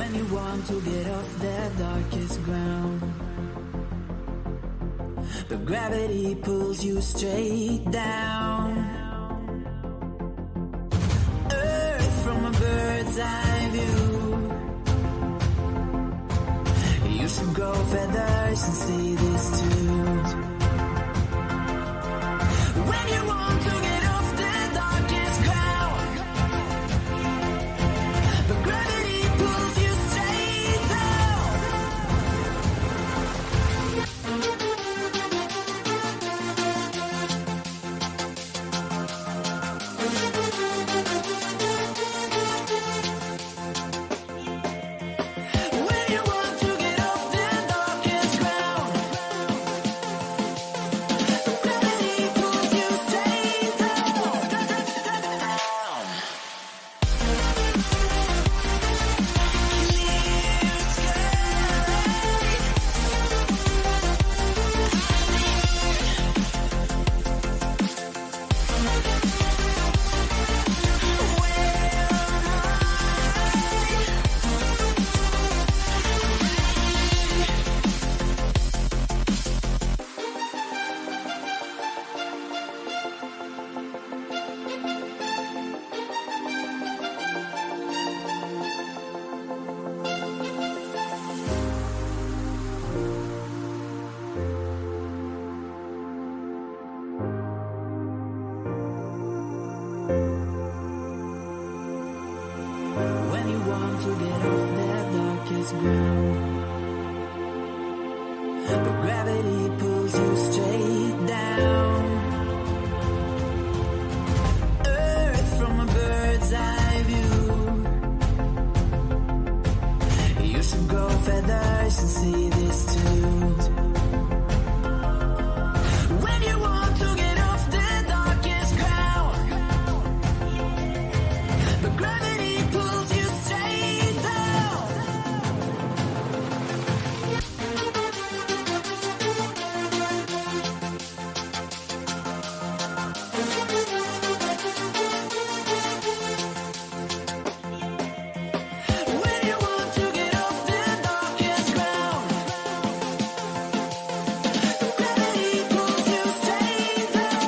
When you want to get off the darkest ground, but gravity pulls you straight down. Earth from a bird's eye view. You should grow feathers and see this too. When you want to get off the darkest ground, but gravity pulls you straight down. When you want to get off the darkest ground, but gravity pulls you straight down. When you want to get off the darkest ground, but gravity pulls you straight down. Earth from a bird's eye view. You should grow feathers and see this too. When you want to get off the darkest ground, but gravity pulls you straight down. When you want to get off the darkest ground, but gravity pulls you straight down.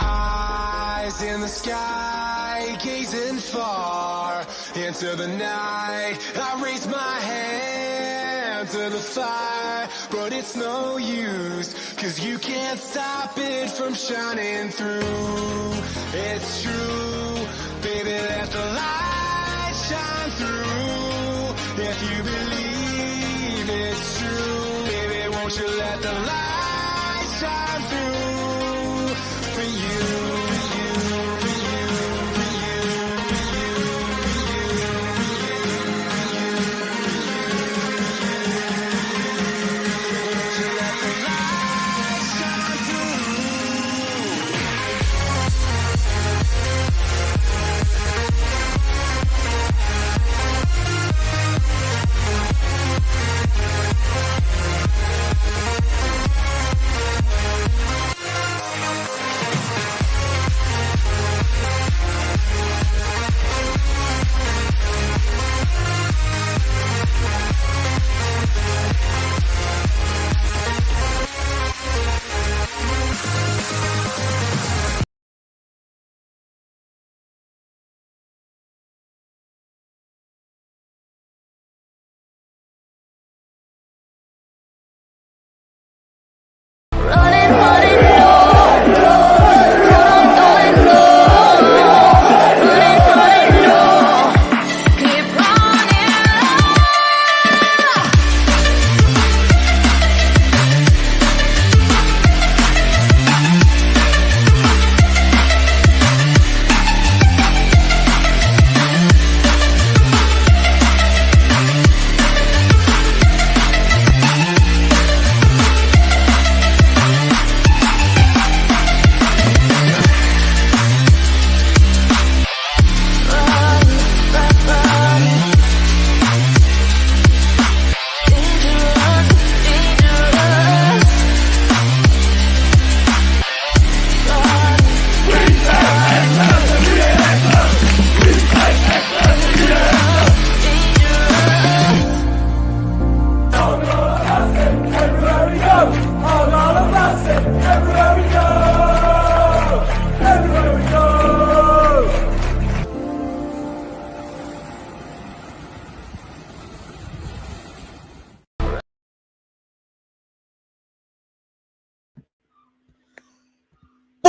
Eyes in the sky, gazing far into the night. I raise my hand to the fire, but it's no use, 'cause you can't stop it from shining through. It's true, baby, let the light shine through. If you believe it's true, baby, won't you let the light shine through for you.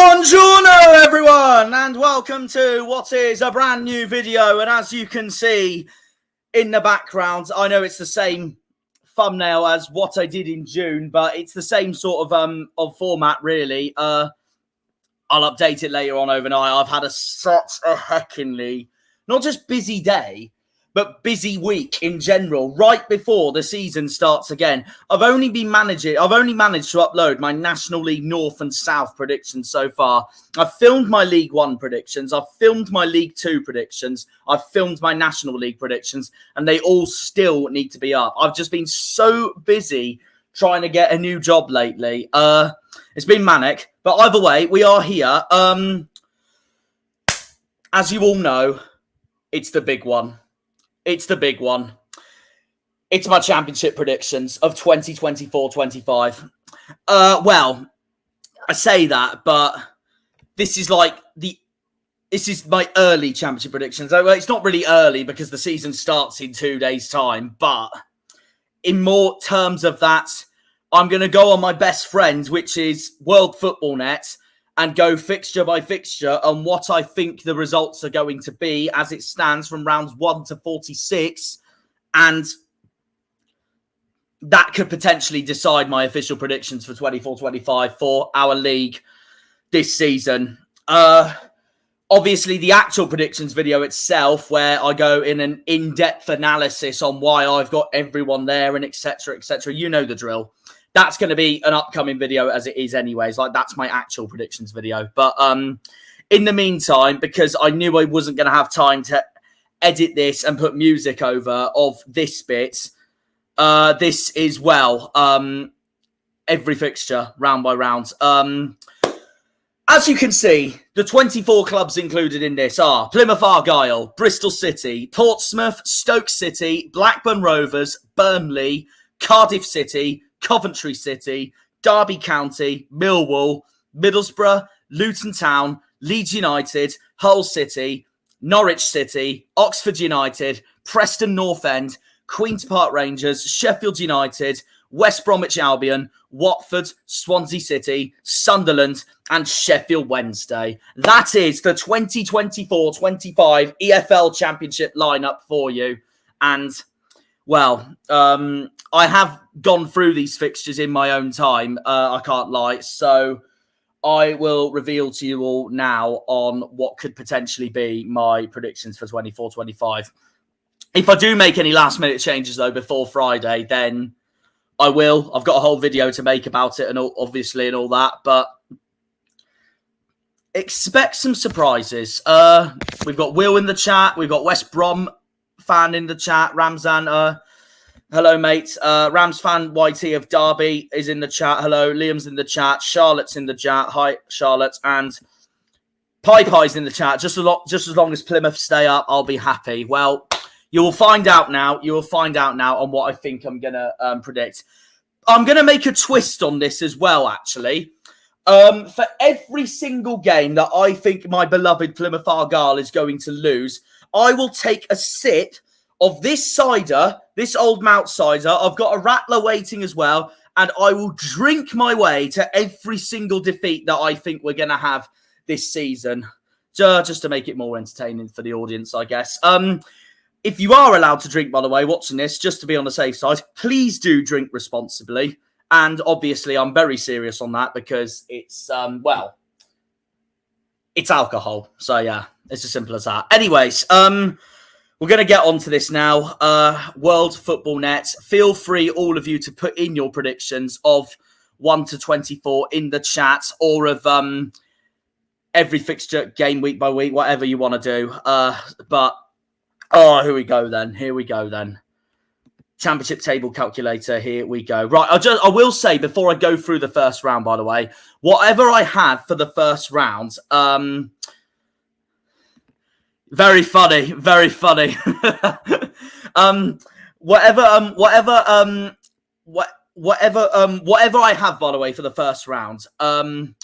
Buongiorno everyone and welcome to what is a brand new video, and as you can see in the background, I know it's the same thumbnail as what I did in June, but it's the same sort of format really. I'll update it later on overnight. I've had such a heckingly, not just busy day, but busy week in general, right before the season starts again. I've only managed to upload my National League North and South predictions so far. I've filmed my League One predictions, I've filmed my League Two predictions, I've filmed my National League predictions, and they all still need to be up. I've just been so busy trying to get a new job lately. It's been manic, but either way, we are here. As you all know, it's the big one. It's the big one. It's my championship predictions of 2024-25. Well, I say that, but this is my early championship predictions. Well, it's not really early because the season starts in 2 days' time, but in more terms of that, I'm going to go on my best friend, which is World Football Net, and go fixture by fixture on what I think the results are going to be as it stands from rounds 1 to 46. And that could potentially decide my official predictions for 24-25 for our league this season. Obviously, the actual predictions video itself, where I go in an in-depth analysis on why I've got everyone there and etc., etc. You know the drill. That's going to be an upcoming video as it is anyways. Like, that's my actual predictions video. But in the meantime, because I knew I wasn't going to have time to edit this and put music over of this bit, this is, well, every fixture, round by round. As you can see, the 24 clubs included in this are Plymouth Argyle, Bristol City, Portsmouth, Stoke City, Blackburn Rovers, Burnley, Cardiff City, Coventry City, Derby County, Millwall, Middlesbrough, Luton Town, Leeds United, Hull City, Norwich City, Oxford United, Preston North End, Queen's Park Rangers, Sheffield United, West Bromwich Albion, Watford, Swansea City, Sunderland, and Sheffield Wednesday. That is the 2024-25 EFL Championship lineup for you. And, well, I have gone through these fixtures in my own time, I can't lie. So I will reveal to you all now on what could potentially be my predictions for 24-25. If I do make any last-minute changes, though, before Friday, then I will. I've got a whole video to make about it and obviously and all that, but expect some surprises. We've got Will in the chat. We've got West Brom fan in the chat. Ramzan, hello, mate. Rams fan YT of Derby is in the chat. Hello. Liam's in the chat. Charlotte's in the chat. Hi, Charlotte. And Pie's in the chat. Just as long as Plymouth stay up, I'll be happy. Well, you will find out now. You will find out now on what I think I'm going to predict. I'm going to make a twist on this as well, actually. For every single game that I think my beloved Plymouth Argyle is going to lose, I will take a sip of this cider, this old malt cider. I've got a Rattler waiting as well, and I will drink my way to every single defeat that I think we're going to have this season, just to make it more entertaining for the audience, I guess. If you are allowed to drink, by the way, watching this, just to be on the safe side, please do drink responsibly. And obviously, I'm very serious on that because it's, well, it's alcohol. So, yeah, it's as simple as that. Anyways, we're going to get on to this now. World Football Net. Feel free, all of you, to put in your predictions of 1 to 24 in the chat, or of every fixture, game week by week, whatever you want to do. But, oh, here we go then. Championship table calculator, here we go. Right, I will say before I go through the first round, by the way, whatever I have for the first round, very funny. Whatever I have, by the way, for the first round, I'm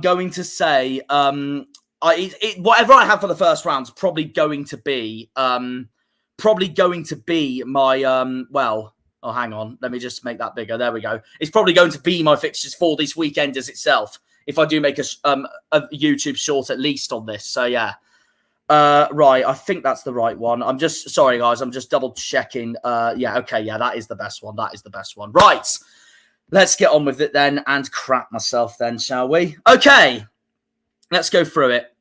going to say, whatever I have for the first round is probably going to be my, well, oh, hang on. Let me just make that bigger. There we go. It's probably going to be my fixtures for this weekend as itself, if I do make a YouTube short at least on this. So, yeah. Right, I think that's the right one. Sorry, guys, I'm just double checking. Yeah, okay, yeah, that is the best one. That is the best one. Right, let's get on with it then and crap myself then, shall we? Okay, let's go through it.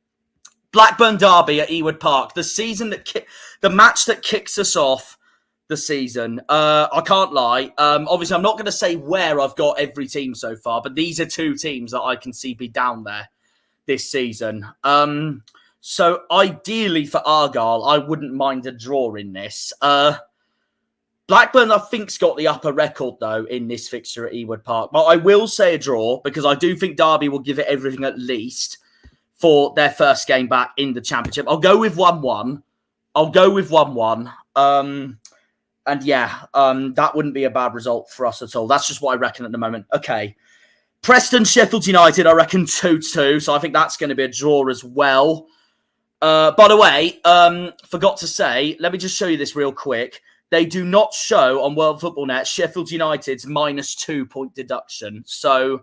Blackburn derby at Ewood Park. The match that kicks us off the season. I can't lie. Obviously, I'm not going to say where I've got every team so far, but these are two teams that I can see be down there this season. So ideally for Argyle, I wouldn't mind a draw in this. Blackburn, I think's got the upper record though in this fixture at Ewood Park. But I will say a draw because I do think Derby will give it everything at least for their first game back in the Championship. I'll go with 1-1. And yeah, that wouldn't be a bad result for us at all. That's just what I reckon at the moment. Okay. Preston, Sheffield United, I reckon 2-2. So I think that's going to be a draw as well. By the way, forgot to say, let me just show you this real quick. They do not show on World Football Net Sheffield United's -2 point deduction. So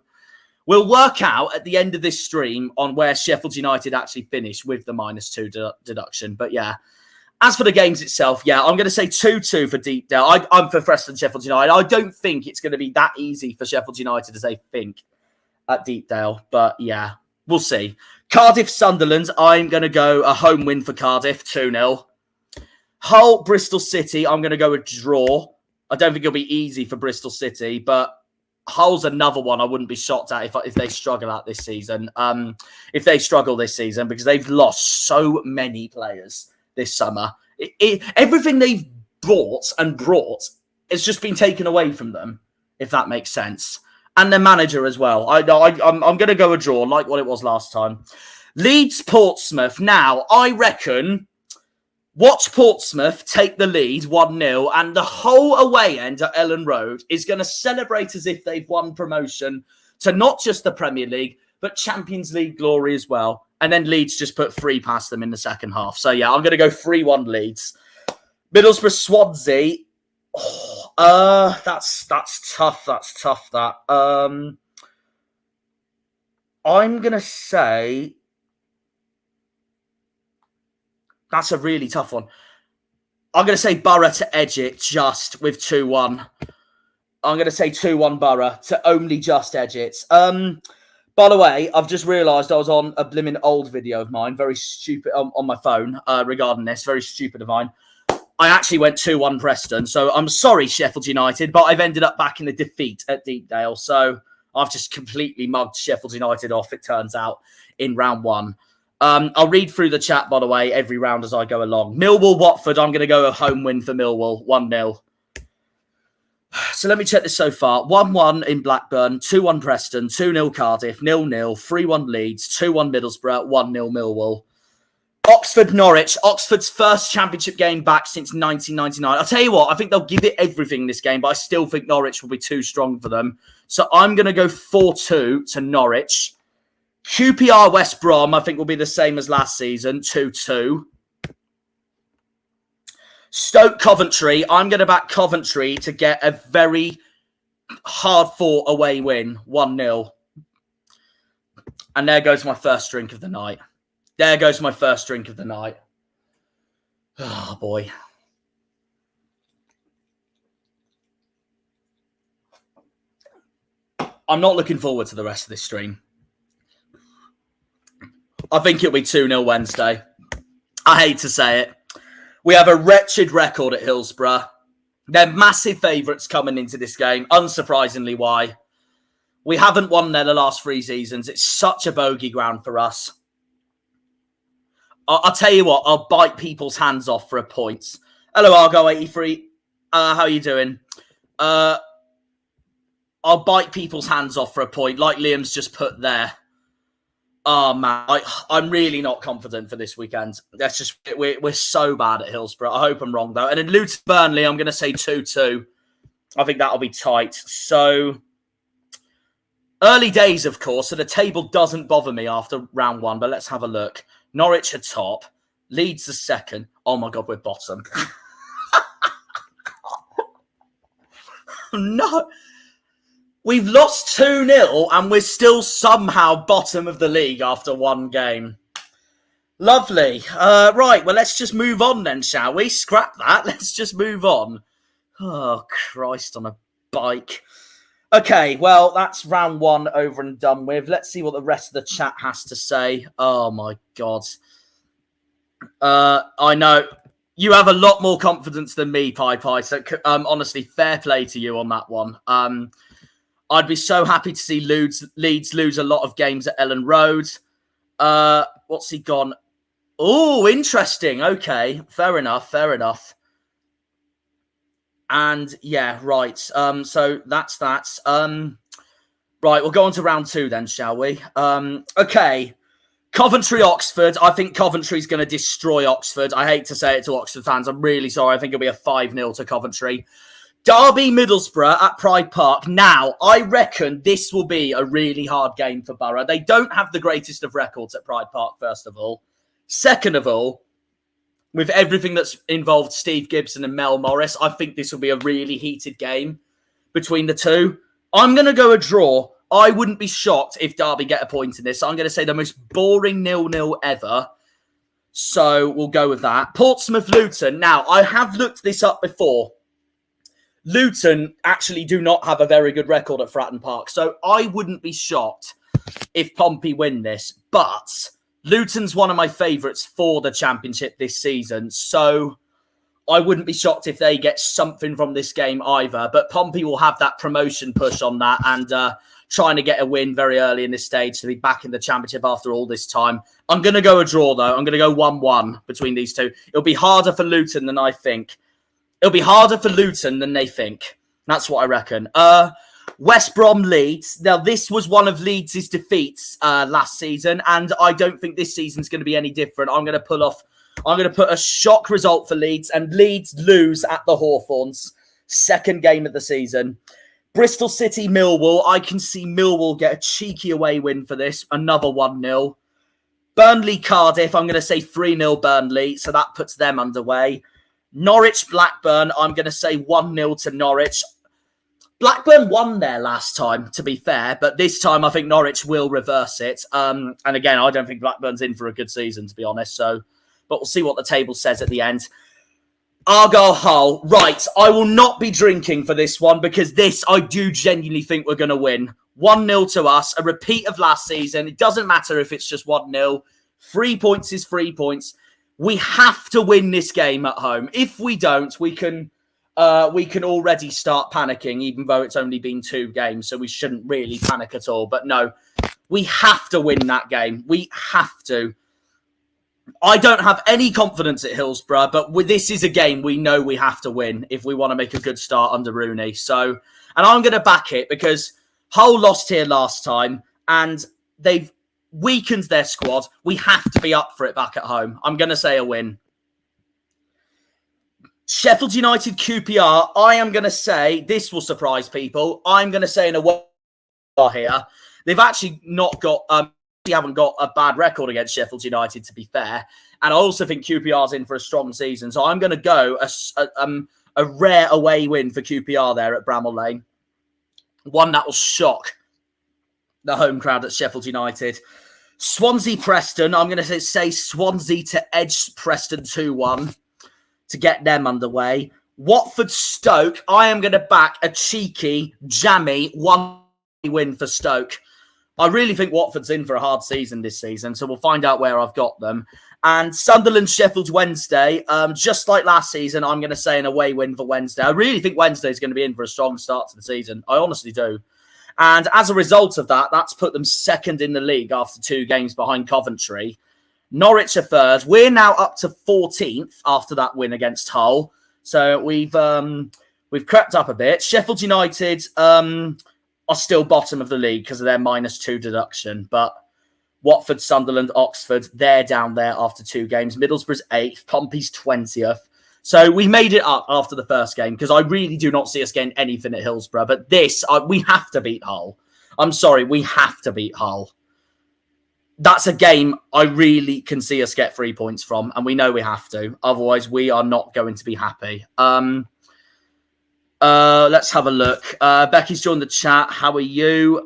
we'll work out at the end of this stream on where Sheffield United actually finished with the -2 deduction. But yeah, as for the games itself, yeah, I'm going to say 2-2 for Deepdale. I'm for Preston, Sheffield United. I don't think it's going to be that easy for Sheffield United as they think at Deepdale. But yeah, we'll see. Cardiff, Sunderland. I'm going to go a home win for Cardiff, 2-0. Hull, Bristol City. I'm going to go a draw. I don't think it'll be easy for Bristol City, but Hull's another one I wouldn't be shocked at if they struggle at this season. If they struggle this season, because they've lost so many players this summer. Everything they've brought has just been taken away from them, if that makes sense. And their manager as well. I'm going to go a draw, like what it was last time. Leeds, Portsmouth. Now, I reckon, watch Portsmouth take the lead 1-0, and the whole away end at Ellen Road is going to celebrate as if they've won promotion to not just the Premier League, but Champions League glory as well. And then Leeds just put 3 past them in the second half. So, yeah, I'm going to go 3-1 Leeds. Middlesbrough, Swansea. That's tough. That's tough. I'm gonna say that's a really tough one. I'm gonna say Borough to edge it just with 2-1. I'm gonna say 2-1 Borough to only just edge it. By the way, I've just realised I was on a blimmin' old video of mine, very stupid on my phone regarding this, very stupid of mine. I actually went 2-1 Preston, so I'm sorry, Sheffield United, but I've ended up back in a defeat at Deepdale, so I've just completely mugged Sheffield United off, it turns out, in round 1. I'll read through the chat, by the way, every round as I go along. Millwall, Watford, I'm going to go a home win for Millwall, 1-0. So let me check this so far. 1-1 in Blackburn, 2-1 Preston, 2-0 Cardiff, 0-0, 3-1 Leeds, 2-1 Middlesbrough, 1-0 Millwall. Oxford, Norwich. Oxford's first Championship game back since 1999. I'll tell you what, I think they'll give it everything this game, but I still think Norwich will be too strong for them. So I'm going to go 4-2 to Norwich. QPR, West Brom, I think will be the same as last season, 2-2. Stoke, Coventry. I'm going to back Coventry to get a very hard-fought away win, 1-0. And there goes my first drink of the night. There goes my first drink of the night. Oh, boy. I'm not looking forward to the rest of this stream. I think it'll be 2-0 Wednesday. I hate to say it. We have a wretched record at Hillsborough. They're massive favourites coming into this game. Unsurprisingly, why? We haven't won there the last 3 seasons. It's such a bogey ground for us. I'll tell you what, I'll bite people's hands off for a point. Hello, Argyle83. How are you doing? I'll bite people's hands off for a point, like Liam's just put there. Oh, man. I'm really not confident for this weekend. That's just, we're so bad at Hillsborough. I hope I'm wrong, though. And then Luton, Burnley, I'm going to say 2-2. I think that'll be tight. So, early days, of course, so the table doesn't bother me after round 1, but let's have a look. Norwich are top. Leeds are second. Oh, my God, we're bottom. No. We've lost 2-0 and we're still somehow bottom of the league after one game. Lovely. Right, well, let's just move on then, shall we? Scrap that. Let's just move on. Oh, Christ on a bike. Okay, well, that's round one over and done with. Let's see what the rest of the chat has to say. Oh, my God. I know you have a lot more confidence than me, Pi. So, honestly, fair play to you on that one. I'd be so happy to see Leeds lose a lot of games at Ellen Road. What's he gone? Oh, interesting. Okay, fair enough. And yeah, right. So that's that. Right, we'll go on to round two then, shall we? Okay. Coventry, Oxford. I think Coventry's going to destroy Oxford. I hate to say it to Oxford fans. I'm really sorry. I think it'll be a 5-0 to Coventry. Derby, Middlesbrough at Pride Park. Now, I reckon this will be a really hard game for Borough. They don't have the greatest of records at Pride Park, first of all. Second of all, with everything that's involved Steve Gibson and Mel Morris, I think this will be a really heated game between the two. I'm going to go a draw. I wouldn't be shocked if Derby get a point in this. I'm going to say the most boring 0-0 ever. So we'll go with that. Portsmouth, Luton. Now, I have looked this up before. Luton actually do not have a very good record at Fratton Park. So I wouldn't be shocked if Pompey win this. But Luton's one of my favourites for the Championship this season. So I wouldn't be shocked if they get something from this game either. But Pompey will have that promotion push on that and trying to get a win very early in this stage to be back in the Championship after all this time. I'm going to go a draw, though. I'm going to go 1-1 between these two. It'll be harder for Luton than I think. It'll be harder for Luton than they think. That's what I reckon. West Brom, Leeds. Now, this was one of Leeds' defeats last season, and I don't think this season's going to be any different. I'm going to put a shock result for Leeds, and Leeds lose at the Hawthorns. Second game of the season. Bristol City, Millwall. I can see Millwall get a cheeky away win for this. Another 1-0. Burnley, Cardiff. I'm going to say 3-0 Burnley, so that puts them underway. Norwich, Blackburn. I'm going to say 1-0 to Norwich. Blackburn won there last time, to be fair, but this time I think Norwich will reverse it. And again, I don't think Blackburn's in for a good season, to be honest. So, but we'll see what the table says at the end. Argyle, Hull. Right, I will not be drinking for this one because this I do genuinely think we're going to win. 1-0 to us, a repeat of last season. It doesn't matter if it's just 1-0. 3 points is 3 points. We have to win this game at home. If we don't, we can already start panicking, even though it's only been 2 games, so we shouldn't really panic at all. But no, we have to win that game. We have to. I don't have any confidence at Hillsborough, but this is a game we know we have to win if we want to make a good start under Rooney. So, and I'm going to back it because Hull lost here last time, and they've weakened their squad. We have to be up for it back at home. I'm going to say a win. Sheffield United, QPR. I am going to say, this will surprise people, I'm going to say an away here. They've actually not got, they haven't got a bad record against Sheffield United, to be fair. And I also think QPR's in for a strong season. So I'm going to go a rare away win for QPR there at Bramall Lane. One that will shock the home crowd at Sheffield United. Swansea, Preston. I'm going to say Swansea to edge Preston 2-1 to get them underway. Watford, Stoke. I am going to back a cheeky, jammy 1 win for Stoke. I really think Watford's in for a hard season this season, so we'll find out where I've got them. And Sunderland, Sheffield Wednesday. Just like last season, I'm going to say an away win for Wednesday. I really think Wednesday's going to be in for a strong start to the season. I honestly do. And as a result of that, that's put them second in the league after 2 games behind Coventry. Norwich are third. We're now up to 14th after that win against Hull. So we've crept up a bit. Sheffield United are still bottom of the league because of their -2 deduction. But Watford, Sunderland, Oxford, they're down there after 2 games. Middlesbrough's 8th. Pompey's 20th. So we made it up after the first game because I really do not see us getting anything at Hillsborough. But this, we have to beat Hull. I'm sorry, we have to beat Hull. That's a game I really can see us get 3 points from, and we know we have to. Otherwise, we are not going to be happy. Let's have a look. Becky's joined the chat. How are you?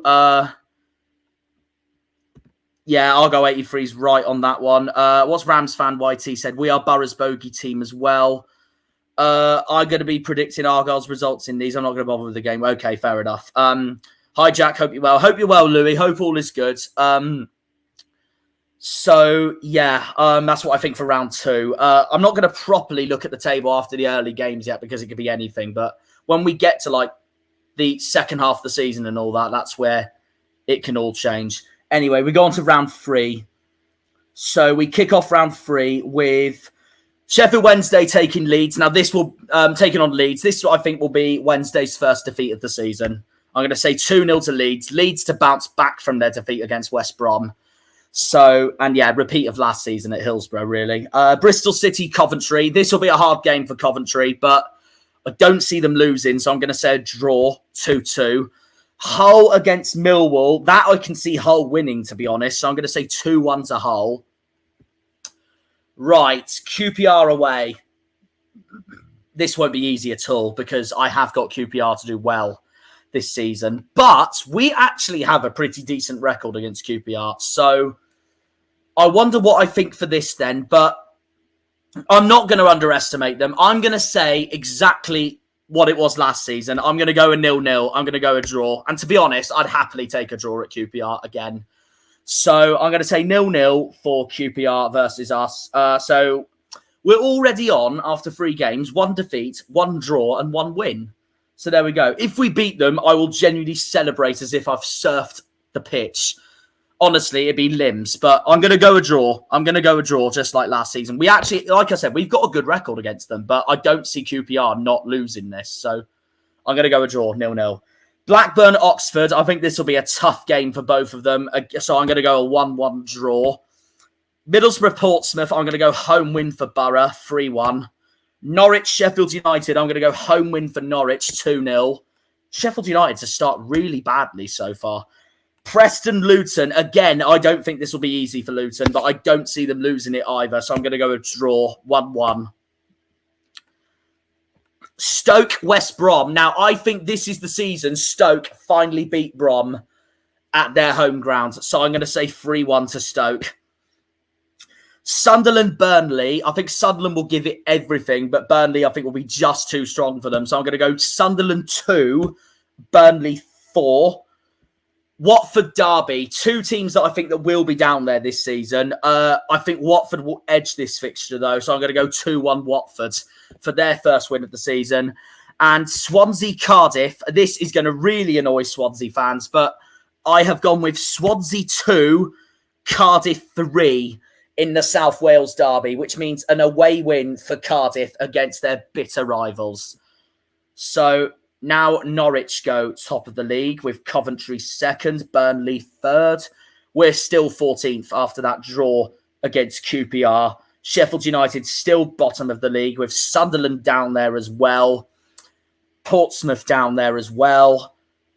Yeah, Argyle 83 is right on that one. What's Rams fan YT said? We are Borough's bogey team as well. I'm going to be predicting Argyle's results in these. I'm not going to bother with the game. Okay, fair enough. Hi, Jack. Hope you're well. Hope you're well, Louis. Hope all is good. So, yeah, that's what I think for round 2. I'm not going to properly look at the table after the early games yet because it could be anything. But when we get to, like, the second half of the season and all that, that's where it can all change. Anyway, we go on to round 3. So we kick off round 3 with Sheffield Wednesday taking Leeds. Now, this will taking on Leeds. This, I think, will be Wednesday's first defeat of the season. I'm going to say 2-0 to Leeds. Leeds to bounce back from their defeat against West Brom. So, and yeah, repeat of last season at Hillsborough, really. Bristol City, Coventry. This will be a hard game for Coventry, but I don't see them losing. So I'm going to say a draw, 2-2. Hull against Millwall. That I can see Hull winning, to be honest. So I'm going to say 2-1 to Hull. Right, QPR away. This won't be easy at all because I have got QPR to do well this season. But we actually have a pretty decent record against QPR. So I wonder what I think for this then. But I'm not going to underestimate them. I'm going to say exactly what it was last season. I'm going to go a 0-0. I'm going to go a draw. And to be honest, I'd happily take a draw at QPR again. So I'm going to say 0-0 for QPR versus us. So we're already on, after 3 games, 1 defeat, 1 draw and 1 win. So there we go. If we beat them, I will genuinely celebrate as if I've surfed the pitch. Honestly, it'd be limbs. But I'm going to go a draw. I'm going to go a draw just like last season. We actually, like I said, we've got a good record against them. But I don't see QPR not losing this. So I'm going to go a draw, 0-0. Blackburn, Oxford. I think this will be a tough game for both of them. So I'm going to go a 1-1 draw. Middlesbrough, Portsmouth. I'm going to go home win for Borough, 3-1. Norwich, Sheffield United. I'm going to go home win for Norwich, 2-0. Sheffield United to start really badly so far. Preston, Luton. Again, I don't think this will be easy for Luton, but I don't see them losing it either. So I'm going to go a draw, 1-1. Stoke, West Brom. Now, I think this is the season Stoke finally beat Brom at their home ground. So I'm going to say 3-1 to Stoke. Sunderland, Burnley. I think Sunderland will give it everything, but Burnley, I think, will be just too strong for them. So I'm going to go Sunderland 2, Burnley 4. Watford, Derby. 2 teams that I think that will be down there this season. I think Watford will edge this fixture, though. So I'm going to go 2-1 Watford for their first win of the season. And Swansea, Cardiff. This is going to really annoy Swansea fans, but I have gone with Swansea 2, Cardiff 3 in the South Wales derby, which means an away win for Cardiff against their bitter rivals. So now Norwich go top of the league with Coventry 2nd, Burnley 3rd. We're still 14th after that draw against QPR. Sheffield United still bottom of the league with Sunderland down there as well. Portsmouth down there as well.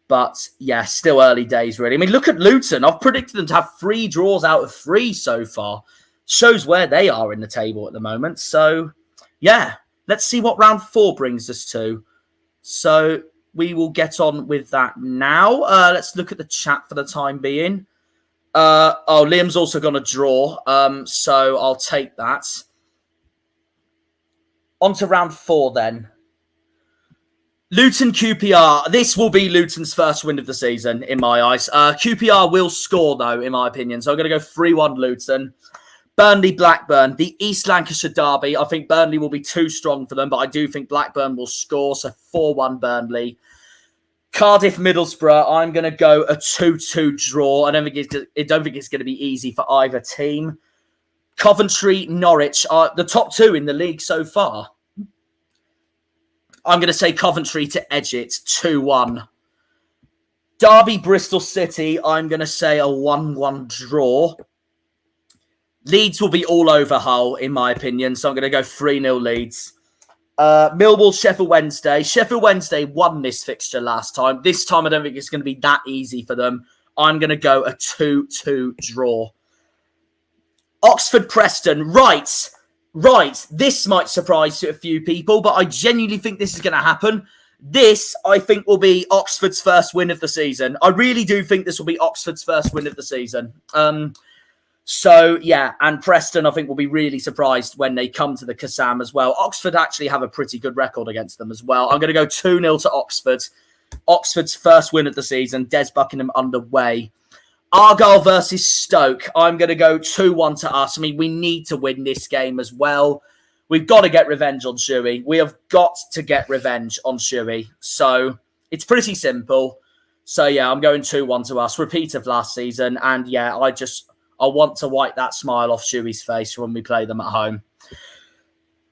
But yeah, still early days really. I mean, look at Luton. I've predicted them to have 3 draws out of 3 so far. Shows where they are in the table at the moment. So yeah, let's see what round 4 brings us to. So we will get on with that now. Let's look at the chat for the time being. Liam's also going to draw. So I'll take that. On to round 4 then. Luton QPR. This will be Luton's first win of the season in my eyes. QPR will score though, in my opinion. So I'm going to go 3-1 Luton. Burnley, Blackburn, the East Lancashire derby. I think Burnley will be too strong for them, but I do think Blackburn will score. So 4-1 Burnley. Cardiff, Middlesbrough. I'm going to go a 2-2 draw. I don't think it's going to be easy for either team. Coventry, Norwich are the top 2 in the league so far. I'm going to say Coventry to edge it, 2-1. Derby, Bristol City. I'm going to say a 1-1 draw. Leeds will be all over Hull, in my opinion. So I'm going to go 3-0 Leeds. Millwall, Sheffield Wednesday. Sheffield Wednesday won this fixture last time. This time I don't think it's going to be that easy for them. I'm going to go a 2-2 draw. Oxford, Preston. Right. This might surprise a few people, but I genuinely think this is going to happen. This, I think, will be Oxford's first win of the season. I really do think this will be Oxford's first win of the season. So, yeah, and Preston, I think, will be really surprised when they come to the Kassam as well. Oxford actually have a pretty good record against them as well. I'm going to go 2-0 to Oxford. Oxford's first win of the season. Des Buckingham underway. Argyle versus Stoke. I'm going to go 2-1 to us. I mean, we need to win this game as well. We've got to get revenge on Shuey. We have got to get revenge on Shuey. So it's pretty simple. So, yeah, I'm going 2-1 to us. Repeat of last season. And, yeah, I want to wipe that smile off Shuey's face when we play them at home.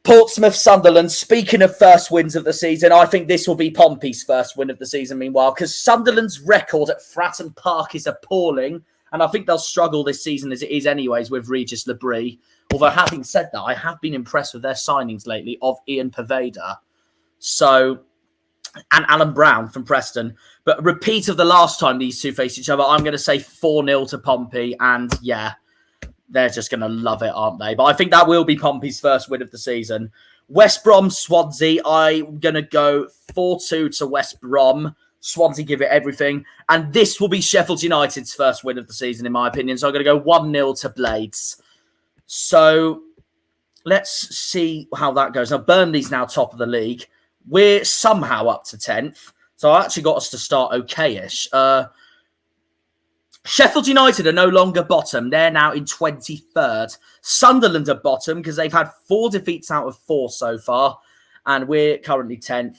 Portsmouth, Sunderland. Speaking of first wins of the season, I think this will be Pompey's first win of the season, meanwhile, because Sunderland's record at Fratton Park is appalling. And I think they'll struggle this season as it is anyways with Regis Labrie. Although, having said that, I have been impressed with their signings lately of Ian Poveda. So, and Alan Brown from Preston. But a repeat of the last time these two faced each other, I'm going to say 4-0 to Pompey. And yeah, they're just going to love it, aren't they? But I think that will be Pompey's first win of the season. West Brom, Swansea. I'm going to go 4-2 to West Brom. Swansea give it everything. And this will be Sheffield United's first win of the season, in my opinion. So I'm going to go 1-0 to Blades. So let's see how that goes. Now, Burnley's now top of the league. We're somehow up to 10th. So I actually got us to start okay-ish. Sheffield United are no longer bottom. They're now in 23rd. Sunderland are bottom because they've had 4 defeats out of 4 so far. And we're currently 10th.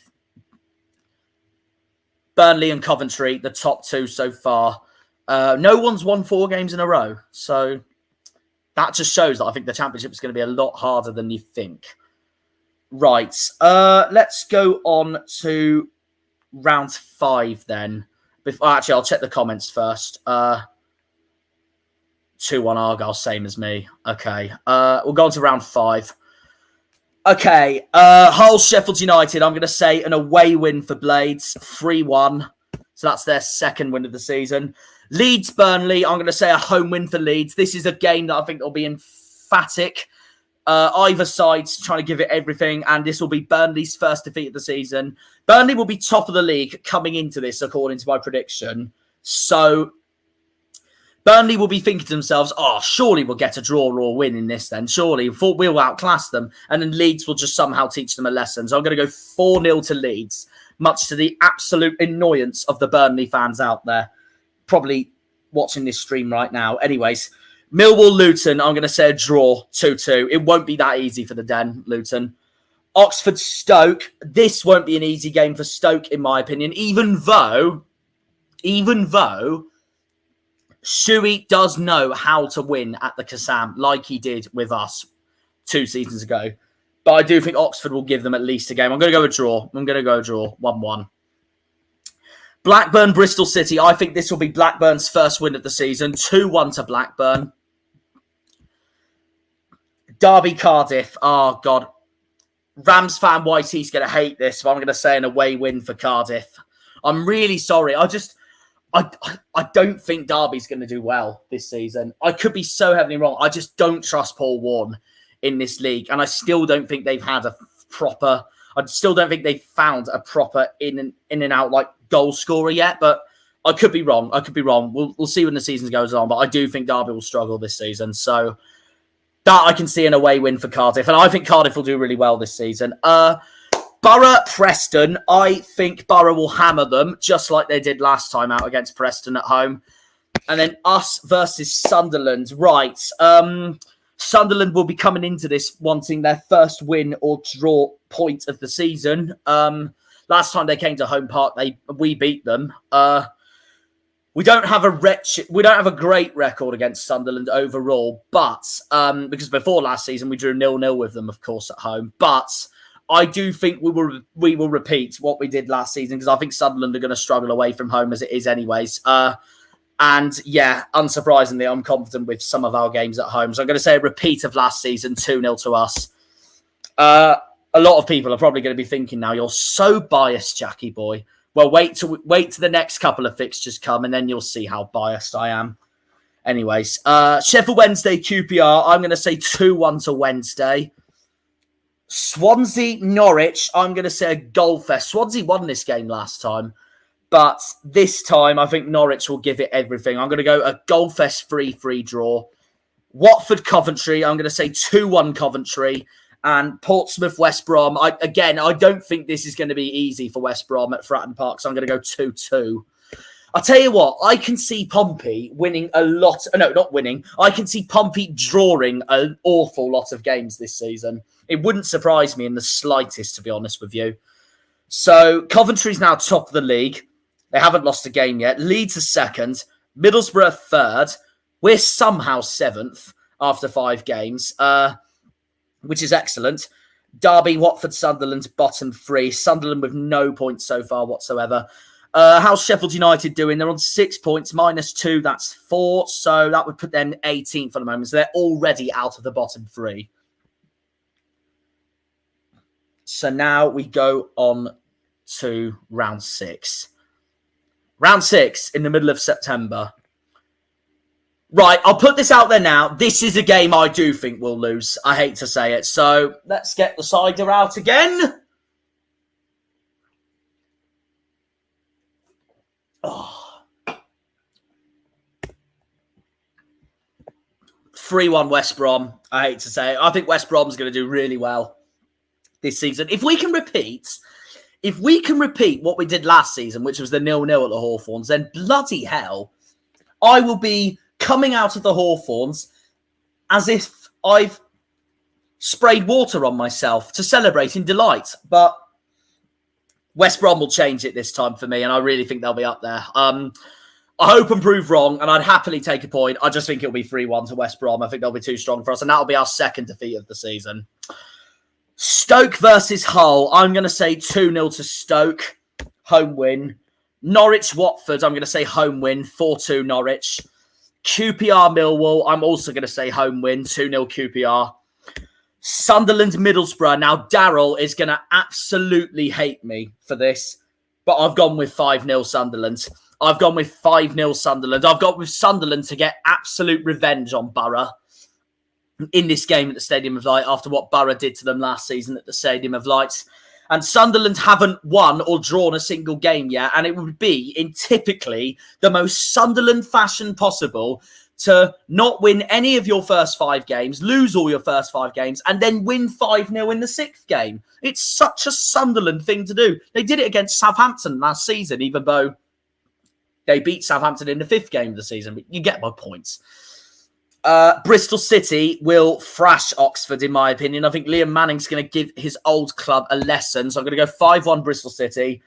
Burnley and Coventry, the top 2 so far. No one's won 4 games in a row. So that just shows that I think the Championship is going to be a lot harder than you think. Right. Let's go on to round 5 then. Actually, I'll check the comments first. 2-1 Argyle, same as me. Okay. We'll go on to round 5. Okay. Hull, Sheffield United. I'm going to say an away win for Blades. 3-1. So that's their second win of the season. Leeds, Burnley. I'm going to say a home win for Leeds. This is a game that I think will be emphatic. Either side's trying to give it everything, and this will be Burnley's first defeat of the season. Burnley will be top of the league coming into this, according to my prediction. So Burnley will be thinking to themselves, oh, surely we'll get a draw or win in this then. Surely we'll outclass them. And then Leeds will just somehow teach them a lesson. So I'm going to go 4-0 to Leeds, much to the absolute annoyance of the Burnley fans out there. Probably watching this stream right now. Anyways, Millwall, Luton, I'm going to say a draw, 2-2. It won't be that easy for the Den, Luton. Oxford, Stoke. This won't be an easy game for Stoke, in my opinion, even though Shuey does know how to win at the Kassam, like he did with us 2 seasons ago. But I do think Oxford will give them at least a game. I'm going to go a draw. 1-1. Blackburn, Bristol City. I think this will be Blackburn's first win of the season. 2-1 to Blackburn. Derby, Cardiff. Oh, God. Rams fan YT's going to hate this, but I'm going to say an away win for Cardiff. I'm really sorry. I don't think Derby's going to do well this season. I could be so heavily wrong. I just don't trust Paul Warne in this league. And I still don't think they've had I still don't think they've found a proper in and out like goal scorer yet. But I could be wrong. We'll see when the season goes on. But I do think Derby will struggle this season. So that I can see an away win for Cardiff. And I think Cardiff will do really well this season. Borough, Preston. I think Borough will hammer them just like they did last time out against Preston at home. And then us versus Sunderland. Right. Sunderland will be coming into this wanting their first win or draw point of the season. Last time they came to Home Park, we beat them. We don't have a great record against Sunderland overall, but because before last season we drew 0-0 with them, of course, at home. But I do think we will repeat what we did last season because I think Sunderland are going to struggle away from home as it is anyways. And yeah, unsurprisingly, I'm confident with some of our games at home. So I'm going to say a repeat of last season, 2-0 to us. A lot of people are probably going to be thinking now, you're so biased, Jackie boy. Well, wait till the next couple of fixtures come and then you'll see how biased I am. Anyways, Sheffield Wednesday, QPR. I'm going to say 2-1 to Wednesday. Swansea, Norwich, I'm going to say a goal fest. Swansea won this game last time, but this time I think Norwich will give it everything. I'm going to go a goal fest 3-3 draw. Watford, Coventry, I'm going to say 2-1 Coventry. And Portsmouth, West Brom. I don't think this is going to be easy for West Brom at Fratton Park, so I'm going to go 2-2. I'll tell you what, I can see Pompey winning a lot. No, not winning. I can see Pompey drawing an awful lot of games this season. It wouldn't surprise me in the slightest, to be honest with you. So Coventry's now top of the league. They haven't lost a game yet. Leeds are second. Middlesbrough third. We're somehow seventh after 5 games, which is excellent. Derby, Watford, Sunderland, bottom 3. Sunderland with no points so far whatsoever. How's Sheffield United doing? They're on 6 points, -2. That's 4. So that would put them 18th at the moment. So they're already out of the bottom 3. So now we go on to round 6. Round 6 in the middle of September. Right, I'll put this out there now. This is a game I do think we'll lose. I hate to say it. So let's get the cider out again. Oh. 3-1 West Brom. I hate to say it. I think West Brom's going to do really well this season. If we can repeat what we did last season, which was the 0-0 at the Hawthorns, then bloody hell, I will be coming out of the Hawthorns as if I've sprayed water on myself to celebrate in delight. But West Brom will change it this time for me, and I really think they'll be up there. I hope and prove wrong, and I'd happily take a point. I just think it'll be 3-1 to West Brom. I think they'll be too strong for us, and that'll be our second defeat of the season. Stoke versus Hull. I'm going to say 2-0 to Stoke. Home win. Norwich, Watford. I'm going to say home win. 4-2 Norwich. QPR, Millwall. I'm also going to say home win. 2-0 QPR. Sunderland, Middlesbrough. Now, Daryl is going to absolutely hate me for this, but I've gone with 5-0 Sunderland. I've gone with 5-0 Sunderland. I've gone with Sunderland to get absolute revenge on Borough in this game at the Stadium of Light after what Borough did to them last season at the Stadium of Light. And Sunderland haven't won or drawn a single game yet, and it would be in typically the most Sunderland fashion possible to not win any of your first 5 games, lose all your first 5 games, and then win 5-0 in the 6th game. It's such a Sunderland thing to do. They did it against Southampton last season, even though they beat Southampton in the 5th game of the season. But you get my points. Bristol City will thrash Oxford, in my opinion. I think Liam Manning's going to give his old club a lesson. So I'm going to go 5-1 Bristol City.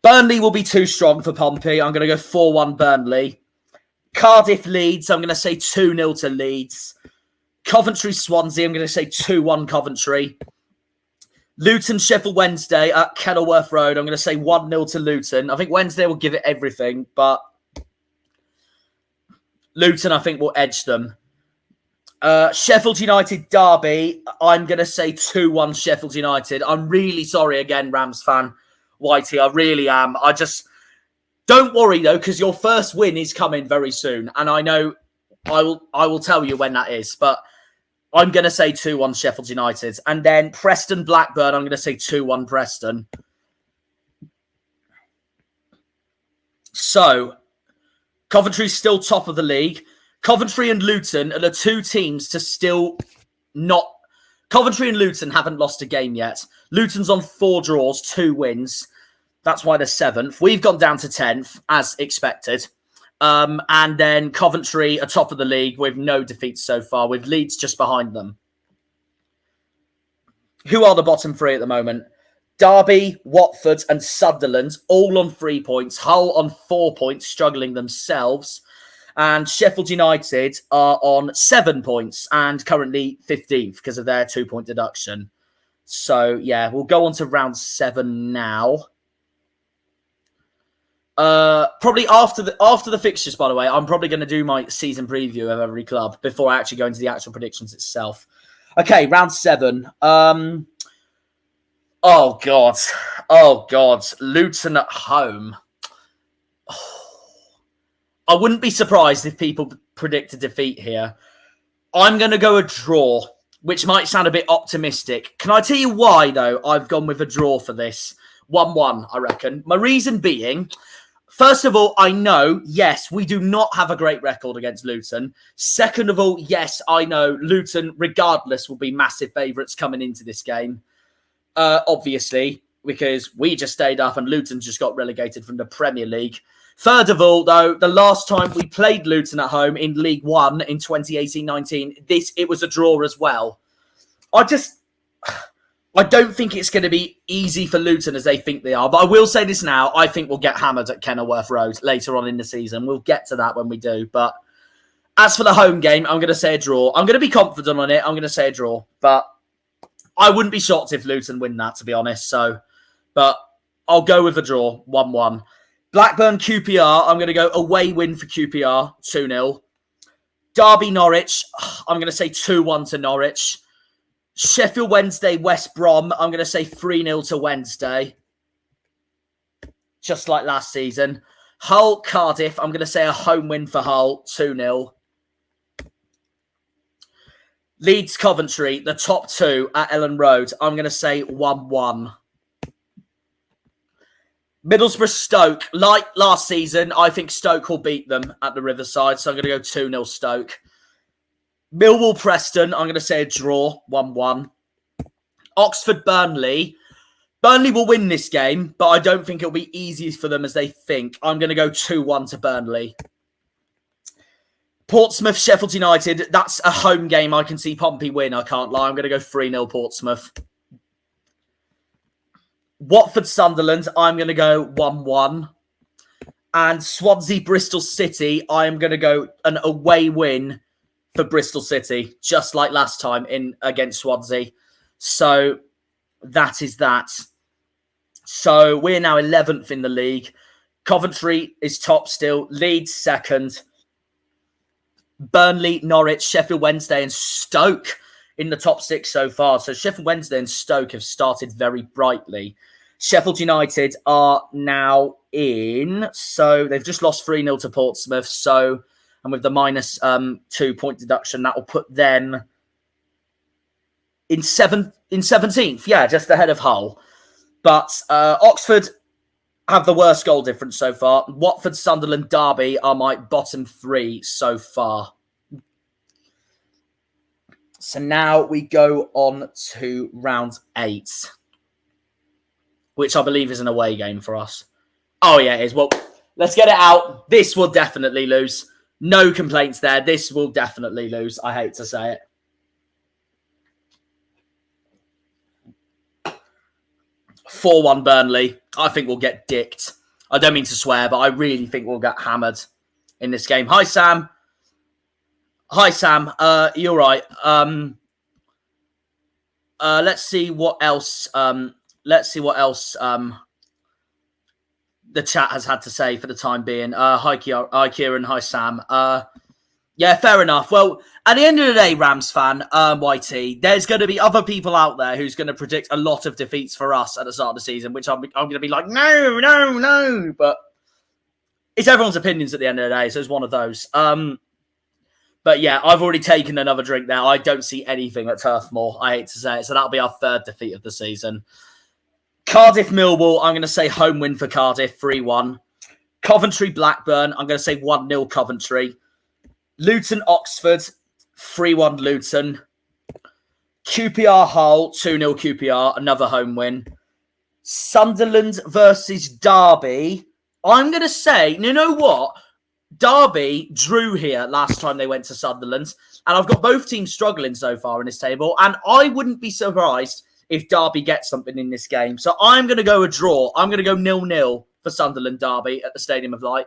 Burnley will be too strong for Pompey. I'm going to go 4-1 Burnley. Cardiff, Leeds, I'm going to say 2-0 to Leeds. Coventry, Swansea, I'm going to say 2-1 Coventry. Luton, Sheffield Wednesday at Kenilworth Road, I'm going to say 1-0 to Luton. I think Wednesday will give it everything, but Luton, I think, will edge them. Sheffield United, Derby, I'm going to say 2-1 Sheffield United. I'm really sorry again, Rams fan, Whitey, I really am. Don't worry, though, because your first win is coming very soon. And I know I will tell you when that is. But I'm going to say 2-1 Sheffield United. And then Preston, Blackburn, I'm going to say 2-1 Preston. So, Coventry's still top of the league. Coventry and Luton are the 2 teams to still not... Coventry and Luton haven't lost a game yet. Luton's on 4 draws, 2 wins. That's why they're 7th. We've gone down to 10th, as expected. And then Coventry are top of the league with no defeats so far, with Leeds just behind them. Who are the bottom 3 at the moment? Derby, Watford and Sunderland, all on 3 points. Hull on 4 points, struggling themselves. And Sheffield United are on 7 points and currently 15th because of their 2-point deduction. So, yeah, we'll go on to round 7 now. Probably after the fixtures, by the way, I'm probably going to do my season preview of every club before I actually go into the actual predictions itself. Okay, round 7. Oh God, Luton at home. I wouldn't be surprised if people predict a defeat here. I'm going to go a draw which might sound a bit optimistic. Can I tell you why, though, I've gone with a draw for this? 1-1, I reckon. My reason being, first of all, I know, yes, we do not have a great record against Luton. Second of all, yes, I know Luton, regardless, will be massive favourites coming into this game. Obviously, because we just stayed up and Luton just got relegated from the Premier League. Third of all, though, the last time we played Luton at home in League One in 2018-19, it was a draw as well. I don't think it's going to be easy for Luton as they think they are. But I will say this now. I think we'll get hammered at Kenilworth Road later on in the season. We'll get to that when we do. But as for the home game, I'm going to say a draw. I'm going to be confident on it. I'm going to say a draw. But I wouldn't be shocked if Luton win that, to be honest. But I'll go with a draw, 1-1. Blackburn QPR, I'm going to go away win for QPR, 2-0. Derby Norwich, I'm going to say 2-1 to Norwich. Sheffield Wednesday, West Brom, I'm going to say 3-0 to Wednesday. Just like last season. Hull Cardiff, I'm going to say a home win for Hull, 2-0. Leeds Coventry, the top two at Ellen Road, I'm going to say 1-1. Middlesbrough Stoke, like last season, I think Stoke will beat them at the Riverside, so I'm going to go 2-0 Stoke. Millwall Preston, I'm going to say a draw, 1-1. Oxford Burnley. Burnley will win this game, but I don't think it'll be easy for them as they think. I'm going to go 2-1 to Burnley. Portsmouth Sheffield United, that's a home game. I can see Pompey win, I can't lie. I'm going to go 3-0 Portsmouth. Watford Sunderland, I'm going to go 1-1. And Swansea Bristol City, I'm going to go an away win for Bristol City, just like last time against Swansea. So that is that. So we're now 11th in the league. Coventry is top still. Leeds second. Burnley, Norwich, Sheffield Wednesday and Stoke in the top six so far. So Sheffield Wednesday and Stoke have started very brightly. Sheffield United are now in. So they've just lost 3-0 to Portsmouth. So, and with the minus 2 point deduction, that will put them in 17th. Yeah, just ahead of Hull. But Oxford have the worst goal difference so far. Watford, Sunderland, Derby are my bottom three so far. So now we go on to round 8, which I believe is an away game for us. Oh, yeah, it is. Well, let's get it out. This will definitely lose. No complaints there. This will definitely lose. I hate to say it. (4-1) Burnley. I think we'll get dicked. I don't mean to swear, but I really think we'll get hammered in this game. Hi, Sam. Hi, Sam. You're right. Let's see what else. Let's see what else the chat has had to say for the time being. Hi, Kieran. Hi, Sam. Yeah, fair enough. Well, at the end of the day, Rams fan, YT, there's going to be other people out there who's going to predict a lot of defeats for us at the start of the season, which I'm going to be like, no. But it's everyone's opinions at the end of the day, so it's one of those. But yeah, I've already taken another drink there. I don't see anything at Turf Moor. I hate to say it. So that'll be our third defeat of the season. Cardiff Millwall, I'm going to say home win for Cardiff, 3-1. Coventry Blackburn, I'm going to say 1-0 Coventry. Luton Oxford, 3-1 Luton. QPR Hull, 2-0 QPR, another home win. Sunderland versus Derby. I'm going to say, you know what? Derby drew here last time they went to Sunderland. And I've got both teams struggling so far in this table. And I wouldn't be surprised if Derby gets something in this game. So I'm going to go a draw. I'm going to go 0-0 for Sunderland Derby at the Stadium of Light.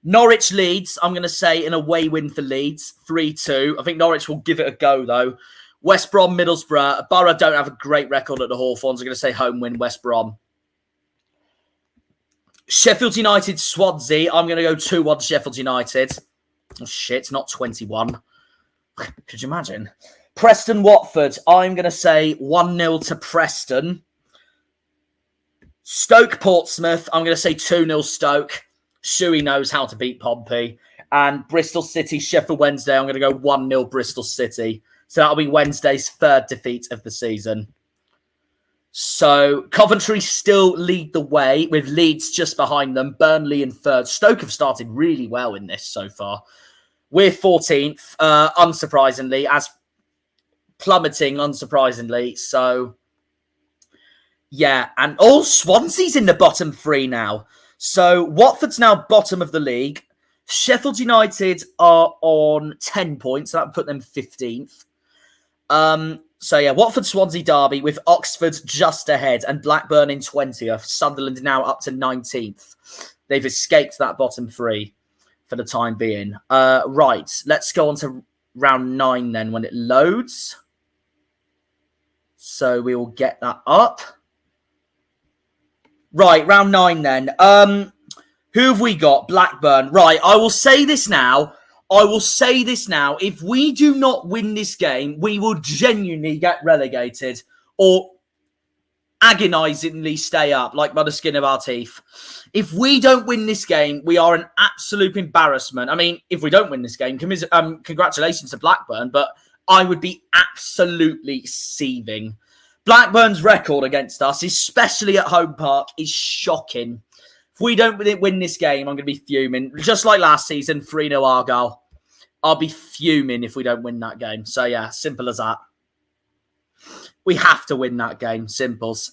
Norwich Leeds, I'm going to say an away win for Leeds, 3-2. I think Norwich will give it a go, though. West Brom, Middlesbrough. Borough don't have a great record at the Hawthorns. I'm going to say home win, West Brom. Sheffield United, Swansea. I'm going to go 2-1 Sheffield United. Oh, shit, not 21. Could you imagine? Preston, Watford. I'm going to say 1-0 to Preston. Stoke, Portsmouth. I'm going to say 2-0 Stoke. Shuey knows how to beat Pompey. And Bristol City, Sheffield Wednesday. I'm going to go 1-0 Bristol City. So that'll be Wednesday's third defeat of the season. So Coventry still lead the way with Leeds just behind them, Burnley in third. Stoke have started really well in this so far. We're 14th, unsurprisingly, as plummeting, unsurprisingly. So, yeah. And Swansea's in the bottom 3 now. So Watford's now bottom of the league. Sheffield United are on 10 points. So that would put them 15th. So yeah, Watford, Swansea, Derby with Oxford just ahead and Blackburn in 20th. Sunderland now up to 19th. They've escaped that bottom 3 for the time being. Right, let's go on to round 9 then when it loads. So we will get that up. Right, round 9 then. Who have we got? Blackburn. Right, I will say this now. If we do not win this game, we will genuinely get relegated or agonisingly stay up, like by the skin of our teeth. If we don't win this game, we are an absolute embarrassment. I mean, if we don't win this game, congratulations to Blackburn, but I would be absolutely seething. Blackburn's record against us, especially at home park, is shocking. If we don't win this game, I'm going to be fuming. Just like last season, 3-0 Argyle. I'll be fuming if we don't win that game. So, yeah, simple as that. We have to win that game. Simples.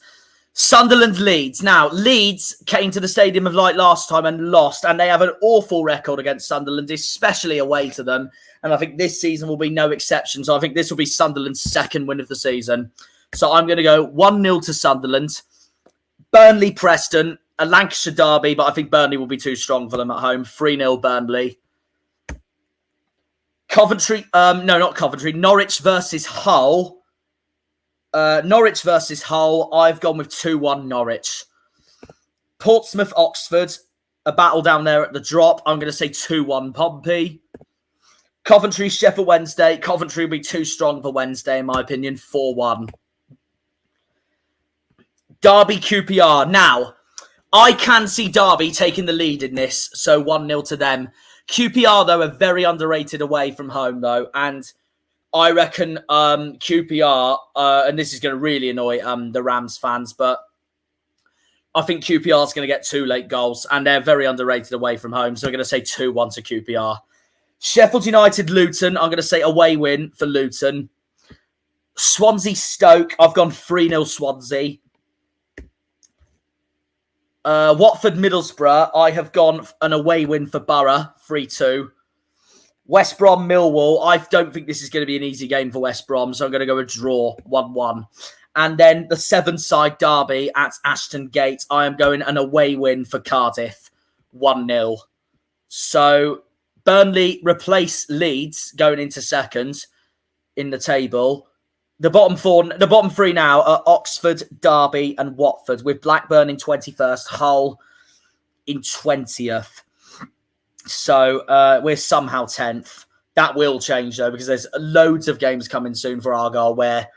Sunderland, Leeds. Now, Leeds came to the Stadium of Light last time and lost, and they have an awful record against Sunderland, especially away to them. And I think this season will be no exception. So I think this will be Sunderland's second win of the season. So I'm going to go 1-0 to Sunderland. Burnley, Preston. A Lancashire derby, but I think Burnley will be too strong for them at home. 3-0 Burnley. Coventry, no, not Coventry. Norwich versus Hull. Norwich versus Hull. I've gone with 2-1 Norwich. Portsmouth, Oxford. A battle down there at the drop. I'm going to say 2-1 Pompey. Coventry, Sheffield Wednesday. Coventry will be too strong for Wednesday, in my opinion. 4-1. Derby, QPR. Now, I can see Derby taking the lead in this, so 1-0 to them. QPR, though, are very underrated away from home, though, and I reckon QPR, and this is going to really annoy the Rams fans, but I think QPR is going to get 2 late goals, and they're very underrated away from home, so I'm going to say 2-1 to QPR. Sheffield United, Luton, I'm going to say away win for Luton. Swansea, Stoke, I've gone 3-0 Swansea. Watford, Middlesbrough, I have gone an away win for Borough, 3-2. West Brom, Millwall, I don't think this is going to be an easy game for West Brom, so I'm going to go a draw, 1-1. And then the 7-side derby at Ashton Gate, I am going an away win for Cardiff, 1-0. So Burnley replace Leeds going into second in the table. The bottom 3 now are Oxford, Derby and Watford, with Blackburn in 21st, Hull in 20th. So we're somehow 10th. That will change, though, because there's loads of games coming soon for Argyle where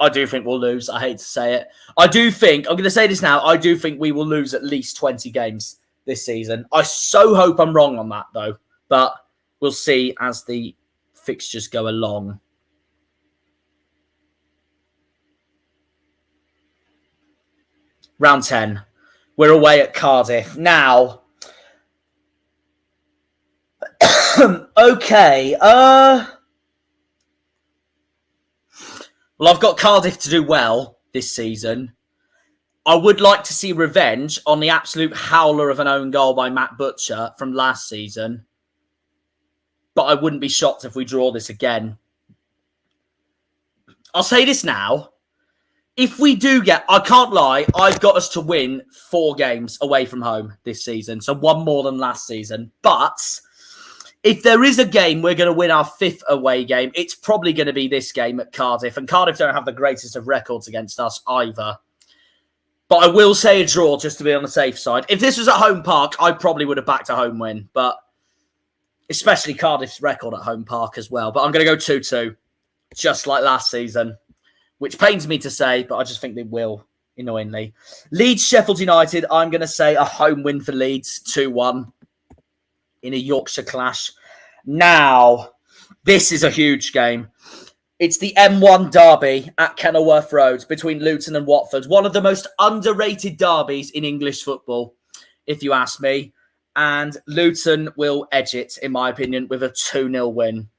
I do think we'll lose. I hate to say it. I'm going to say this now, I do think we will lose at least 20 games this season. I so hope I'm wrong on that, though. But we'll see as the fixtures go along. Round 10. We're away at Cardiff. Now, okay. Well, I've got Cardiff to do well this season. I would like to see revenge on the absolute howler of an own goal by Matt Butcher from last season. But I wouldn't be shocked if we draw this again. I'll say this now. If we do I can't lie, I've got us to win 4 games away from home this season. So 1 more than last season. But if there is a game we're going to win our 5th away game, it's probably going to be this game at Cardiff. And Cardiff don't have the greatest of records against us either. But I will say a draw just to be on the safe side. If this was at home park, I probably would have backed a home win. But especially Cardiff's record at home park as well. But I'm going to go 2-2, just like last season. Which pains me to say, but I just think they will, annoyingly. Leeds, Sheffield United, I'm going to say a home win for Leeds, 2-1 in a Yorkshire clash. Now, This is a huge game. It's the M1 derby at Kenilworth Road between Luton and Watford. One of the most underrated derbies in English football, if you ask me. And Luton will edge it, in my opinion, with a 2-0 win.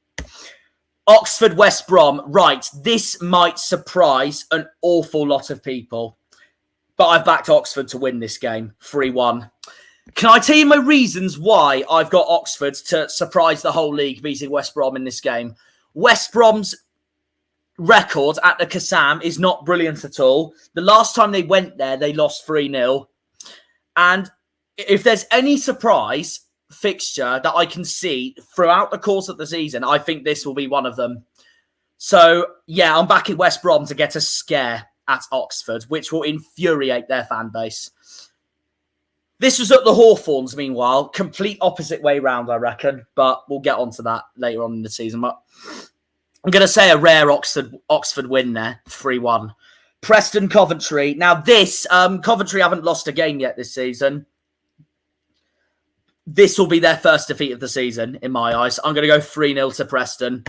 Oxford West Brom. Right, this might surprise an awful lot of people. But I've backed Oxford to win this game, 3-1. Can I tell you my reasons why I've got Oxford to surprise the whole league beating West Brom in this game? West Brom's record at the Kassam is not brilliant at all. The last time they went there, they lost 3-0. And if there's any surprise fixture that I can see throughout the course of the season, I think this will be one of them. So, yeah, I'm backing West Brom to get a scare at Oxford, which will infuriate their fan base. This was at the Hawthorns, meanwhile. Complete opposite way round, I reckon. But we'll get onto that later on in the season. But I'm going to say a rare Oxford win there, 3-1. Preston, Coventry. Now this, Coventry haven't lost a game yet this season. This will be their first defeat of the season, in my eyes. I'm going to go 3-0 to Preston.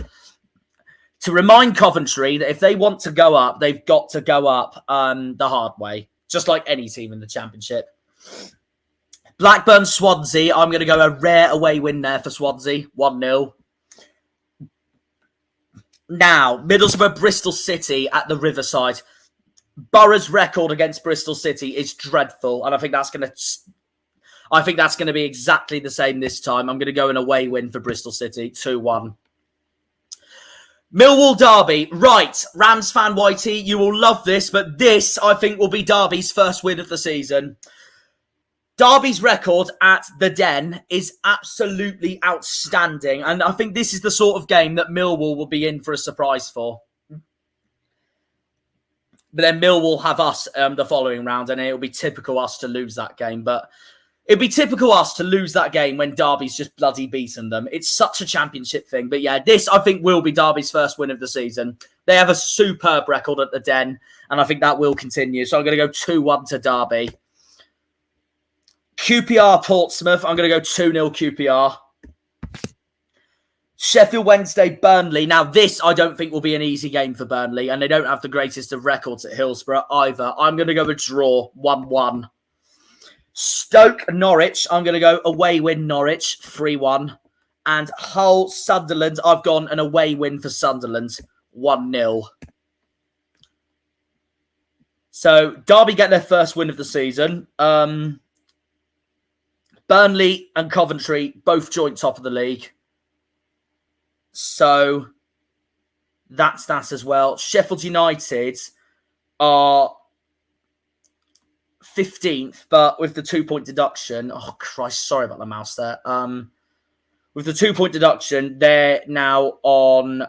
To remind Coventry that if they want to go up, they've got to go up the hard way. Just like any team in the Championship. Blackburn, Swansea. I'm going to go a rare away win there for Swansea, 1-0. Now, Middlesbrough, Bristol City at the Riverside. Borough's record against Bristol City is dreadful, and I think that's going to be exactly the same this time. I'm going to go an away win for Bristol City, 2-1. Millwall Derby. Right, Rams fan Whitey, you will love this, but this, I think, will be Derby's first win of the season. Derby's record at the Den is absolutely outstanding, and I think this is the sort of game that Millwall will be in for a surprise for. But then Millwall have us the following round, and it'll be typical us to lose that game. But it'll be typical us to lose that game when Derby's just bloody beaten them. It's such a Championship thing. But yeah, this, I think, will be Derby's first win of the season. They have a superb record at the Den, and I think that will continue. So I'm going to go 2-1 to Derby. QPR Portsmouth. I'm going to go 2-0 QPR. Sheffield Wednesday Burnley. Now this I don't think will be an easy game for Burnley, and they don't have the greatest of records at Hillsborough either. I'm going to go a draw, 1-1. Stoke Norwich. I'm going to go away win Norwich, 3-1. And Hull Sunderland. I've gone an away win for Sunderland, 1-0. So Derby get their first win of the season. Burnley and Coventry, both joint top of the league. So that's that as well. Sheffield United are 15th, but with the 2-point deduction. Oh, Christ, sorry about the mouse there. With the 2-point deduction, they're now on,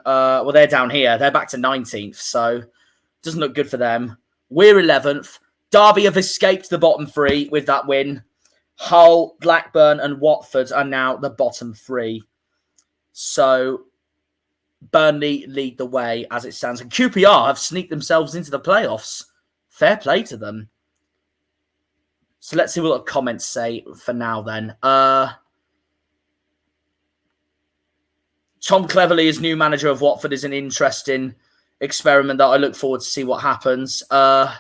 they're down here. They're back to 19th, so doesn't look good for them. We're 11th. Derby have escaped the bottom three with that win. Hull, Blackburn, and Watford are now the bottom three. So Burnley lead the way as it stands. And QPR have sneaked themselves into the playoffs. Fair play to them. So let's see what the comments say for now then. Tom Cleverley as new manager of Watford is an interesting experiment that I look forward to see what happens. Yeah,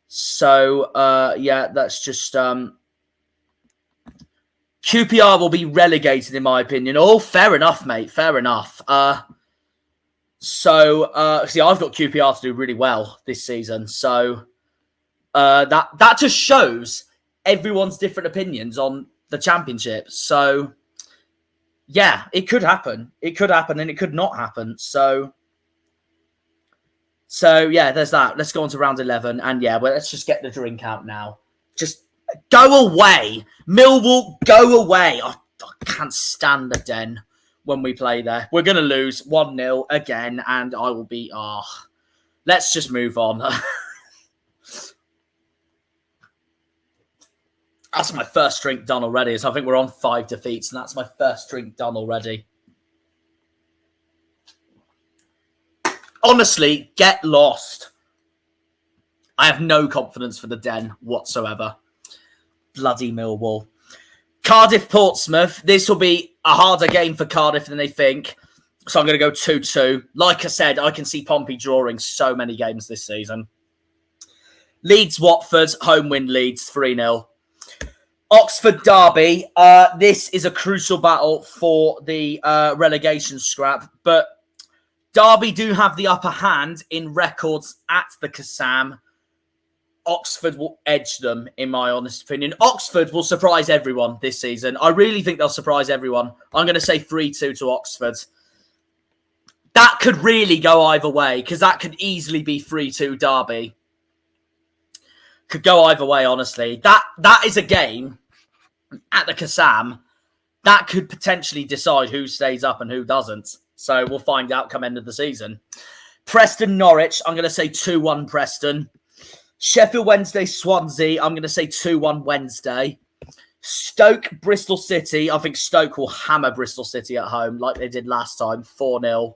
that's just... QPR will be relegated, in my opinion. Oh, fair enough, mate. Fair enough. See, I've got QPR to do really well this season. So that just shows everyone's different opinions on the Championship. So, yeah, it could happen. It could happen and it could not happen. So yeah, there's that. Let's go on to round 11. And yeah, well, let's just get the drink out now. Just go away. Millwall, go away. I can't stand the Den when we play there. We're going to lose 1-0 again, and I will be... let's just move on. That's my first drink done already. So I think we're on 5 defeats, and that's my first drink done already. Honestly, get lost. I have no confidence for the Den whatsoever. Bloody Millwall. Cardiff, Portsmouth. This will be a harder game for Cardiff than they think. So I'm going to go 2-2. Like I said, I can see Pompey drawing so many games this season. Leeds, Watford, home win Leeds, 3-0. Oxford Derby. This is a crucial battle for the relegation scrap, but Derby do have the upper hand in records at the Kassam. Oxford will edge them, in my honest opinion. Oxford will surprise everyone this season. I really think they'll surprise everyone. I'm going to say 3-2 to Oxford. That could really go either way, because that could easily be 3-2 Derby. Could go either way, honestly. That is a game at the Kassam that could potentially decide who stays up and who doesn't. So we'll find out come end of the season. Preston, Norwich. I'm going to say 2-1 Preston. Sheffield Wednesday, Swansea. I'm going to say 2-1 Wednesday. Stoke, Bristol City. I think Stoke will hammer Bristol City at home like they did last time. 4-0.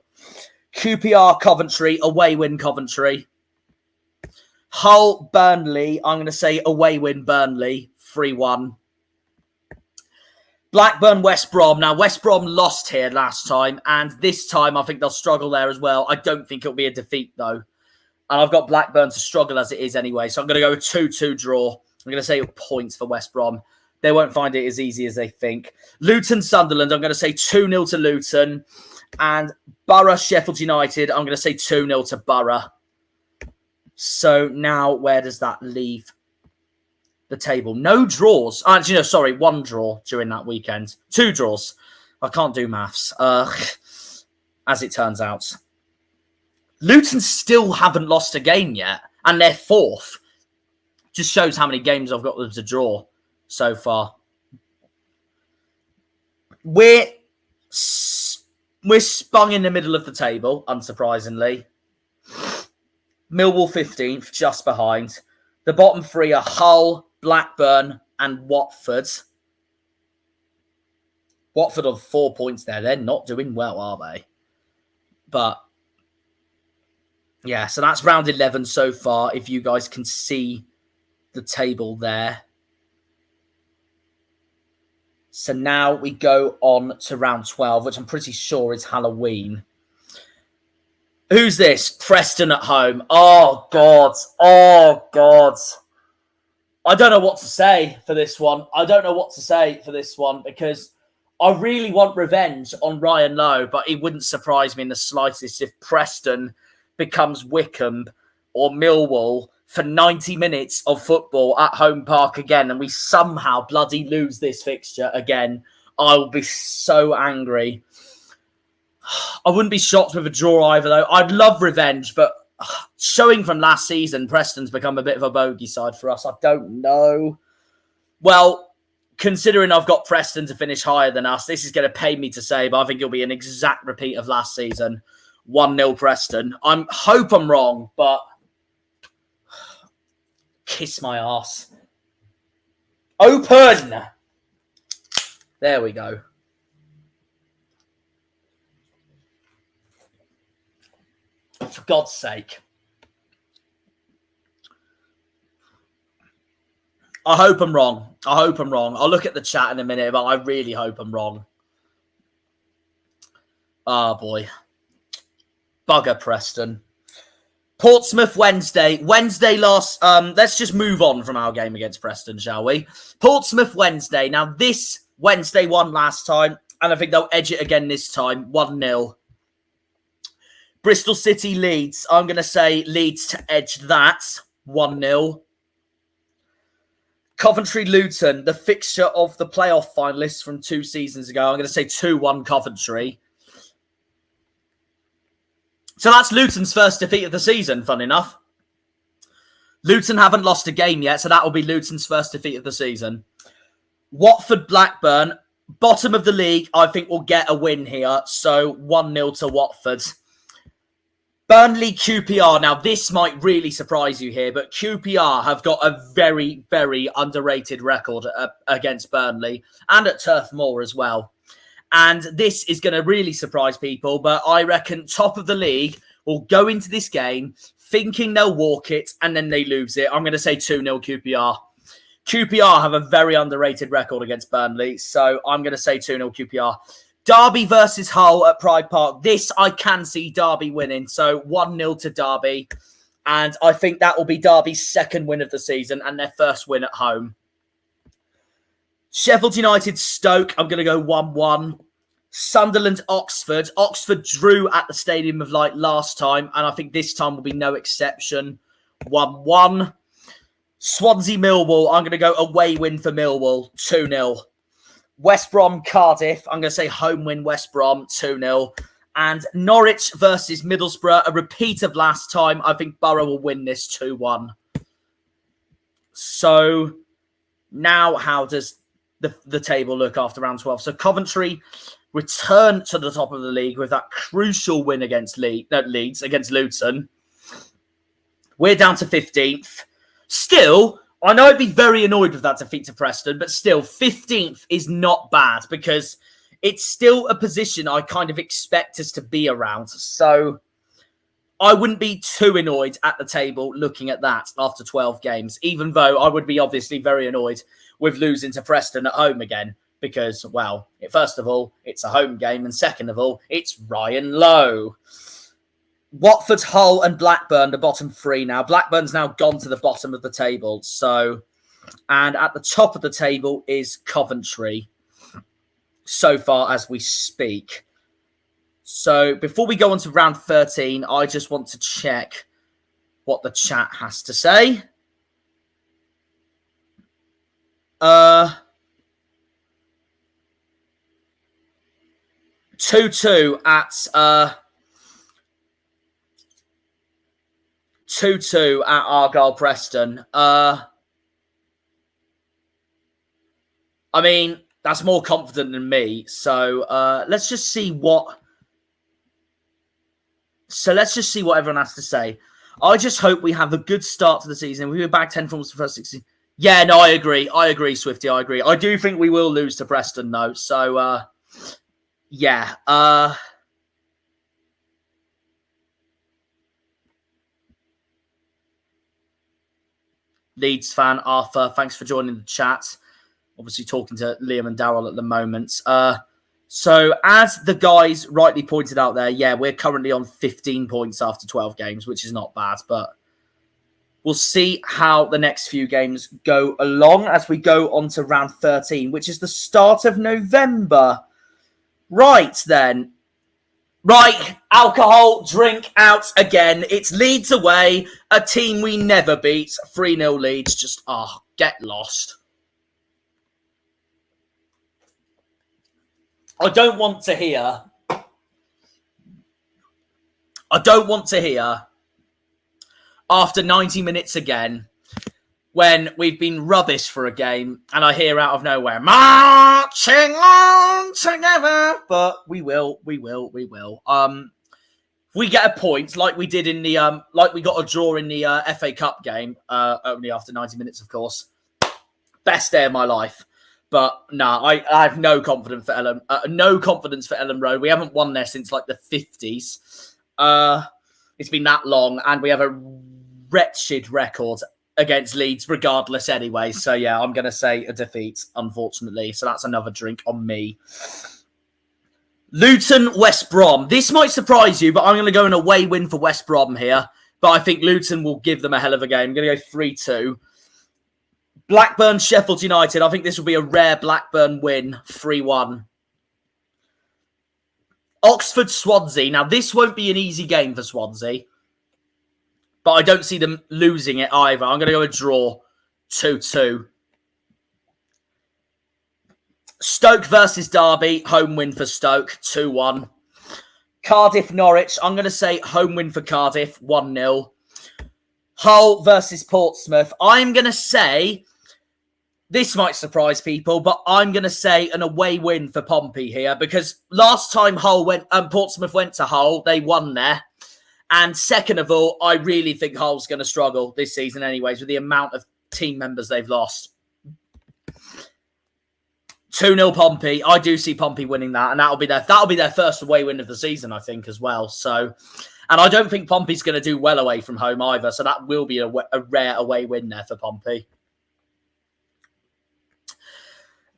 QPR, Coventry. Away win Coventry. Hull, Burnley. I'm going to say away win Burnley. 3-1. Blackburn, West Brom. Now, West Brom lost here last time, and this time I think they'll struggle there as well. I don't think it'll be a defeat, though. And I've got Blackburn to struggle as it is anyway, so I'm going to go with 2-2 draw. I'm going to say points for West Brom. They won't find it as easy as they think. Luton, Sunderland. I'm going to say 2-0 to Luton. And Borough, Sheffield United. I'm going to say 2-0 to Borough. So now where does that leave the table? No draws. Actually, no, sorry. One draw during that weekend. 2 draws. I can't do maths. As it turns out. Luton still haven't lost a game yet. And they're 4th. Just shows how many games I've got them to draw so far. We're spun in the middle of the table, unsurprisingly. Millwall 15th, just behind. The bottom 3 are Hull, Blackburn, and Watford. Watford on 4 points there. They're not doing well, are they? But, yeah, so that's round 11 so far, if you guys can see the table there. So now we go on to round 12, which I'm pretty sure is Halloween. Who's this? Preston at home. Oh, God. Oh, God. I don't know what to say for this one. Because I really want revenge on Ryan Lowe, but it wouldn't surprise me in the slightest if Preston becomes Wickham or Millwall for 90 minutes of football at Home Park again, and we somehow bloody lose this fixture again. I will be so angry. I wouldn't be shocked with a draw either, though. I'd love revenge, but showing from last season, Preston's become a bit of a bogey side for us. I don't know. Well, considering I've got Preston to finish higher than us, this is going to pay me to say, but I think it'll be an exact repeat of last season. 1-0 Preston. I hope I'm wrong, but kiss my ass. Open! There we go. For God's sake. I hope I'm wrong. I'll look at the chat in a minute, but I really hope I'm wrong. Oh, boy. Bugger Preston. Portsmouth Wednesday. Let's just move on from our game against Preston, shall we? Portsmouth Wednesday. Now, this Wednesday won last time, and I think they'll edge it again this time. 1-0. Bristol City Leeds. I'm going to say Leeds to edge that. 1-0. Coventry Luton, the fixture of the playoff finalists from 2 seasons ago. I'm going to say 2-1 Coventry. So that's Luton's first defeat of the season, fun enough. Luton haven't lost a game yet, so that will be Luton's first defeat of the season. Watford Blackburn, bottom of the league, I think will get a win here. So 1-0 to Watford. Burnley QPR. Now, this might really surprise you here, but QPR have got a very, very underrated record against Burnley and at Turf Moor as well. And this is going to really surprise people, but I reckon top of the league will go into this game thinking they'll walk it and then they lose it. I'm going to say 2-0 QPR. QPR have a very underrated record against Burnley, so I'm going to say 2-0 QPR. Derby versus Hull at Pride Park. This I can see Derby winning. So 1-0 to Derby. And I think that will be Derby's second win of the season and their first win at home. Sheffield United Stoke. I'm going to go 1-1. Sunderland Oxford. Oxford drew at the Stadium of Light last time. And I think this time will be no exception. 1-1. Swansea Millwall. I'm going to go away win for Millwall. 2-0. West Brom, Cardiff. I'm going to say home win, West Brom, 2-0. And Norwich versus Middlesbrough, a repeat of last time. I think Borough will win this 2-1. So now how does the table look after round 12? So Coventry return to the top of the league with that crucial win against Leeds, against Luton. We're down to 15th. Still, I know I'd be very annoyed with that defeat to Preston, but still, 15th is not bad because it's still a position I kind of expect us to be around. So I wouldn't be too annoyed at the table looking at that after 12 games, even though I would be obviously very annoyed with losing to Preston at home again because, well, first of all, it's a home game, and second of all, it's Ryan Lowe. Watford, Hull and Blackburn, the bottom three now. Blackburn's now gone to the bottom of the table. So, and at the top of the table is Coventry so far as we speak. So before we go on to round 13, I just want to check what the chat has to say. 2-2 at 2-2 at Argyle Preston. I mean, that's more confident than me. So let's just see what. So let's just see what everyone has to say. I just hope we have a good start to the season. We were back 10 from the first 16. Yeah, no, I agree. I agree, Swifty. I agree. I do think we will lose to Preston, though. So, yeah. Leeds fan, Arthur, thanks for joining the chat. Obviously talking to Liam and Daryl at the moment. So as the guys rightly pointed out there, yeah, we're currently on 15 points after 12 games, which is not bad, but we'll see how the next few games go along as we go on to round 13, which is the start of November. Right then. Right, alcohol, drink out again. It's Leeds away, a team we never beat. 3-0 Leeds, just, get lost. I don't want to hear after 90 minutes again when we've been rubbish for a game and I hear out of nowhere, marching on together. But we will. If we get a point like we did in the, like we got a draw in the FA Cup game, only after 90 minutes, of course. Best day of my life. But no, I have no confidence for Ellen Road. We haven't won there since like the 50s. It's been that long, and we have a wretched record against Leeds regardless anyway. So yeah, I'm going to say a defeat, unfortunately. So that's another drink on me. Luton, West Brom. This might surprise you, but I'm going to go an away win for West Brom here. But I think Luton will give them a hell of a game. I'm going to go 3-2. Blackburn, Sheffield United. I think this will be a rare Blackburn win, 3-1. Oxford, Swansea. Now, this won't be an easy game for Swansea, but I don't see them losing it either. I'm going to go a draw, 2-2. Stoke versus Derby, home win for Stoke, 2-1. Cardiff, Norwich. I'm going to say home win for Cardiff, 1-0. Hull versus Portsmouth. I'm going to say, this might surprise people, but I'm going to say an away win for Pompey here because last time Portsmouth went to Hull, they won there. And second of all, I really think Hull's going to struggle this season anyways with the amount of team members they've lost. 2-0 Pompey. I do see Pompey winning that, and that'll be their first away win of the season, I think, as well. So, and I don't think Pompey's going to do well away from home either, so that will be a rare away win there for Pompey.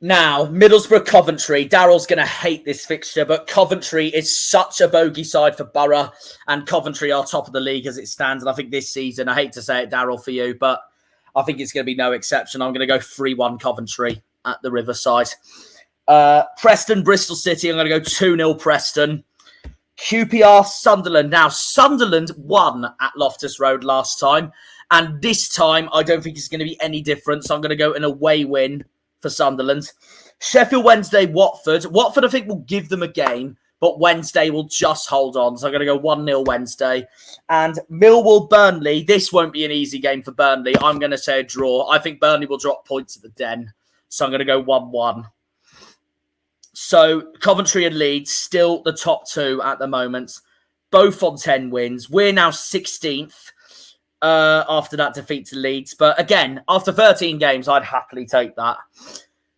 Now, Middlesbrough, Coventry. Daryl's going to hate this fixture, but Coventry is such a bogey side for Borough, and Coventry are top of the league as it stands. And I think this season, I hate to say it, Daryl, for you, but I think it's going to be no exception. I'm going to go 3-1 Coventry at the Riverside. Preston, Bristol City. I'm going to go 2-0 Preston. QPR, Sunderland. Now, Sunderland won at Loftus Road last time, and this time I don't think it's going to be any different. So I'm going to go an away win for Sunderland. Sheffield Wednesday, Watford. Watford, I think, will give them a game, but Wednesday will just hold on. So I'm going to go 1-0 Wednesday. And Millwall, Burnley. This won't be an easy game for Burnley. I'm going to say a draw. I think Burnley will drop points at the Den. So I'm going to go 1-1. So Coventry and Leeds, still the top two at the moment. Both on 10 wins. We're now 16th after that defeat to Leeds. But again, after 13 games, I'd happily take that.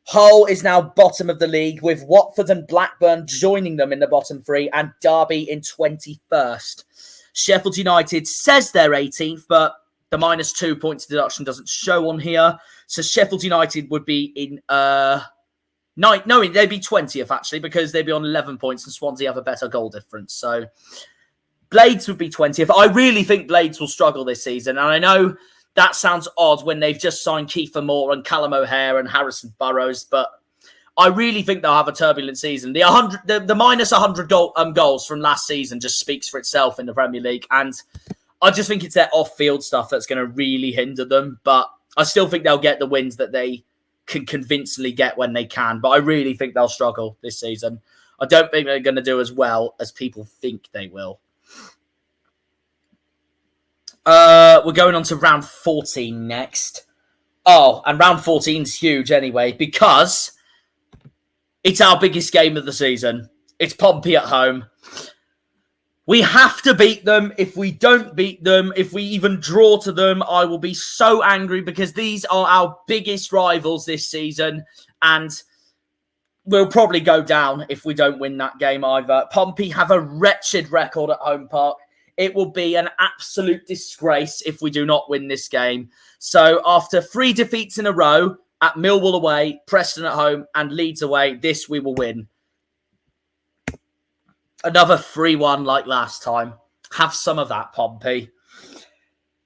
Hull is now bottom of the league with Watford and Blackburn joining them in the bottom three and Derby in 21st. Sheffield United says they're 18th, but the -2 points deduction doesn't show on here. So Sheffield United would be in... No, they'd be 20th, actually, because they'd be on 11 points and Swansea have a better goal difference. So Blades would be 20th. I really think Blades will struggle this season. And I know that sounds odd when they've just signed Kiefer Moore and Callum O'Hare and Harrison Burrows, but I really think they'll have a turbulent season. The -100 goals from last season just speaks for itself in the Premier League. And I just think it's their off-field stuff that's going to really hinder them. But I still think they'll get the wins that they can convincingly get when they can. But I really think they'll struggle this season. I don't think they're going to do as well as people think they will. We're going on to round 14 next. Oh, and round 14 is huge anyway, because it's our biggest game of the season. It's Pompey at home. We have to beat them. If we don't beat them, if we even draw to them, I will be so angry because these are our biggest rivals this season. And we'll probably go down if we don't win that game either. Pompey have a wretched record at Home Park. It will be an absolute disgrace if we do not win this game. So after 3 defeats in a row at Millwall away, Preston at home and Leeds away, this we will win. Another 3-1 like last time. Have some of that, Pompey.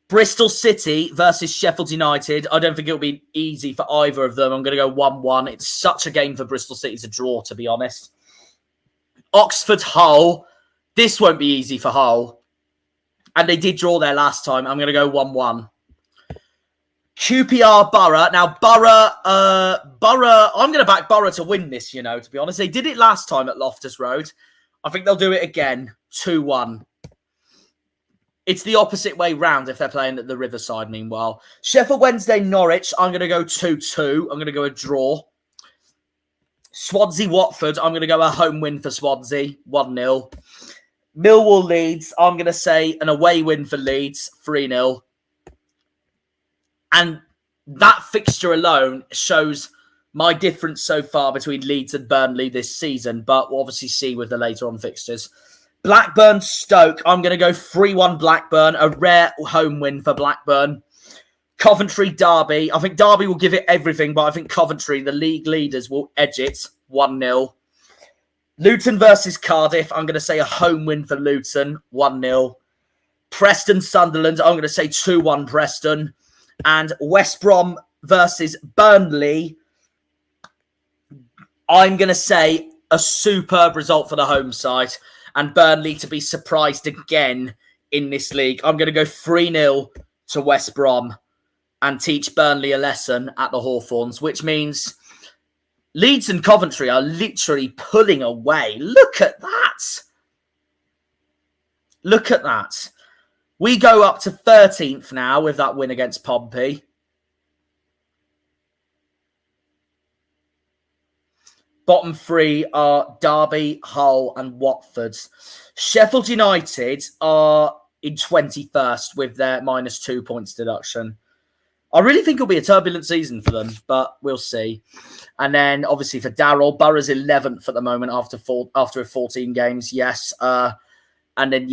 Bristol City versus Sheffield United. I don't think it'll be easy for either of them. I'm going to go 1-1. It's such a game for Bristol City to draw, to be honest. Oxford Hull. This won't be easy for Hull. And they did draw there last time. I'm going to go 1-1. QPR Borough. Now, Borough, I'm going to back Borough to win this, to be honest. They did it last time at Loftus Road. I think they'll do it again. 2-1. It's the opposite way round if they're playing at the Riverside, meanwhile. Sheffield Wednesday, Norwich. I'm going to go 2-2. I'm going to go a draw. Swansea, Watford. I'm going to go a home win for Swansea. 1-0. Millwall, Leeds. I'm going to say an away win for Leeds. 3-0. And that fixture alone shows my difference so far between Leeds and Burnley this season. But we'll obviously see with the later on fixtures. Blackburn, Stoke. I'm going to go 3-1 Blackburn. A rare home win for Blackburn. Coventry, Derby. I think Derby will give it everything, but I think Coventry, the league leaders, will edge it. 1-0. Luton versus Cardiff. I'm going to say a home win for Luton. 1-0. Preston, Sunderland. I'm going to say 2-1 Preston. And West Brom versus Burnley. I'm going to say a superb result for the home side. And Burnley to be surprised again in this league. I'm going to go 3-0 to West Brom and teach Burnley a lesson at the Hawthorns, which means Leeds and Coventry are literally pulling away. Look at that. Look at that. We go up to 13th now with that win against Pompey. Bottom 3 are Derby, Hull and Watford. Sheffield United are in 21st with their -2 points deduction. I really think it'll be a turbulent season for them, but we'll see. And then, obviously, for Darryl, Borough's 11th at the moment after 14 games. Yes. And then,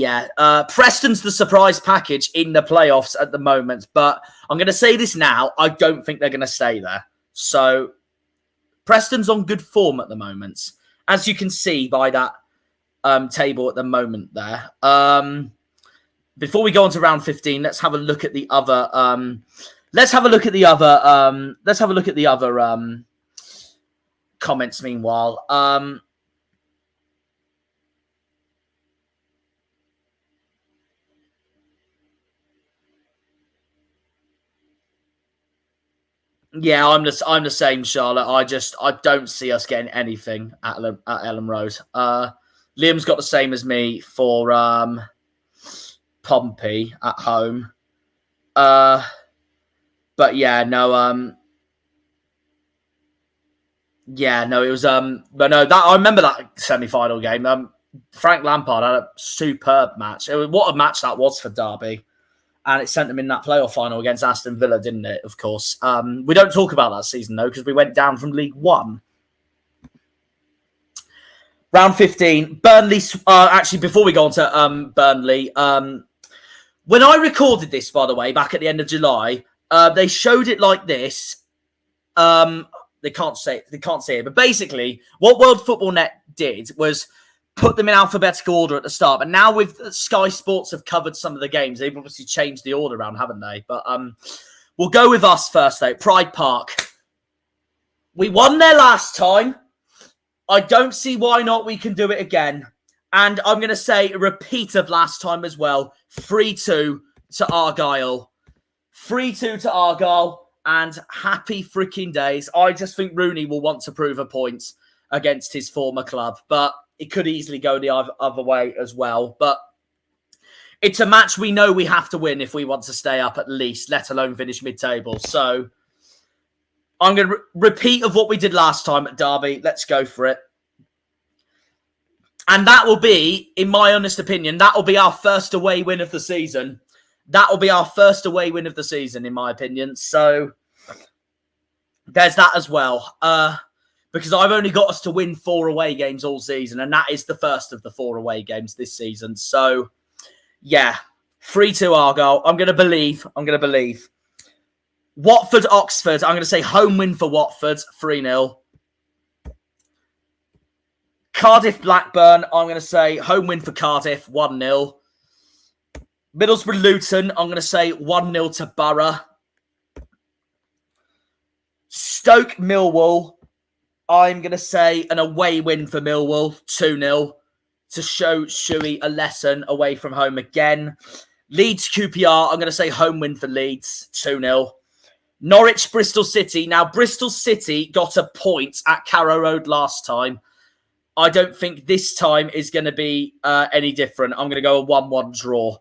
Preston's the surprise package in the playoffs at the moment. But I'm going to say this now. I don't think they're going to stay there. So Preston's on good form at the moment, as you can see by that table at the moment there. Before we go on to round 15, let's have a look at the other. Comments. Meanwhile, yeah, I'm the same, Charlotte. I don't see us getting anything at Ellen Road. Liam's got the same as me for Pompey at home. But yeah, no, it was but no, that I remember that semi-final game. Frank Lampard had a superb match. What a match that was for Derby. And it sent them in that playoff final against Aston Villa, didn't it? Of course. We don't talk about that season, though, because we went down from League One. Round 15. Burnley... actually, before we go on to Burnley, when I recorded this, by the way, back at the end of July, they showed it like this. They can't say it. But basically, what World Football Net did was put them in alphabetical order at the start. But now with Sky Sports have covered some of the games, they've obviously changed the order around, haven't they? But we'll go with us first, though. Pride Park. We won there last time. I don't see why not. We can do it again. And I'm going to say a repeat of last time as well. 3-2 to Argyle. 3-2 to Argyle. And happy freaking days. I just think Rooney will want to prove a point against his former club. But it could easily go the other way as well. But it's a match we know we have to win if we want to stay up at least, let alone finish mid-table. So I'm going to repeat of what we did last time at Derby. Let's go for it. And that will be, in my honest opinion, that will be our first away win of the season. That will be our first away win of the season, in my opinion. So there's that as well. Because I've only got us to win 4 away games all season, and that is the first of the 4 away games this season. So, yeah, 3-2 Argyle. I'm going to believe. Watford, Oxford. I'm going to say home win for Watford, 3-0. Cardiff, Blackburn. I'm going to say home win for Cardiff, 1-0. Middlesbrough, Luton. I'm going to say 1-0 to Borough. Stoke, Millwall. I'm going to say an away win for Millwall, 2-0, to show Shuey a lesson away from home again. Leeds, QPR, I'm going to say home win for Leeds, 2-0. Norwich, Bristol City. Now, Bristol City got a point at Carrow Road last time. I don't think this time is going to be any different. I'm going to go a 1-1 draw.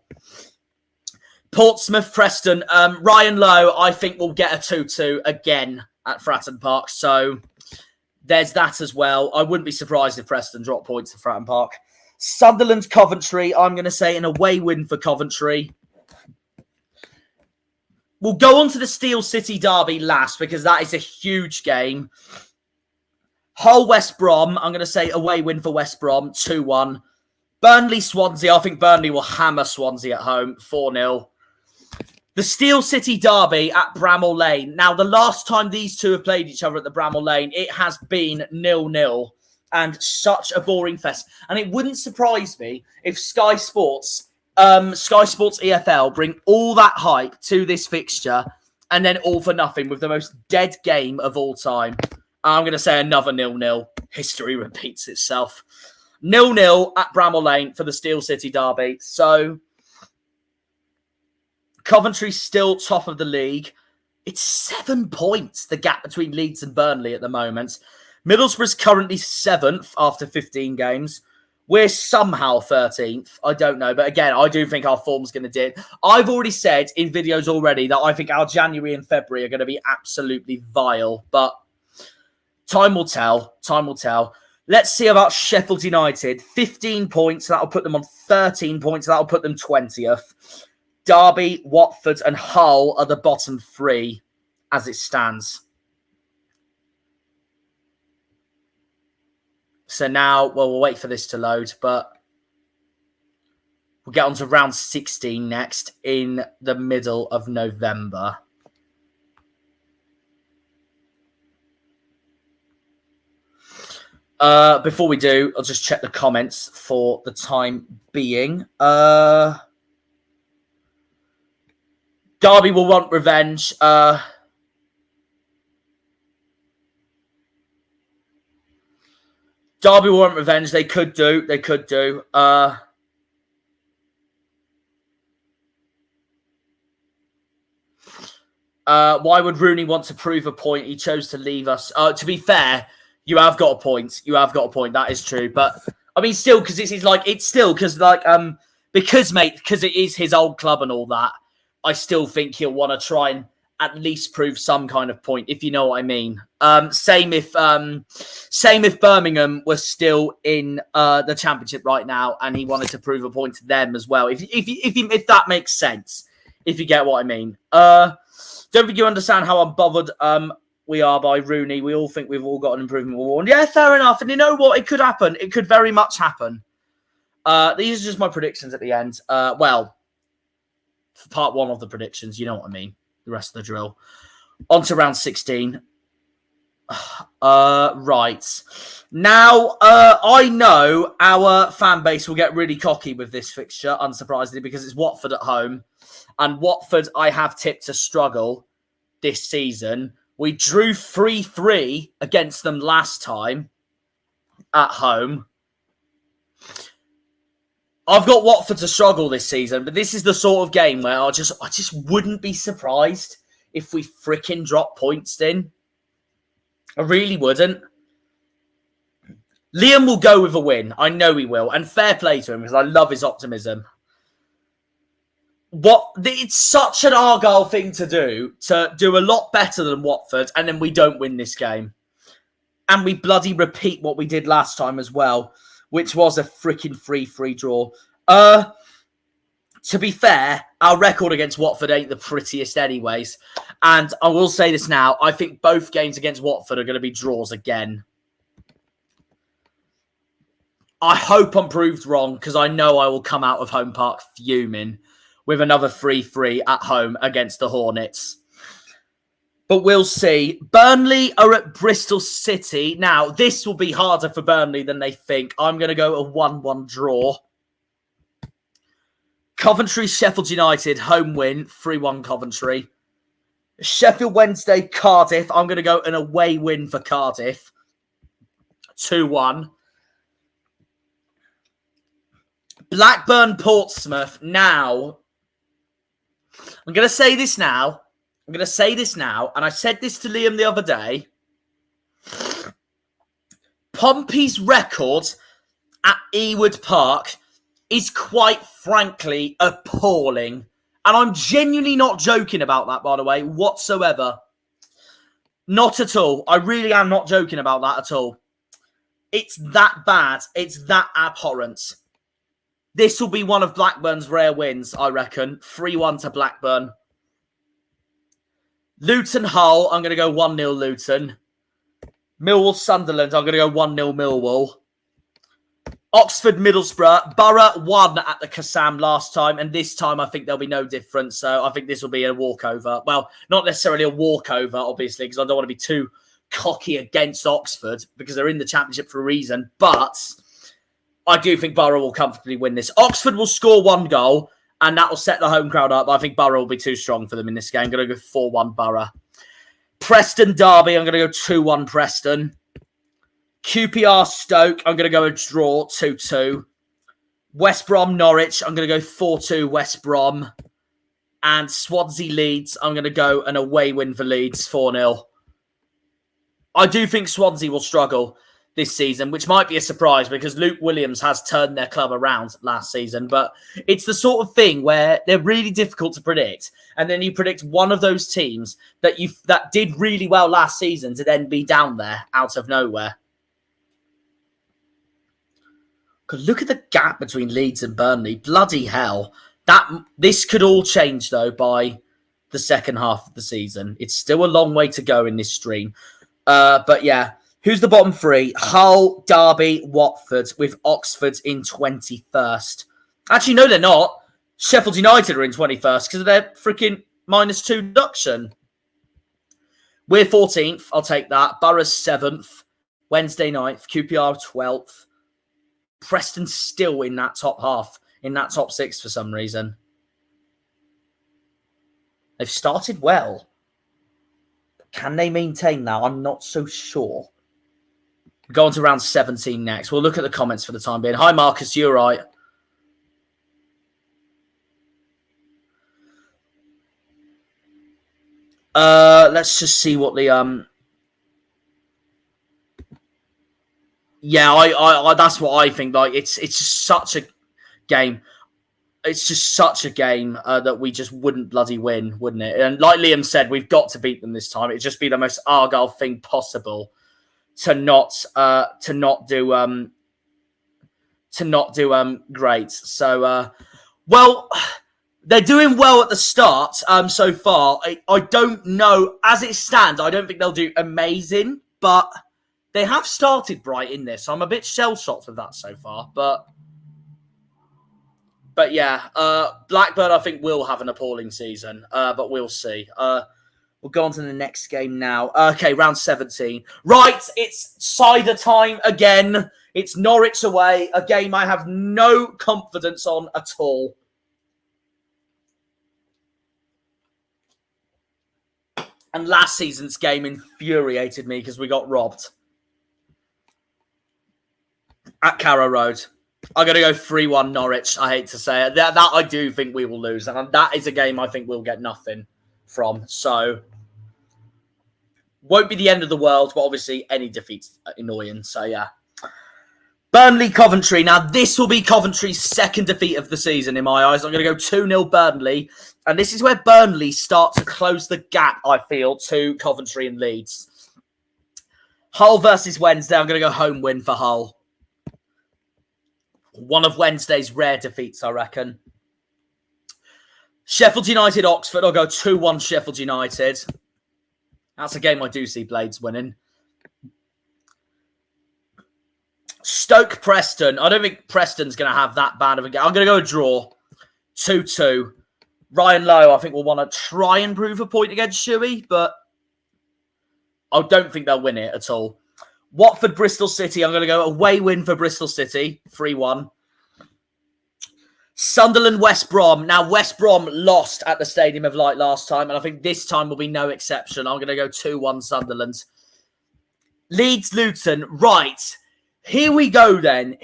Portsmouth, Preston. Ryan Lowe, I think, will get a 2-2 again at Fratton Park. So there's that as well. I wouldn't be surprised if Preston drop points at Fratton Park. Sunderland, Coventry. I'm going to say an away win for Coventry. We'll go on to the Steel City derby last because that is a huge game. Hull, West Brom. I'm going to say away win for West Brom, 2-1. Burnley, Swansea. I think Burnley will hammer Swansea at home, 4-0. The Steel City derby at Bramall Lane. Now, the last time these two have played each other at the Bramall Lane, it has been 0-0 and such a boring fest. And it wouldn't surprise me if Sky Sports EFL bring all that hype to this fixture and then all for nothing with the most dead game of all time. I'm going to say another 0-0. History repeats itself. 0-0 at Bramall Lane for the Steel City derby. So Coventry's still top of the league. It's 7 points, the gap between Leeds and Burnley at the moment. Middlesbrough's currently 7th after 15 games. We're somehow 13th. I don't know. But again, I do think our form's going to dip. I've already said in videos already that I think our January and February are going to be absolutely vile. But time will tell. Time will tell. Let's see about Sheffield United. 15 points. That'll put them on 13 points. That'll put them 20th. Derby, Watford and Hull are the bottom 3 as it stands. So now, well, we'll wait for this to load, but we'll get on to round 16 next in the middle of November. Before we do, I'll just check the comments for the time being. Derby will want revenge. Derby will want revenge. They could do. Why would Rooney want to prove a point? He chose to leave us. To be fair, you have got a point. That is true. But I mean, still, because because it is his old club and all that. I still think he'll want to try and at least prove some kind of point, if you know what I mean. Same if Birmingham was still in the Championship right now and he wanted to prove a point to them as well. If that makes sense, if you get what I mean. Don't think you understand how unbothered we are by Rooney. We all think we've all got an improvement award. Yeah, fair enough. And you know what? It could happen. It could very much happen. These are just my predictions at the end. For part one of the predictions, you know what I mean. The rest of the drill. On to round 16. Right. Now, I know our fan base will get really cocky with this fixture, unsurprisingly, because it's Watford at home. And Watford, I have tipped to struggle this season. We drew 3-3 against them last time at home. I've got Watford to struggle this season, but this is the sort of game where I just wouldn't be surprised if we freaking drop points in. I really wouldn't. Liam will go with a win. I know he will. And fair play to him because I love his optimism. It's such an Argyle thing to do a lot better than Watford, and then we don't win this game. And we bloody repeat what we did last time as well, which was a freaking 3-3 draw. To be fair, our record against Watford ain't the prettiest anyways. And I will say this now, I think both games against Watford are going to be draws again. I hope I'm proved wrong, because I know I will come out of Home Park fuming with another 3-3 at home against the Hornets. But we'll see. Burnley are at Bristol City. Now, this will be harder for Burnley than they think. I'm going to go a 1-1 draw. Coventry, Sheffield United, home win, 3-1 Coventry. Sheffield Wednesday, Cardiff. I'm going to go an away win for Cardiff, 2-1. Blackburn, Portsmouth. Now, I'm going to say this now. And I said this to Liam the other day. Pompey's record at Ewood Park is quite frankly appalling. And I'm genuinely not joking about that, by the way, whatsoever. Not at all. I really am not joking about that at all. It's that bad. It's that abhorrent. This will be one of Blackburn's rare wins, I reckon. 3-1 to Blackburn. Luton, Hull, I'm going to go 1-0 Luton. Millwall, Sunderland, I'm going to go 1-0 Millwall. Oxford, Middlesbrough. Borough won at the Kassam last time, and this time I think there'll be no difference. So I think this will be a walkover. Well, not necessarily a walkover, obviously, because I don't want to be too cocky against Oxford, because they're in the Championship for a reason. But I do think Borough will comfortably win this. Oxford will score 1 goal, and that will set the home crowd up. But I think Borough will be too strong for them in this game. I'm going to go 4-1 Borough. Preston, Derby. I'm going to go 2-1 Preston. QPR, Stoke. I'm going to go a draw, 2-2. West Brom, Norwich. I'm going to go 4-2 West Brom. And Swansea, Leeds. I'm going to go an away win for Leeds, 4-0. I do think Swansea will struggle this season, which might be a surprise because Luke Williams has turned their club around last season. But it's the sort of thing where they're really difficult to predict. And then you predict one of those teams that did really well last season to then be down there out of nowhere. Because look at the gap between Leeds and Burnley. Bloody hell. This could all change, though, by the second half of the season. It's still a long way to go in this stream. But yeah. Who's the bottom 3? Hull, Derby, Watford, with Oxford in 21st. Actually, no, they're not. Sheffield United are in 21st because of their freaking -2 deduction. We're 14th. I'll take that. Borough's 7th. Wednesday 9th, QPR 12th. Preston still in that top half, in that top 6 for some reason. They've started well. Can they maintain that? I'm not so sure. We'll go on to round 17 next. We'll look at the comments for the time being. Hi, Marcus. You're right. Let's just see what the Yeah, I that's what I think. Like, it's just such a game. It's just such a game that we just wouldn't bloody win, wouldn't it? And like Liam said, we've got to beat them this time. It'd just be the most Argyle thing possible to not do great. So, well, they're doing well at the start so far. I don't know. As it stands, I don't think they'll do amazing, but they have started bright in this. I'm a bit shell-shocked with that so far, but yeah, Blackburn, I think, will have an appalling season, but we'll see. We'll go on to the next game now. Okay, round 17. Right, it's cider time again. It's Norwich away, a game I have no confidence on at all. And last season's game infuriated me because we got robbed at Carrow Road. I'm going to go 3-1 Norwich. I hate to say it. That I do think we will lose. And that is a game I think we'll get nothing from. So, won't be the end of the world. But obviously, any defeat's annoying. So, yeah. Burnley, Coventry. Now, this will be Coventry's second defeat of the season in my eyes. I'm going to go 2-0 Burnley. And this is where Burnley start to close the gap, I feel, to Coventry and Leeds. Hull versus Wednesday. I'm going to go home win for Hull. One of Wednesday's rare defeats, I reckon. Sheffield United, Oxford. I'll go 2-1 Sheffield United. That's a game I do see Blades winning. Stoke, Preston. I don't think Preston's going to have that bad of a game. I'm going to go a draw. 2-2. Ryan Lowe, I think, will want to try and prove a point against Shuey, but I don't think they'll win it at all. Watford, Bristol City. I'm going to go away win for Bristol City. 3-1. Sunderland, West Brom. Now, West Brom lost at the Stadium of Light last time, and I think this time will be no exception. I'm going to go 2-1 Sunderland. Leeds, Luton. Right. Here we go then.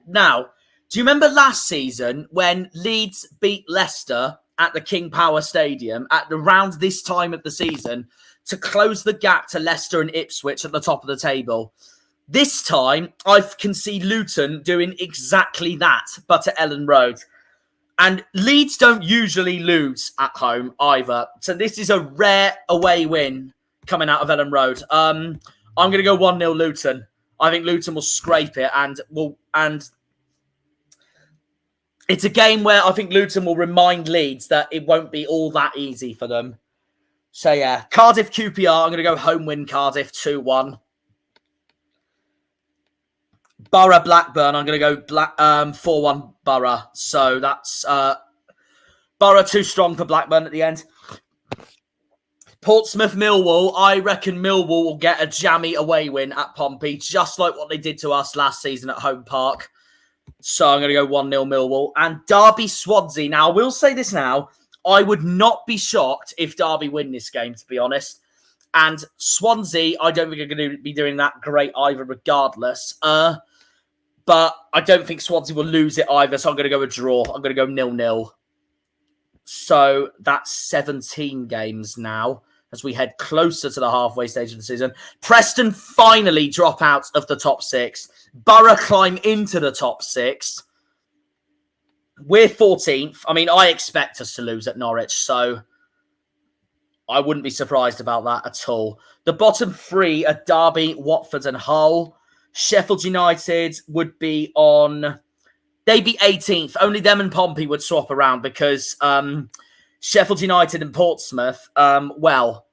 Now, do you remember last season when Leeds beat Leicester at the King Power Stadium at around this time of the season to close the gap to Leicester and Ipswich at the top of the table? This time, I can see Luton doing exactly that, but at Ellen Road. And Leeds don't usually lose at home either. So this is a rare away win coming out of Ellen Road. I'm going to go 1-0 Luton. I think Luton will scrape it and it's a game where I think Luton will remind Leeds that it won't be all that easy for them. So, yeah. Cardiff, QPR. I'm going to go home win Cardiff 2-1. Borough, Blackburn. I'm going to go 4-1 Borough. So, that's Borough too strong for Blackburn at the end. Portsmouth, Millwall. I reckon Millwall will get a jammy away win at Pompey, just like what they did to us last season at Home Park. So I'm going to go 1-0 Millwall. And Derby, Swansea. Now, I will say this now. I would not be shocked if Derby win this game, to be honest. And Swansea, I don't think are going to be doing that great either regardless. But I don't think Swansea will lose it either, so I'm going to go a draw. I'm going to go 0-0. So that's 17 games now as we head closer to the halfway stage of the season. Preston finally drop out of the top 6. Borough climb into the top 6. We're 14th. I mean, I expect us to lose at Norwich, so I wouldn't be surprised about that at all. The bottom 3 are Derby, Watford and Hull. Sheffield United would be on... They'd be 18th. Only them and Pompey would swap around because Sheffield United and Portsmouth, well,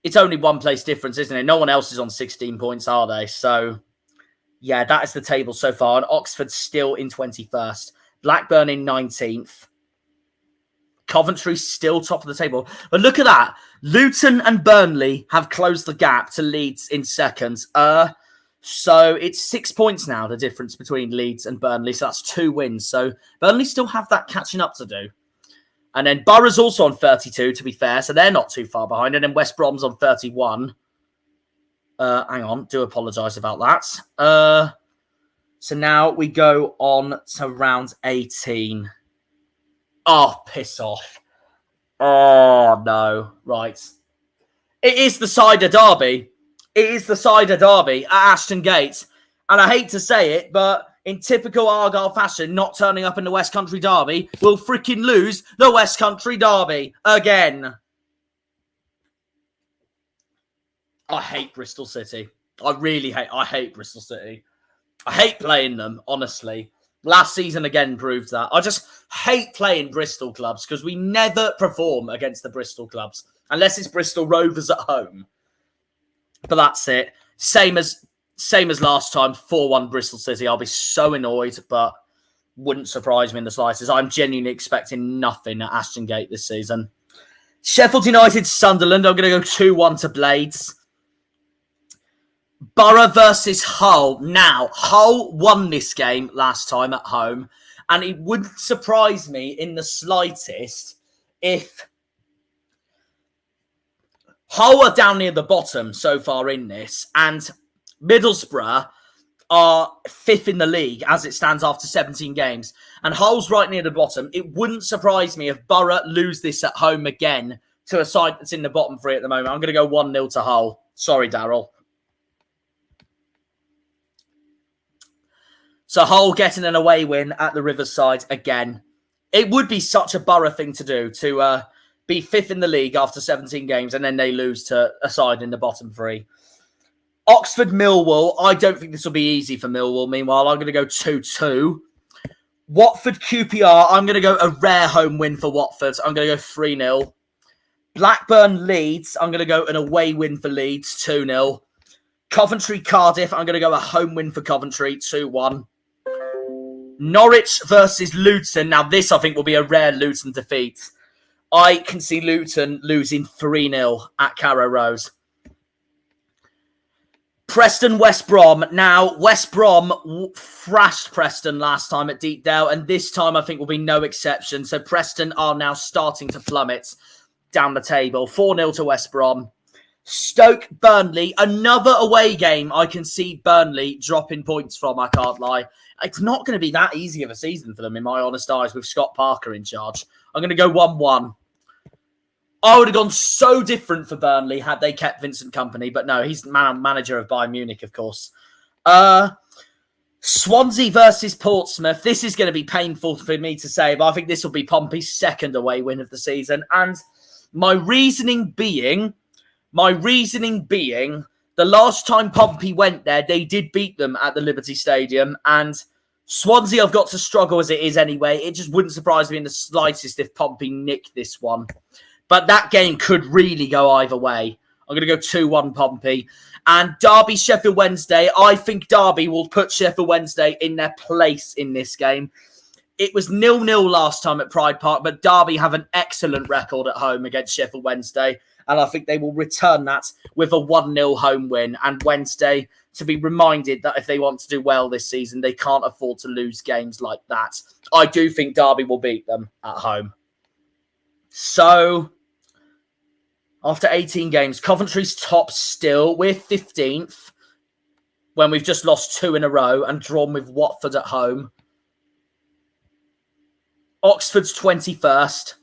it's only one place difference, isn't it? No one else is on 16 points, are they? So, yeah, that is the table so far. And Oxford still in 21st. Blackburn in 19th. Coventry still top of the table. But look at that. Luton and Burnley have closed the gap to Leeds in second. So it's 6 points now, the difference between Leeds and Burnley. So that's 2 wins. So Burnley still have that catching up to do. And then Borough's also on 32, to be fair. So they're not too far behind. And then West Brom's on 31. Hang on. Do apologise about that. So now we go on to round 18. Oh, piss off. Oh, no. Right. It is the cider derby. It is the cider derby at Ashton Gate. And I hate to say it, but in typical Argyle fashion, not turning up in the West Country derby will freaking lose the West Country derby again. I hate Bristol City. I hate Bristol City. I hate playing them, honestly. Last season again proved that. I just hate playing Bristol clubs because we never perform against the Bristol clubs unless it's Bristol Rovers at home. But that's it. Same as last time, 4-1 Bristol City. I'll be so annoyed, but wouldn't surprise me in the slightest. I'm genuinely expecting nothing at Ashton Gate this season. Sheffield United, Sunderland. I'm going to go 2-1 to Blades. Borough versus Hull. Now, Hull won this game last time at home, and it wouldn't surprise me in the slightest if Hull are down near the bottom so far in this, and Middlesbrough are 5th in the league as it stands after 17 games, and Hull's right near the bottom. It wouldn't surprise me if Borough lose this at home again to a side that's in the bottom 3 at the moment. I'm going to go 1-0 to Hull. Sorry, Daryl. So Hull getting an away win at the Riverside again. It would be such a Borough thing to do, to be 5th in the league after 17 games and then they lose to a side in the bottom 3. Oxford Millwall. I don't think this will be easy for Millwall. Meanwhile, I'm going to go 2-2. Watford QPR. I'm going to go a rare home win for Watford. I'm going to go 3-0. Blackburn Leeds. I'm going to go an away win for Leeds. 2-0. Coventry Cardiff. I'm going to go a home win for Coventry. 2-1. Norwich versus Luton. Now, this I think will be a rare Luton defeat. I can see Luton losing 3-0 at Carrow Road. Preston, West Brom. Now, West Brom thrashed Preston last time at Deepdale, and this time I think will be no exception. So Preston are now starting to plummet down the table. 4-0 to West Brom. Stoke, Burnley. Another away game I can see Burnley dropping points from, I can't lie. It's not going to be that easy of a season for them, in my honest eyes, with Scott Parker in charge. I'm going to go 1-1. I would have gone so different for Burnley had they kept Vincent Kompany, but no, he's manager of Bayern Munich, of course. Swansea versus Portsmouth. This is going to be painful for me to say, but I think this will be Pompey's second away win of the season. And my reasoning being, the last time Pompey went there, they did beat them at the Liberty Stadium, and Swansea have got to struggle as it is anyway. It just wouldn't surprise me in the slightest if Pompey nicked this one. But that game could really go either way. I'm going to go 2-1 Pompey. And Derby, Sheffield Wednesday. I think Derby will put Sheffield Wednesday in their place in this game. It was 0-0 last time at Pride Park, but Derby have an excellent record at home against Sheffield Wednesday. And I think they will return that with a 1-0 home win. And Wednesday, to be reminded that if they want to do well this season, they can't afford to lose games like that. I do think Derby will beat them at home. So, after 18 games, Coventry's top still. We're 15th when we've just lost 2 in a row and drawn with Watford at home. Oxford's 21st.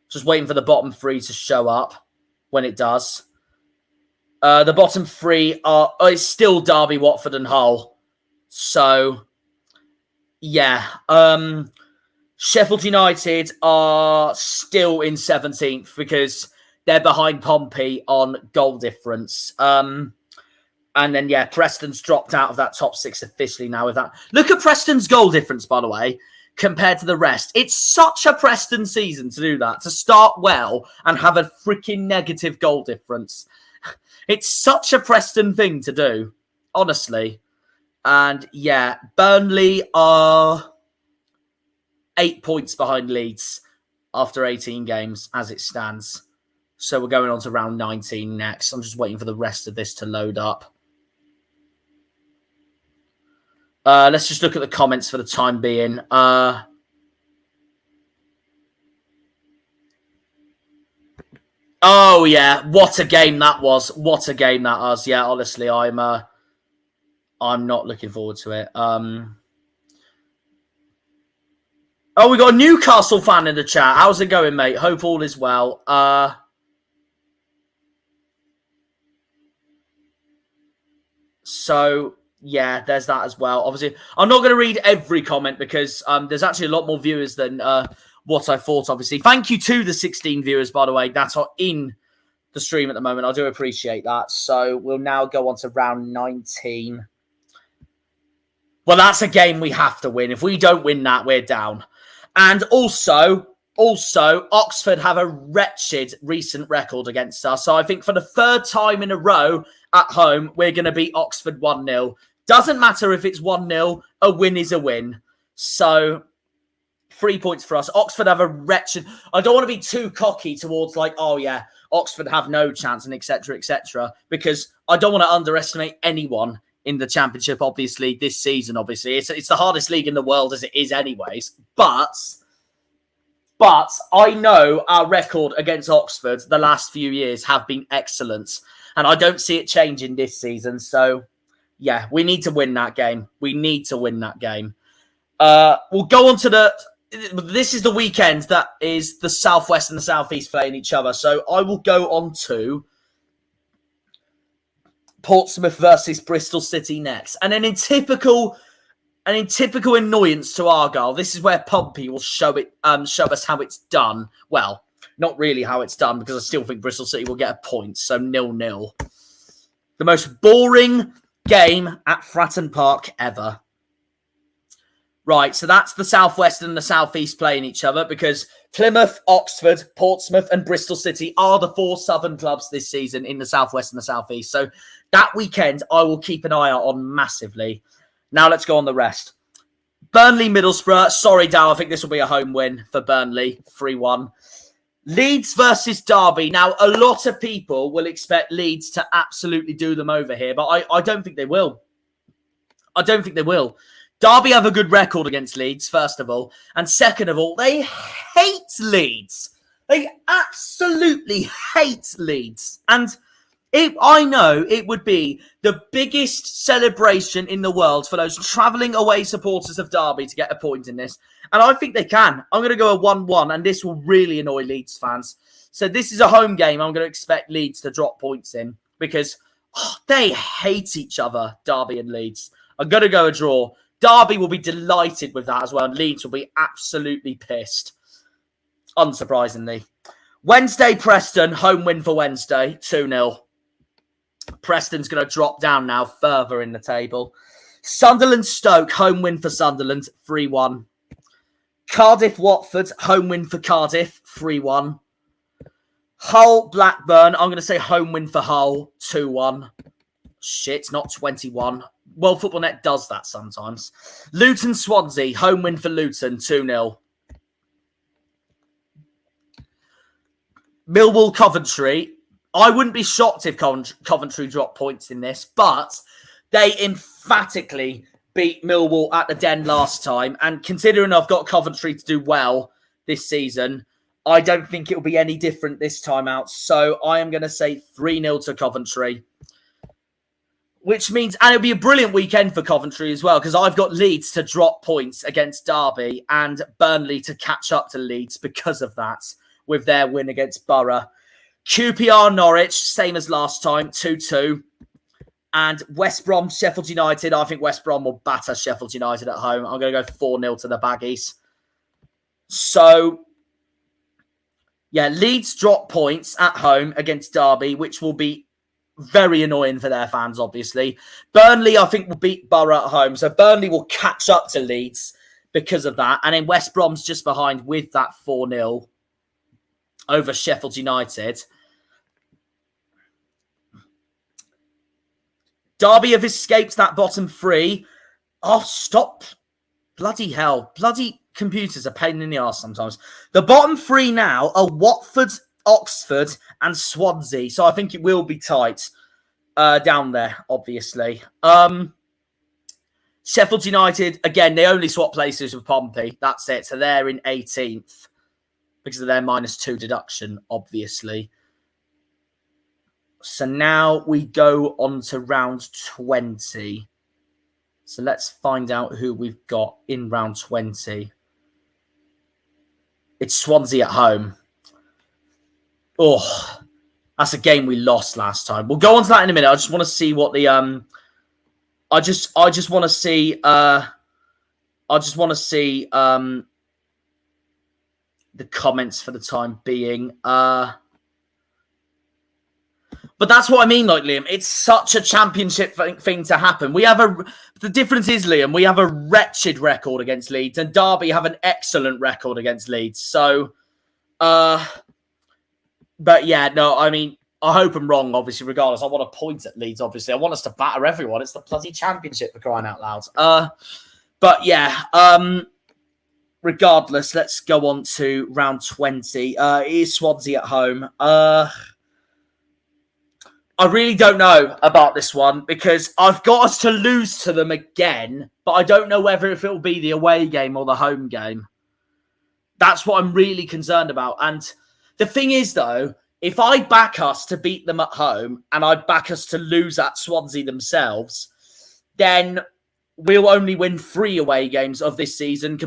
Just waiting for the bottom 3 to show up when it does. The bottom 3 are... it's still Derby, Watford and Hull. So, yeah. Sheffield United are still in 17th because they're behind Pompey on goal difference. And then, yeah, Preston's dropped out of that top 6 officially now with that. Look at Preston's goal difference, by the way, compared to the rest. It's such a Preston season to do that, to start well and have a freaking negative goal difference. It's such a Preston thing to do, honestly. And, yeah, Burnley are 8 points behind Leeds. after 18 games as it stands. So we're going on to round 19 next. I'm just waiting for the rest of this to load up. Let's just look at the comments for the time being. Oh, yeah. What a game that was. What a game that was. Yeah, honestly, I'm not looking forward to it. Oh, we got a Newcastle fan in the chat. How's it going, mate? Hope all is well. So, yeah, there's that as well. Obviously, I'm not going to read every comment because there's actually a lot more viewers than what I thought, obviously. Thank you to the 16 viewers, by the way, that are in the stream at the moment. I do appreciate that. So we'll now go on to round 19. Well, that's a game we have to win. If we don't win that, we're down. And also, Oxford have a wretched recent record against us. So I think for the third time in a row at home, we're going to beat Oxford 1-0. Doesn't matter if it's 1-0, a win is a win. So 3 points for us. Oxford have a wretched... I don't want to be too cocky towards like, oh yeah, Oxford have no chance and etc., because I don't want to underestimate anyone in the Championship, obviously, this season, obviously. It's the hardest league in the world as it is anyways. But I know our record against Oxford the last few years have been excellent. And I don't see it changing this season. So, yeah, we need to win that game. We need to win that game. We'll go on to the... This is the weekend that is the Southwest and the Southeast playing each other. So I will go on to Portsmouth versus Bristol City next. And then in typical annoyance to Argyle, this is where Pompey will show us how it's done. Well, not really how it's done, because I still think Bristol City will get a point. So 0-0. The most boring game at Fratton Park ever. Right, so that's the Southwest and the Southeast playing each other, because Plymouth, Oxford, Portsmouth and Bristol City are the 4 Southern clubs this season in the Southwest and the Southeast. So that weekend, I will keep an eye out on massively. Now let's go on the rest. Burnley, Middlesbrough. Sorry, Dow, I think this will be a home win for Burnley, 3-1. Leeds versus Derby. Now, a lot of people will expect Leeds to absolutely do them over here, but I don't think they will. I don't think they will. Derby have a good record against Leeds, first of all. And second of all, they hate Leeds. They absolutely hate Leeds. And I know it would be the biggest celebration in the world for those travelling away supporters of Derby to get a point in this. And I think they can. I'm going to go a 1-1, and this will really annoy Leeds fans. So this is a home game. I'm going to expect Leeds to drop points in because they hate each other, Derby and Leeds. I'm going to go a draw. Derby will be delighted with that as well, and Leeds will be absolutely pissed. Unsurprisingly. Wednesday, Preston, home win for Wednesday, 2-0. Preston's going to drop down now further in the table. Sunderland, Stoke, home win for Sunderland, 3-1. Cardiff, Watford, home win for Cardiff, 3-1. Hull, Blackburn, I'm going to say home win for Hull, 2-1. Shit, not 21. World Football Net does that sometimes. Luton, Swansea, home win for Luton, 2-0. Millwall, Coventry. I wouldn't be shocked if Coventry dropped points in this, but they emphatically beat Millwall at the Den last time. And considering I've got Coventry to do well this season, I don't think it'll be any different this time out. So I am going to say 3-0 to Coventry. Which means, and it'll be a brilliant weekend for Coventry as well, because I've got Leeds to drop points against Derby and Burnley to catch up to Leeds because of that, with their win against Borough. QPR, Norwich, same as last time, 2-2. And West Brom, Sheffield United. I think West Brom will batter Sheffield United at home. I'm going to go 4-0 to the Baggies. So, yeah, Leeds drop points at home against Derby, which will be very annoying for their fans, obviously. Burnley, I think, will beat Borough at home. So Burnley will catch up to Leeds because of that. And then West Brom's just behind with that 4-0 over Sheffield United. Derby have escaped that bottom 3. Oh, stop. Bloody hell. Bloody... computers are a pain in the arse sometimes. The bottom three now are Watford, Oxford, and Swansea. So I think it will be tight down there, obviously. Sheffield United, again, they only swap places with Pompey. That's it. So they're in 18th because of their -2 deduction, obviously. So now we go on to round 20. So let's find out who we've got in round 20. It's Swansea at home. Oh, that's a game we lost last time. We'll go on to that in a minute. I just want to see what the I just want to see the comments for the time being. But that's what I mean, like, Liam. It's such a championship thing to happen. The difference is, Liam, we have a wretched record against Leeds, and Derby have an excellent record against Leeds. So, but yeah, no, I mean, I hope I'm wrong, obviously, regardless. I want to point at Leeds, obviously. I want us to batter everyone. It's the bloody championship, for crying out loud. But yeah, regardless, let's go on to round 20. It is Swansea at home. I really don't know about this one because I've got us to lose to them again, but I don't know whether if it will be the away game or the home game. That's what I'm really concerned about. And the thing is, though, if I back us to beat them at home and I back us to lose at Swansea themselves, then we'll only win 3 away games of this season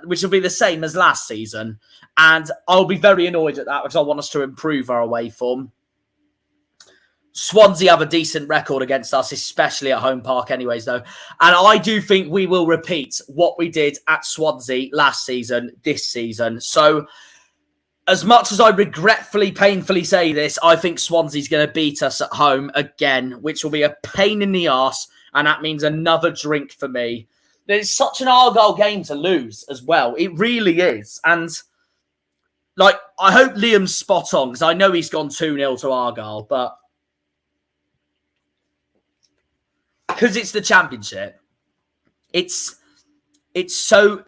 which will be the same as last season. And I'll be very annoyed at that because I want us to improve our away form. Swansea have a decent record against us, especially at home park anyways, though. And I do think we will repeat what we did at Swansea last season, this season. So, as much as I regretfully, painfully say this, I think Swansea's going to beat us at home again, which will be a pain in the arse, and that means another drink for me. It's such an Argyle game to lose as well. It really is. And, like, I hope Liam's spot on, because I know he's gone 2-0 to Argyle, but because it's the championship, it's so...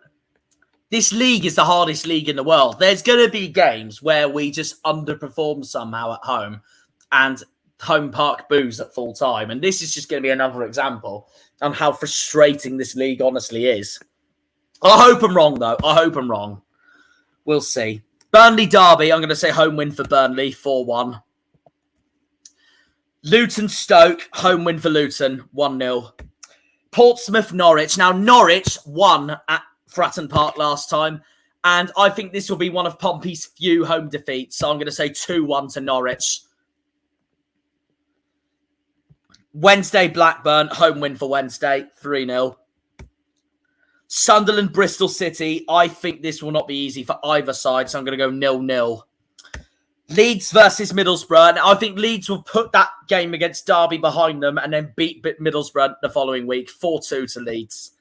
This league is the hardest league in the world. There's going to be games where we just underperform somehow at home and home park boos at full time. And this is just going to be another example on how frustrating this league honestly is. I hope I'm wrong, though. I hope I'm wrong. We'll see. Burnley Derby, I'm going to say home win for Burnley, 4-1. Luton Stoke, home win for Luton, 1-0. Portsmouth Norwich. Now, Norwich won at Fratton Park last time, and I think this will be one of Pompey's few home defeats, so I'm going to say 2-1 to Norwich. Wednesday, Blackburn, home win for Wednesday, 3-0. Sunderland, Bristol City, I think this will not be easy for either side, so I'm going to go 0-0. Leeds versus Middlesbrough, and I think Leeds will put that game against Derby behind them and then beat Middlesbrough the following week, 4-2 to Leeds.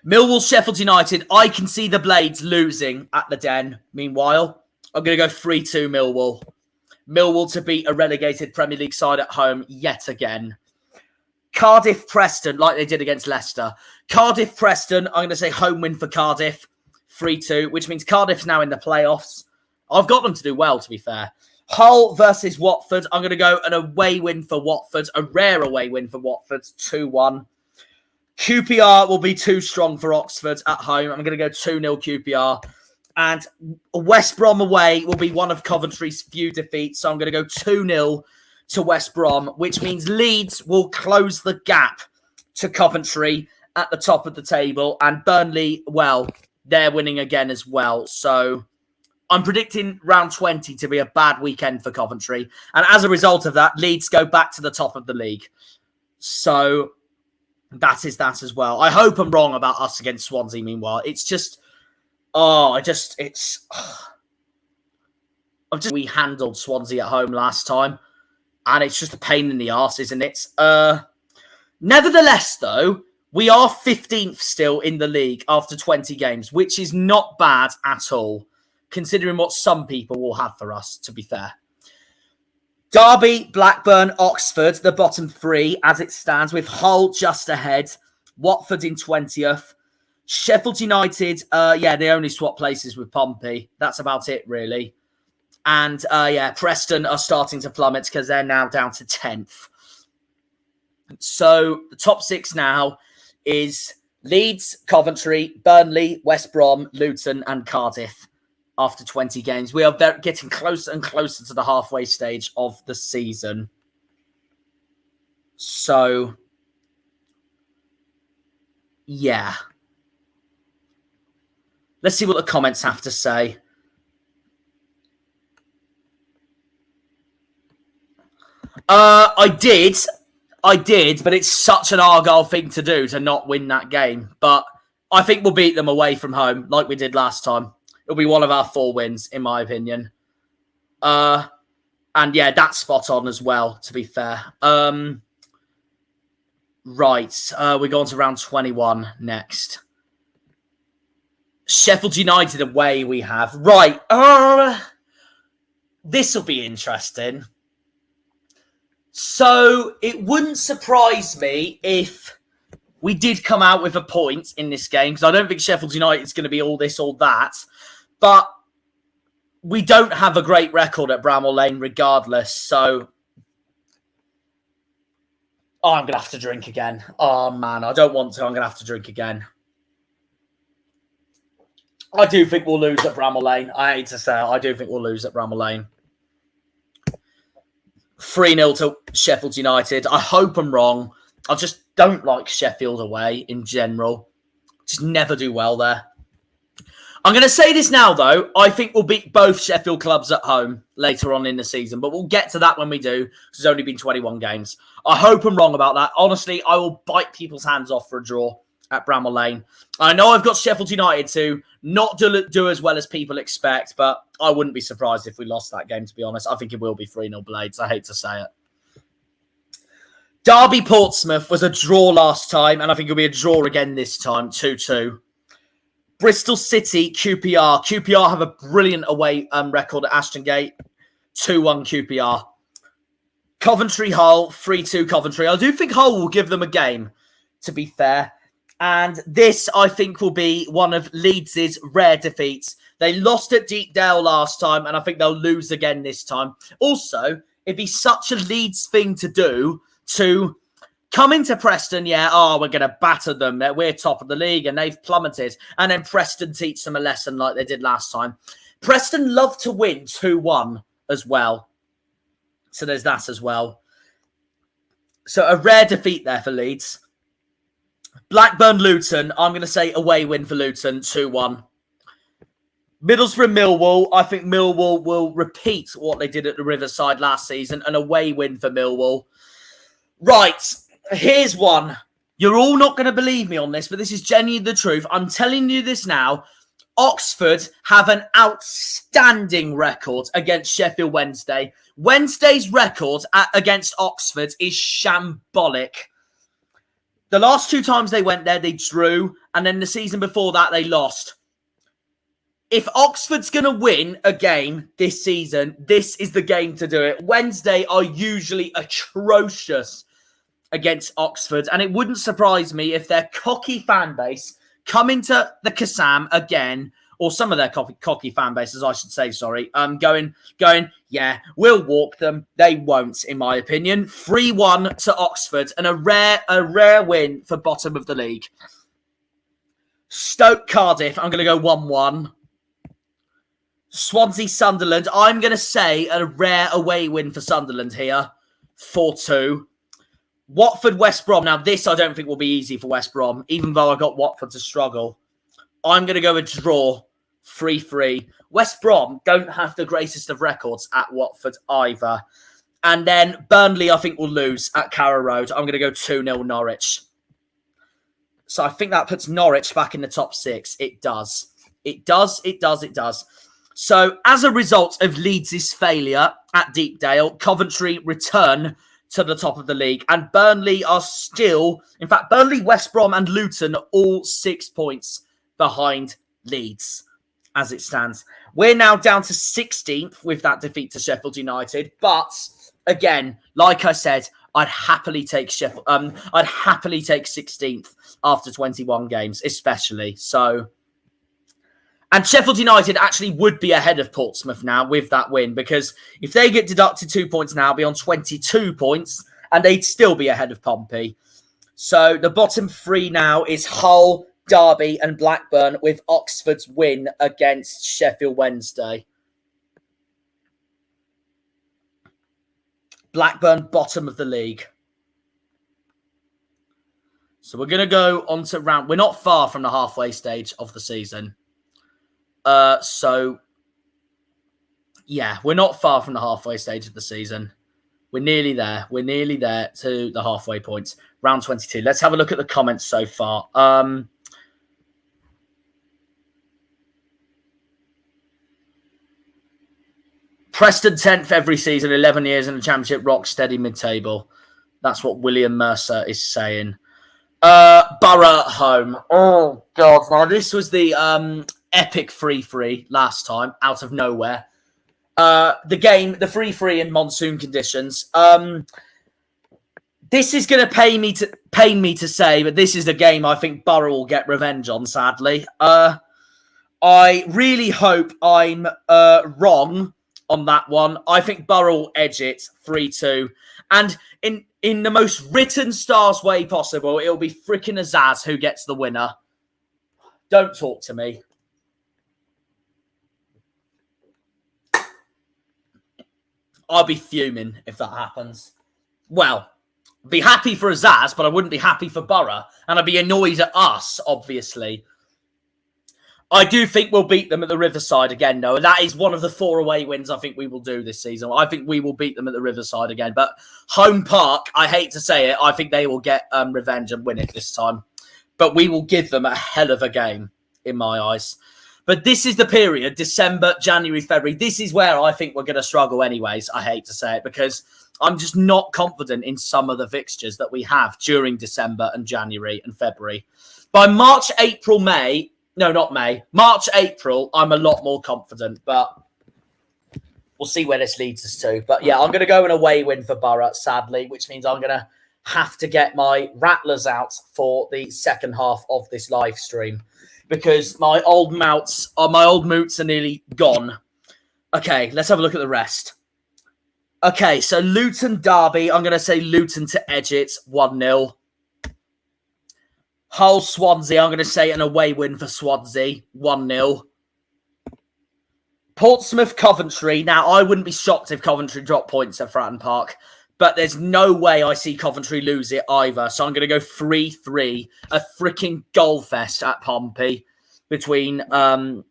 Millwall, Sheffield United. I can see the Blades losing at the Den. Meanwhile, I'm going to go 3-2 Millwall. Millwall to beat a relegated Premier League side at home yet again. Cardiff, Preston, like they did against Leicester. Cardiff, Preston. I'm going to say home win for Cardiff, 3-2, which means Cardiff's now in the playoffs. I've got them to do well, to be fair. Hull versus Watford. I'm going to go an away win for Watford, a rare away win for Watford, 2-1. QPR will be too strong for Oxford at home. I'm going to go 2-0 QPR. And West Brom away will be one of Coventry's few defeats. So I'm going to go 2-0 to West Brom, which means Leeds will close the gap to Coventry at the top of the table. And Burnley, well, they're winning again as well. So I'm predicting round 20 to be a bad weekend for Coventry. And as a result of that, Leeds go back to the top of the league. So that is that as well. I hope I'm wrong about us against Swansea, meanwhile. It's just... we handled Swansea at home last time, and it's just a pain in the arse, isn't it? Nevertheless, though, we are 15th still in the league after 20 games, which is not bad at all, considering what some people will have for us, to be fair. Derby, Blackburn, Oxford, the bottom three as it stands, with Hull just ahead. Watford in 20th. Sheffield United, they only swap places with Pompey. That's about it, really. And, Preston are starting to plummet because they're now down to 10th. So the top six now is Leeds, Coventry, Burnley, West Brom, Luton, and Cardiff. After 20 games, we are getting closer and closer to the halfway stage of the season. So, yeah. Let's see what the comments have to say. I did, but it's such an Argyle thing to do to not win that game. But I think we'll beat them away from home like we did last time. It'll be one of our 4 wins, in my opinion. And yeah, that's spot on as well, to be fair. Right, we're going to round 21 next. Sheffield United away we have. Right, this will be interesting. So it wouldn't surprise me if we did come out with a point in this game, because I don't think Sheffield United is going to be all this, all that. But we don't have a great record at Bramall Lane regardless, so... Oh, I'm going to have to drink again. Oh, man, I don't want to. I'm going to have to drink again. I do think we'll lose at Bramall Lane. I hate to say it. I do think we'll lose at Bramall Lane. 3-0 to Sheffield United. I hope I'm wrong. I just don't like Sheffield away in general. Just never do well there. I'm going to say this now, though. I think we'll beat both Sheffield clubs at home later on in the season. But we'll get to that when we do, because it's only been 21 games. I hope I'm wrong about that. Honestly, I will bite people's hands off for a draw at Bramall Lane. I know I've got Sheffield United to not do as well as people expect, but I wouldn't be surprised if we lost that game, to be honest. I think it will be 3-0 Blades. I hate to say it. Derby Portsmouth was a draw last time, and I think it'll be a draw again this time, 2-2. Bristol City, QPR. QPR have a brilliant away record at Ashton Gate. 2-1 QPR. Coventry Hull, 3-2 Coventry. I do think Hull will give them a game, to be fair. And this, I think, will be one of Leeds' rare defeats. They lost at Deepdale last time, and I think they'll lose again this time. Also, it'd be such a Leeds thing to do to come into Preston, we're going to batter them. We're top of the league and they've plummeted. And then Preston teach them a lesson like they did last time. Preston love to win 2-1 as well. So there's that as well. So a rare defeat there for Leeds. Blackburn Luton, I'm going to say away win for Luton, 2-1. Middlesbrough Millwall, I think Millwall will repeat what they did at the Riverside last season. An away win for Millwall. Right. Here's one. You're all not going to believe me on this, but this is genuinely the truth. I'm telling you this now. Oxford have an outstanding record against Sheffield Wednesday. Wednesday's record against Oxford is shambolic. The last 2 times they went there, they drew. And then the season before that, they lost. If Oxford's going to win a game this season, this is the game to do it. Wednesday are usually atrocious against Oxford, and it wouldn't surprise me if their cocky fan base come into the Kassam again, or some of their cocky fan bases, I should say, going, yeah, we'll walk them. They won't, in my opinion. 3-1 to Oxford, and a rare win for bottom of the league. Stoke Cardiff, I'm going to go 1-1. Swansea Sunderland, I'm going to say a rare away win for Sunderland here, 4-2. Watford, West Brom. Now, this I don't think will be easy for West Brom, even though I got Watford to struggle. I'm going to go a draw, 3-3. West Brom don't have the greatest of records at Watford either. And then Burnley, I think, will lose at Carrow Road. I'm going to go 2-0 Norwich. So I think that puts Norwich back in the top 6. It does. It does. So as a result of Leeds' failure at Deepdale, Coventry return to the top of the league. And Burnley are still, in fact, Burnley, West Brom and Luton are all 6 points behind Leeds as it stands. We're now down to 16th with that defeat to Sheffield United. But again, like I said, I'd happily take Sheffield. I'd happily take 16th after 21 games, especially. So, and Sheffield United actually would be ahead of Portsmouth now with that win, because if they get deducted 2 points now, be on 22 points, and they'd still be ahead of Pompey. So the bottom three now is Hull, Derby, and Blackburn, with Oxford's win against Sheffield Wednesday. Blackburn, bottom of the league. So we're going to go on to round... We're not far from the halfway stage of the season. So, yeah, we're not far from the halfway stage of the season. We're nearly there. We're nearly there to the halfway point. Round 22. Let's have a look at the comments so far. Preston 10th every season, 11 years in the Championship, rock steady mid-table. That's what William Mercer is saying. Borough at home. Oh, God. Now, this was the epic 3-3 last time, out of nowhere. The game, the 3-3 in monsoon conditions. This is going to pain me to say, but this is the game I think Borough will get revenge on, sadly. I really hope I'm wrong on that one. I think Borough will edge it 3-2. And in the most written stars way possible, it'll be freaking Azaz who gets the winner. Don't talk to me. I'll be fuming if that happens. Well, I'd be happy for Azaz, but I wouldn't be happy for Borough. And I'd be annoyed at us, obviously. I do think we'll beat them at the Riverside again, though. That is one of the 4 away wins I think we will do this season. I think we will beat them at the Riverside again. But Home Park, I hate to say it, I think they will get revenge and win it this time. But we will give them a hell of a game, in my eyes. But this is the period, December, January, February. This is where I think we're going to struggle anyways, I hate to say it, because I'm just not confident in some of the fixtures that we have during December and January and February. By March, April, May... No, not May. March, April, I'm a lot more confident, but we'll see where this leads us to. But yeah, I'm going to go an away win for Borough, sadly, which means I'm going to have to get my rattlers out for the second half of this live stream because my old moots are nearly gone. Okay, let's have a look at the rest. Okay, so Luton Derby, I'm going to say Luton to edge it 1-0. Hull Swansea, I'm going to say an away win for Swansea, 1-0. Portsmouth Coventry. Now, I wouldn't be shocked if Coventry dropped points at Fratton Park, but there's no way I see Coventry lose it either. So I'm going to go 3-3, a freaking goal fest at Pompey between the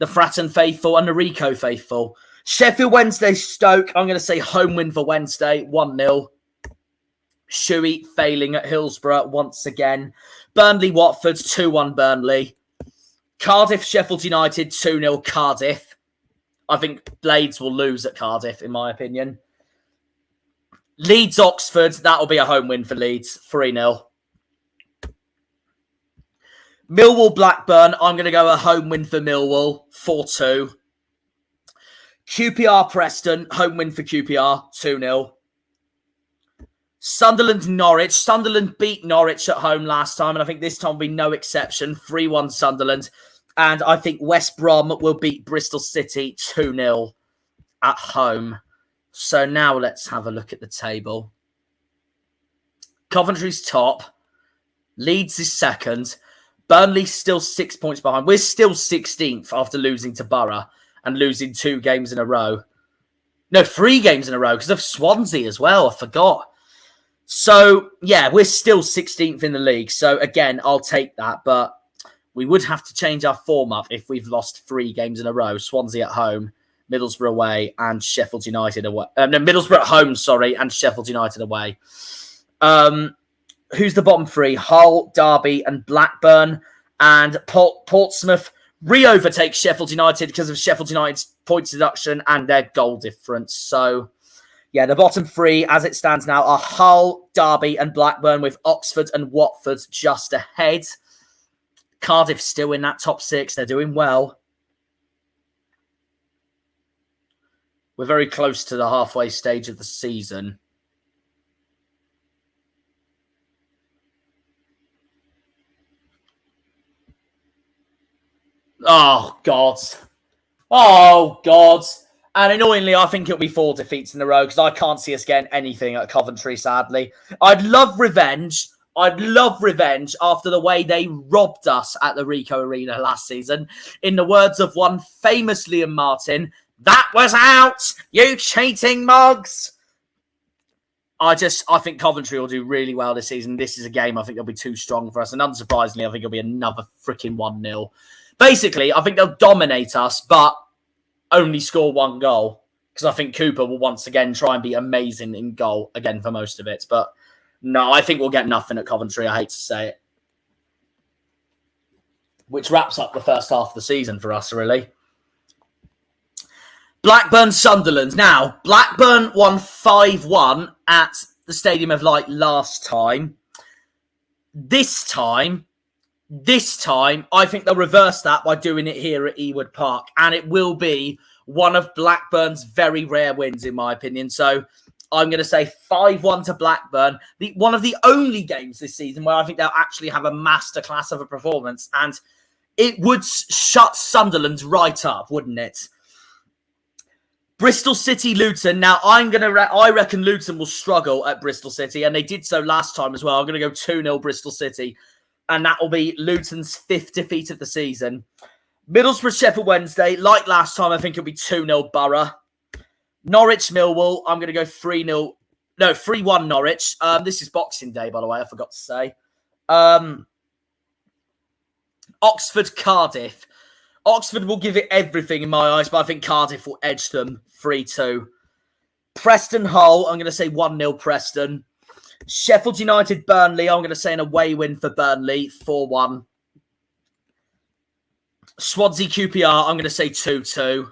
Fratton faithful and the Rico faithful. Sheffield Wednesday Stoke, I'm going to say home win for Wednesday, 1-0. Shuey failing at Hillsborough once again. Burnley Watford, 2-1 Burnley. Cardiff Sheffield United, 2-0 Cardiff. I think Blades will lose at Cardiff, in my opinion. Leeds Oxford, that'll be a home win for Leeds, 3-0. Millwall Blackburn, I'm going to go a home win for Millwall, 4-2. QPR Preston, home win for QPR, 2-0. Sunderland Norwich. Sunderland beat Norwich at home last time, and I think this time will be no exception. 3-1 Sunderland. And I think West Brom will beat Bristol City 2-0 at home. So now let's have a look at the table. Coventry's top. Leeds is second. Burnley's still 6 points behind. We're still 16th after losing to Borough and losing 2 games in a row. No, 3 games in a row because of Swansea as well. I forgot. So, yeah, we're still 16th in the league. So, again, I'll take that. But we would have to change our form up if we've lost 3 games in a row. Swansea at home, Middlesbrough away, and Sheffield United away. No, Middlesbrough at home, sorry, and Sheffield United away. Who's the bottom 3? Hull, Derby, and Blackburn. And Portsmouth re-overtakes Sheffield United because of Sheffield United's points deduction and their goal difference. So... yeah, the bottom 3, as it stands now, are Hull, Derby and Blackburn, with Oxford and Watford just ahead. Cardiff still in that top 6. They're doing well. We're very close to the halfway stage of the season. Oh, God. Oh, God. And annoyingly, I think it'll be 4 defeats in a row because I can't see us getting anything at Coventry, sadly. I'd love revenge. I'd love revenge after the way they robbed us at the Ricoh Arena last season. In the words of one famous Liam Martin, that was out, you cheating mugs. I think Coventry will do really well this season. This is a game I think they'll be too strong for us. And unsurprisingly, I think it'll be another freaking 1-0. Basically, I think they'll dominate us, but only score 1 goal. Because I think Cooper will once again try and be amazing in goal again for most of it. But no, I think we'll get nothing at Coventry. I hate to say it. Which wraps up the first half of the season for us, really. Blackburn, Sunderland. Now, Blackburn won 5-1 at the Stadium of Light last time. This time, I think they'll reverse that by doing it here at Ewood Park. And it will be one of Blackburn's very rare wins, in my opinion. So I'm going to say 5-1 to Blackburn. One of the only games this season where I think they'll actually have a masterclass of a performance. And it would shut Sunderland right up, wouldn't it? Bristol City, Luton. Now, I reckon Luton will struggle at Bristol City, and they did so last time as well. I'm going to go 2-0 Bristol City, and that will be Luton's 5th defeat of the season. Middlesbrough, Sheffield Wednesday. Like last time, I think it'll be 2-0 Borough. Norwich, Millwall. I'm going to go 3-0. No, 3-1 Norwich. This is Boxing Day, by the way. I forgot to say. Oxford, Cardiff. Oxford will give it everything in my eyes, but I think Cardiff will edge them 3-2. Preston, Hull. I'm going to say 1-0 Preston. Sheffield United, Burnley. I'm going to say an away win for Burnley, 4-1. Swansea, QPR. I'm going to say 2-2.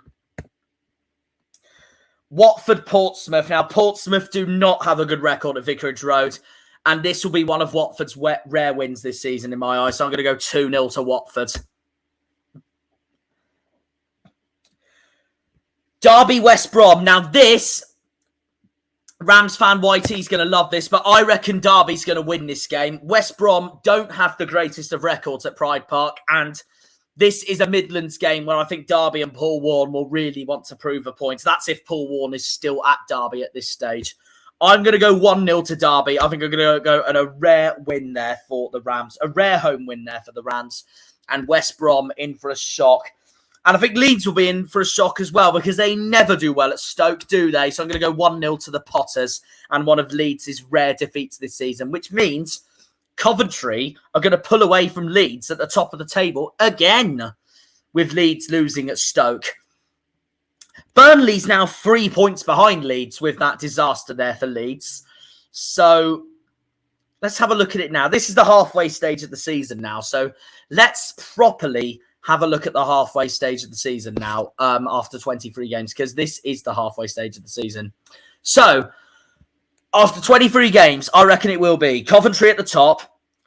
Watford, Portsmouth. Now, Portsmouth do not have a good record at Vicarage Road, and this will be one of Watford's rare wins this season in my eyes. So I'm going to go 2-0 to Watford. Derby, West Brom. Now this, Rams fan YT is going to love this, but I reckon Derby's going to win this game. West Brom don't have the greatest of records at Pride Park, and this is a Midlands game where I think Derby and Paul Warne will really want to prove a point. That's if Paul Warne is still at Derby at this stage. I'm going to go 1-0 to Derby. I think I'm going to go at a rare win there for the Rams. A rare home win there for the Rams. And West Brom in for a shock. And I think Leeds will be in for a shock as well because they never do well at Stoke, do they? So I'm going to go 1-0 to the Potters and one of Leeds' rare defeats this season, which means Coventry are going to pull away from Leeds at the top of the table again with Leeds losing at Stoke. Burnley's now 3 points behind Leeds with that disaster there for Leeds. So let's have a look at it now. This is the halfway stage of the season now. So let's properly have a look at the halfway stage of the season now after 23 games, because this is the halfway stage of the season. So after 23 games, I reckon it will be Coventry at the top,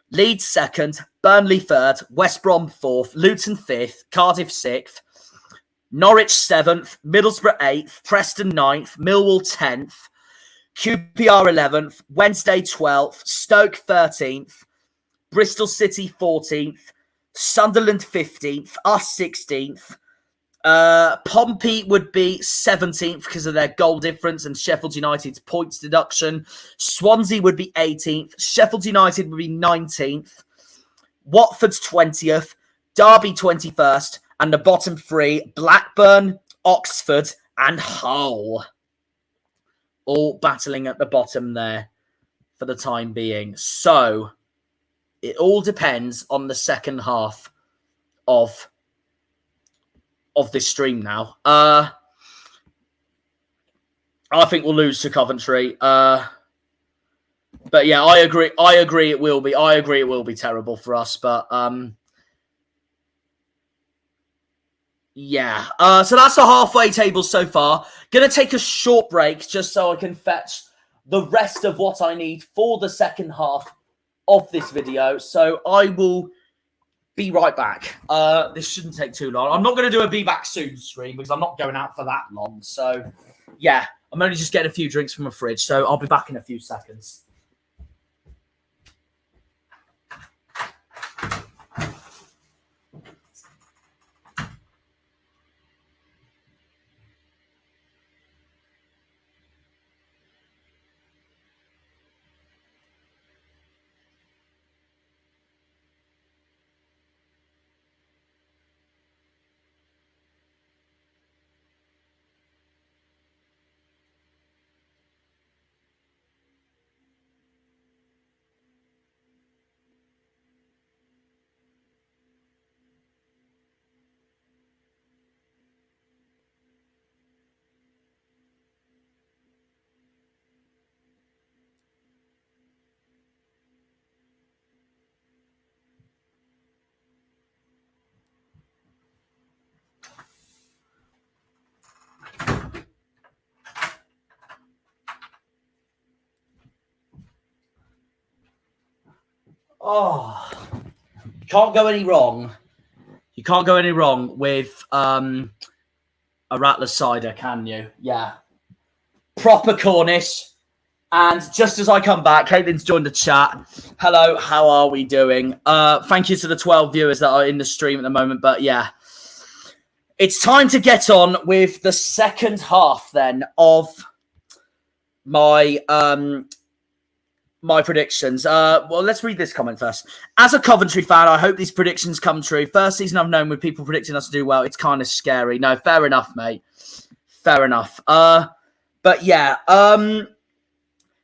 Leeds second, Burnley third, West Brom fourth, Luton fifth, Cardiff sixth, Norwich seventh, Middlesbrough eighth, Preston ninth, Millwall 10th, QPR 11th, Wednesday 12th, Stoke 13th, Bristol City 14th, Sunderland 15th, us 16th. Pompey would be 17th because of their goal difference and Sheffield United's points deduction. Swansea would be 18th. Sheffield United would be 19th. Watford's 20th. Derby 21st. And the bottom three, Blackburn, Oxford and Hull. All battling at the bottom there for the time being. So it all depends on the second half of this stream now. I think we'll lose to Coventry. But yeah, I agree. It will be. I agree it will be terrible for us. But yeah. So that's the halfway table so far. Gonna take a short break just so I can fetch the rest of what I need for the second half of this video. So I will be right back. This shouldn't take too long. I'm not going to do a be back soon stream because I'm not going out for that long. So yeah, I'm only just getting a few drinks from the fridge, so I'll be back in a few seconds. Oh, can't go any wrong. You can't go any wrong with a Rattler cider, can you? Yeah. Proper Cornish. And just as I come back, Caitlin's joined the chat. Hello, how are we doing? Thank you to the 12 viewers that are in the stream at the moment. But yeah, it's time to get on with the second half then of my my predictions. Well, let's read this comment first. As a Coventry fan, I hope these predictions come true. First season I've known with people predicting us to do well, it's kind of scary. No, fair enough, mate. Fair enough. But yeah,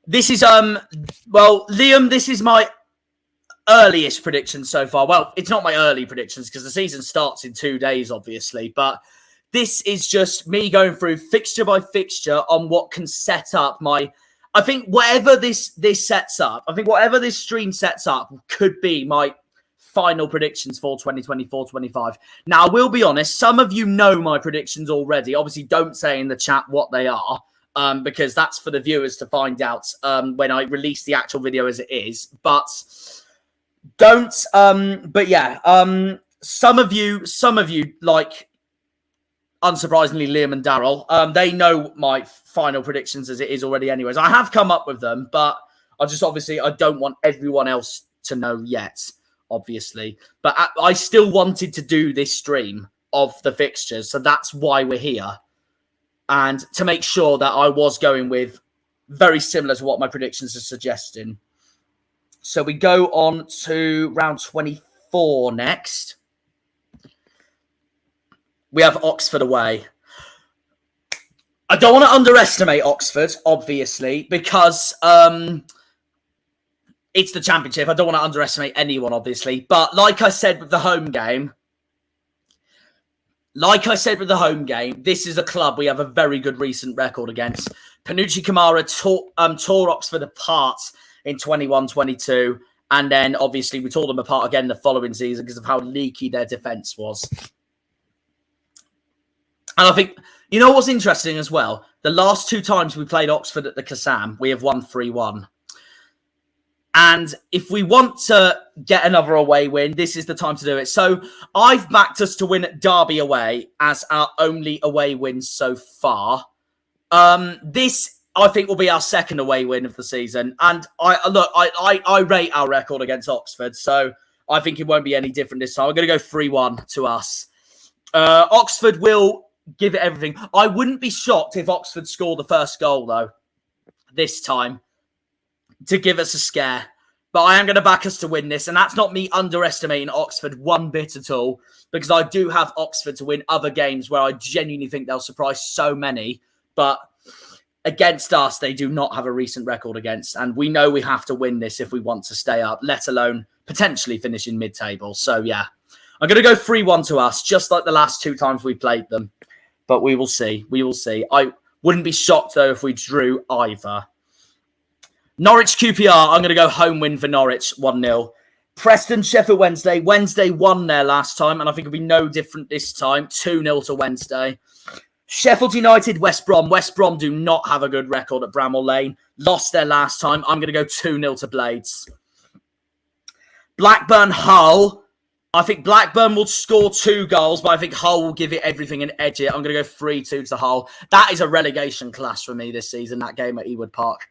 this is well, Liam, this is my earliest prediction so far. Well, it's not my early predictions because the season starts in 2 days, obviously, but this is just me going through fixture by fixture on what can set up my. I think whatever this sets up, I think whatever this stream sets up could be my final predictions for 2024-25. Now, I will be honest, some of you know my predictions already. Obviously, don't say in the chat what they are, because that's for the viewers to find out when I release the actual video as it is. But don't, but yeah, some of you, like, unsurprisingly, Liam and Daryl, they know my final predictions as it is already anyways. I have come up with them, but I just obviously, I don't want everyone else to know yet, obviously. But I still wanted to do this stream of the fixtures, so that's why we're here. And to make sure that I was going with very similar to what my predictions are suggesting. So we go on to round 24 next. We have Oxford away. I don't want to underestimate Oxford, obviously, because it's the Championship. I don't want to underestimate anyone, obviously. But like I said with the home game, this is a club we have a very good recent record against. Panucci Kamara tore Oxford apart in 21-22. And then, obviously, we tore them apart again the following season because of how leaky their defence was. And I think, you know what's interesting as well? The last 2 times we played Oxford at the Kassam, we have won 3-1. And if we want to get another away win, this is the time to do it. So I've backed us to win at Derby away as our only away win so far. This, I think, will be our second away win of the season. And I rate our record against Oxford, so I think it won't be any different this time. I'm going to go 3-1 to us. Oxford will give it everything. I wouldn't be shocked if Oxford score the first goal, though, this time, to give us a scare. But I am going to back us to win this, and that's not me underestimating Oxford one bit at all, because I do have Oxford to win other games where I genuinely think they'll surprise so many. But against us, they do not have a recent record against, and we know we have to win this if we want to stay up, let alone potentially finish in mid-table. So, yeah, I'm going to go 3-1 to us, just like the last 2 times we played them. But we will see. We will see. I wouldn't be shocked, though, if we drew either. Norwich QPR, I'm going to go home win for Norwich, 1-0. Preston, Sheffield Wednesday. Wednesday won there last time, and I think it'll be no different this time. 2-0 to Wednesday. Sheffield United, West Brom. West Brom do not have a good record at Bramall Lane. Lost there last time. I'm going to go 2-0 to Blades. Blackburn, Hull. I think Blackburn will score 2 goals, but I think Hull will give it everything and edge it. I'm going to go 3-2 to Hull. That is a relegation clash for me this season, that game at Ewood Park.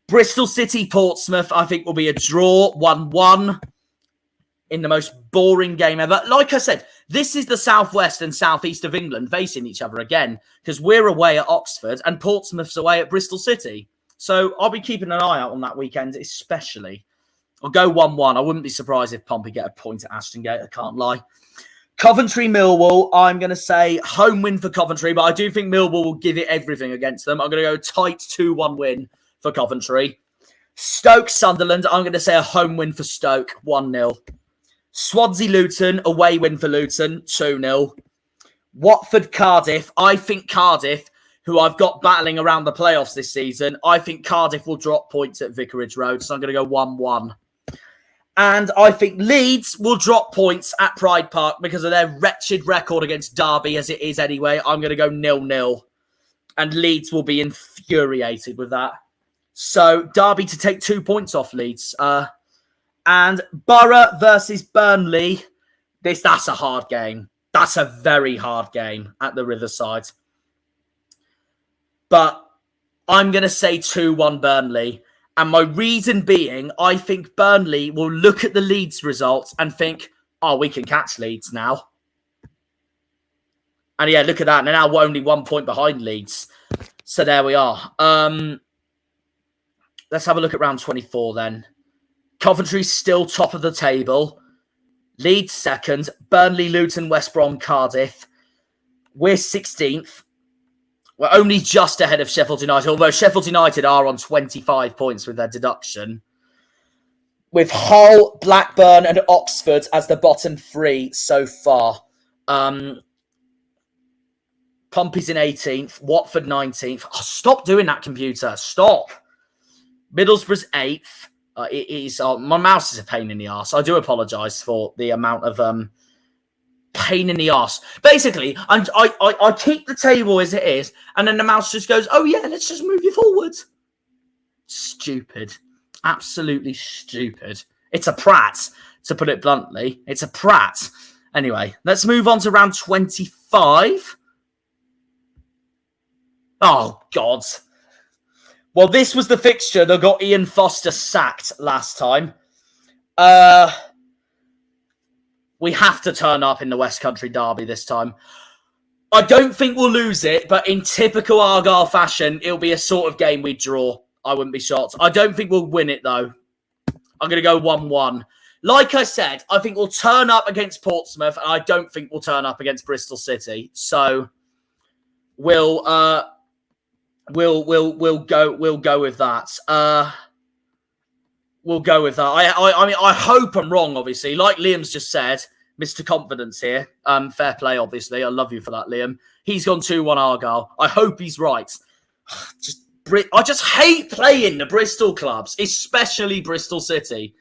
Bristol City, Portsmouth, I think will be a draw, 1-1 in the most boring game ever. Like I said, this is the southwest and southeast of England facing each other again because we're away at Oxford and Portsmouth's away at Bristol City. So I'll be keeping an eye out on that weekend, especially. I'll go 1-1. I wouldn't be surprised if Pompey get a point at Ashton Gate. I can't lie. Coventry, Millwall. I'm going to say home win for Coventry, but I do think Millwall will give it everything against them. I'm going to go tight 2-1 win for Coventry. Stoke, Sunderland. I'm going to say a home win for Stoke, 1-0. Swansea, Luton. Away win for Luton, 2-0. Watford, Cardiff. I think Cardiff, who I've got battling around the playoffs this season, I think Cardiff will drop points at Vicarage Road, so I'm going to go 1-1. And I think Leeds will drop points at Pride Park because of their wretched record against Derby, as it is anyway. I'm going to go 0-0. And Leeds will be infuriated with that. So Derby to take 2 points off Leeds. And Borough versus Burnley. That's a hard game. That's a very hard game at the Riverside. But I'm going to say 2-1 Burnley. And my reason being, I think Burnley will look at the Leeds results and think, oh, we can catch Leeds now. And yeah, look at that. They're now only 1 point behind Leeds. So there we are. Let's have a look at round 24 then. Coventry's still top of the table. Leeds second. Burnley, Luton, West Brom, Cardiff. We're 16th. We're only just ahead of Sheffield United, although Sheffield United are on 25 points with their deduction. With Hull, Blackburn and Oxford as the bottom 3 so far. Pompey's in 18th. Watford 19th. Oh, stop doing that, computer. Stop. Middlesbrough's 8th. My mouse is a pain in the arse. I do apologise for the amount of... pain in the arse. Basically, I keep the table as it is, and then the mouse just goes, oh yeah, let's just move you forward. Stupid. Absolutely stupid. It's a prat, to put it bluntly. It's a prat. Anyway, let's move on to round 25. Oh, God. Well, this was the fixture that got Ian Foster sacked last time. We have to turn up in the West Country Derby this time. I don't think we'll lose it, but in typical Argyle fashion, it'll be a sort of game we draw. I wouldn't be shocked. I don't think we'll win it, though. I'm going to go 1-1. Like I said, I think we'll turn up against Portsmouth, and I don't think we'll turn up against Bristol City. So we'll go with that. We'll go with that. I mean, I hope I'm wrong, obviously. Like Liam's just said, Mr. Confidence here. Fair play, obviously. I love you for that, Liam. He's gone 2-1 Argyle. I hope he's right. I just hate playing the Bristol clubs, especially Bristol City.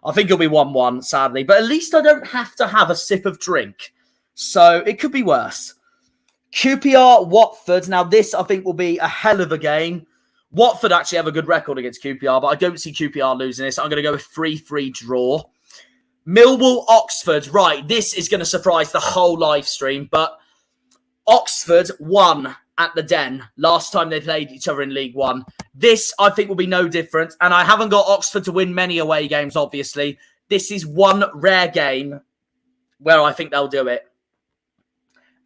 I think it'll be 1-1, sadly. But at least I don't have to have a sip of drink. So it could be worse. QPR, Watford. Now this, I think, will be a hell of a game. Watford actually have a good record against QPR, but I don't see QPR losing this. I'm going to go with 3-3 draw. Millwall, Oxford. Right, this is going to surprise the whole live stream, but Oxford won at the Den last time they played each other in League One. This, I think, will be no different, and I haven't got Oxford to win many away games, obviously. This is one rare game where I think they'll do it.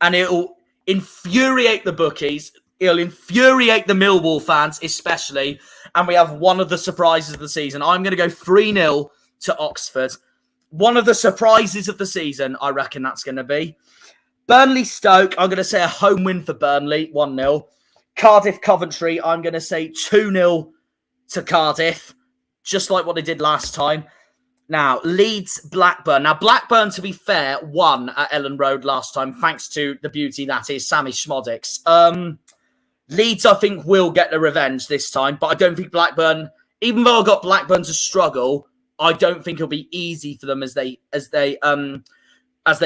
And it'll infuriate the bookies. It'll infuriate the Millwall fans, especially. And we have one of the surprises of the season. I'm going to go 3-0 to Oxford. One of the surprises of the season, I reckon that's going to be. Burnley, Stoke, I'm going to say a home win for Burnley, 1-0. Cardiff, Coventry, I'm going to say 2-0 to Cardiff, just like what they did last time. Now, Leeds, Blackburn. Now, Blackburn, to be fair, won at Ellen Road last time, thanks to the beauty that is Sammy Schmodix. Leeds, I think, will get the revenge this time, but I don't think Blackburn, even though I got Blackburn to struggle, I don't think it'll be easy for them as they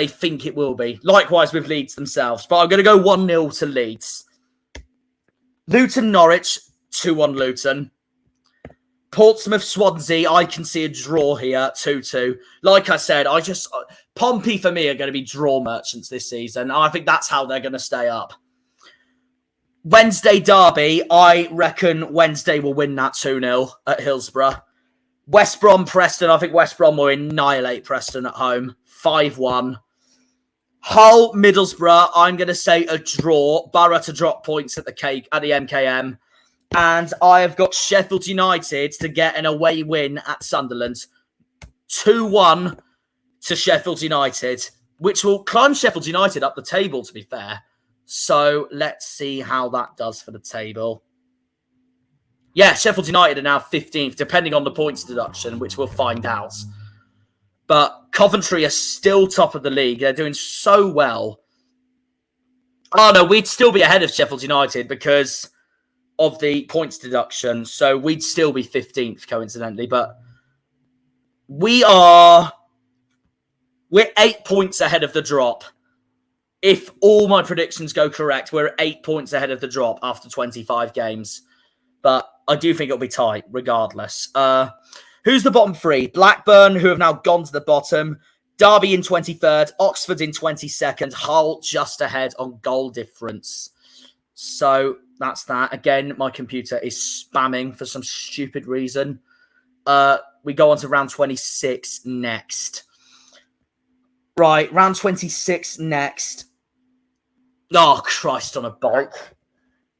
think it will be. Likewise with Leeds themselves, but I'm going to go 1-0 to Leeds. Luton, Norwich, 2-1 Luton. Portsmouth, Swansea, I can see a draw here, 2-2. Like I said, Pompey for me are going to be draw merchants this season. I think that's how they're going to stay up. Wednesday derby, I reckon Wednesday will win that 2-0 at Hillsborough. West Brom, Preston, I think West Brom will annihilate Preston at home, 5-1. Hull, Middlesbrough, I'm going to say a draw. Borough to drop points at the MKM. And I have got Sheffield United to get an away win at Sunderland. 2-1 to Sheffield United, which will climb Sheffield United up the table, to be fair. So let's see how that does for the table. Yeah, Sheffield United are now 15th, depending on the points deduction, which we'll find out. But Coventry are still top of the league. They're doing so well. Oh, no, we'd still be ahead of Sheffield United because of the points deduction. So we'd still be 15th, coincidentally. But we're 8 points ahead of the drop. If all my predictions go correct, we're 8 points ahead of the drop after 25 games. But I do think it'll be tight, regardless. Who's the bottom three? Blackburn, who have now gone to the bottom. Derby in 23rd. Oxford in 22nd. Hull just ahead on goal difference. So that's that. Again, my computer is spamming for some stupid reason. We go on to round 26 next. Right, round 26 next. Oh, Christ on a bike.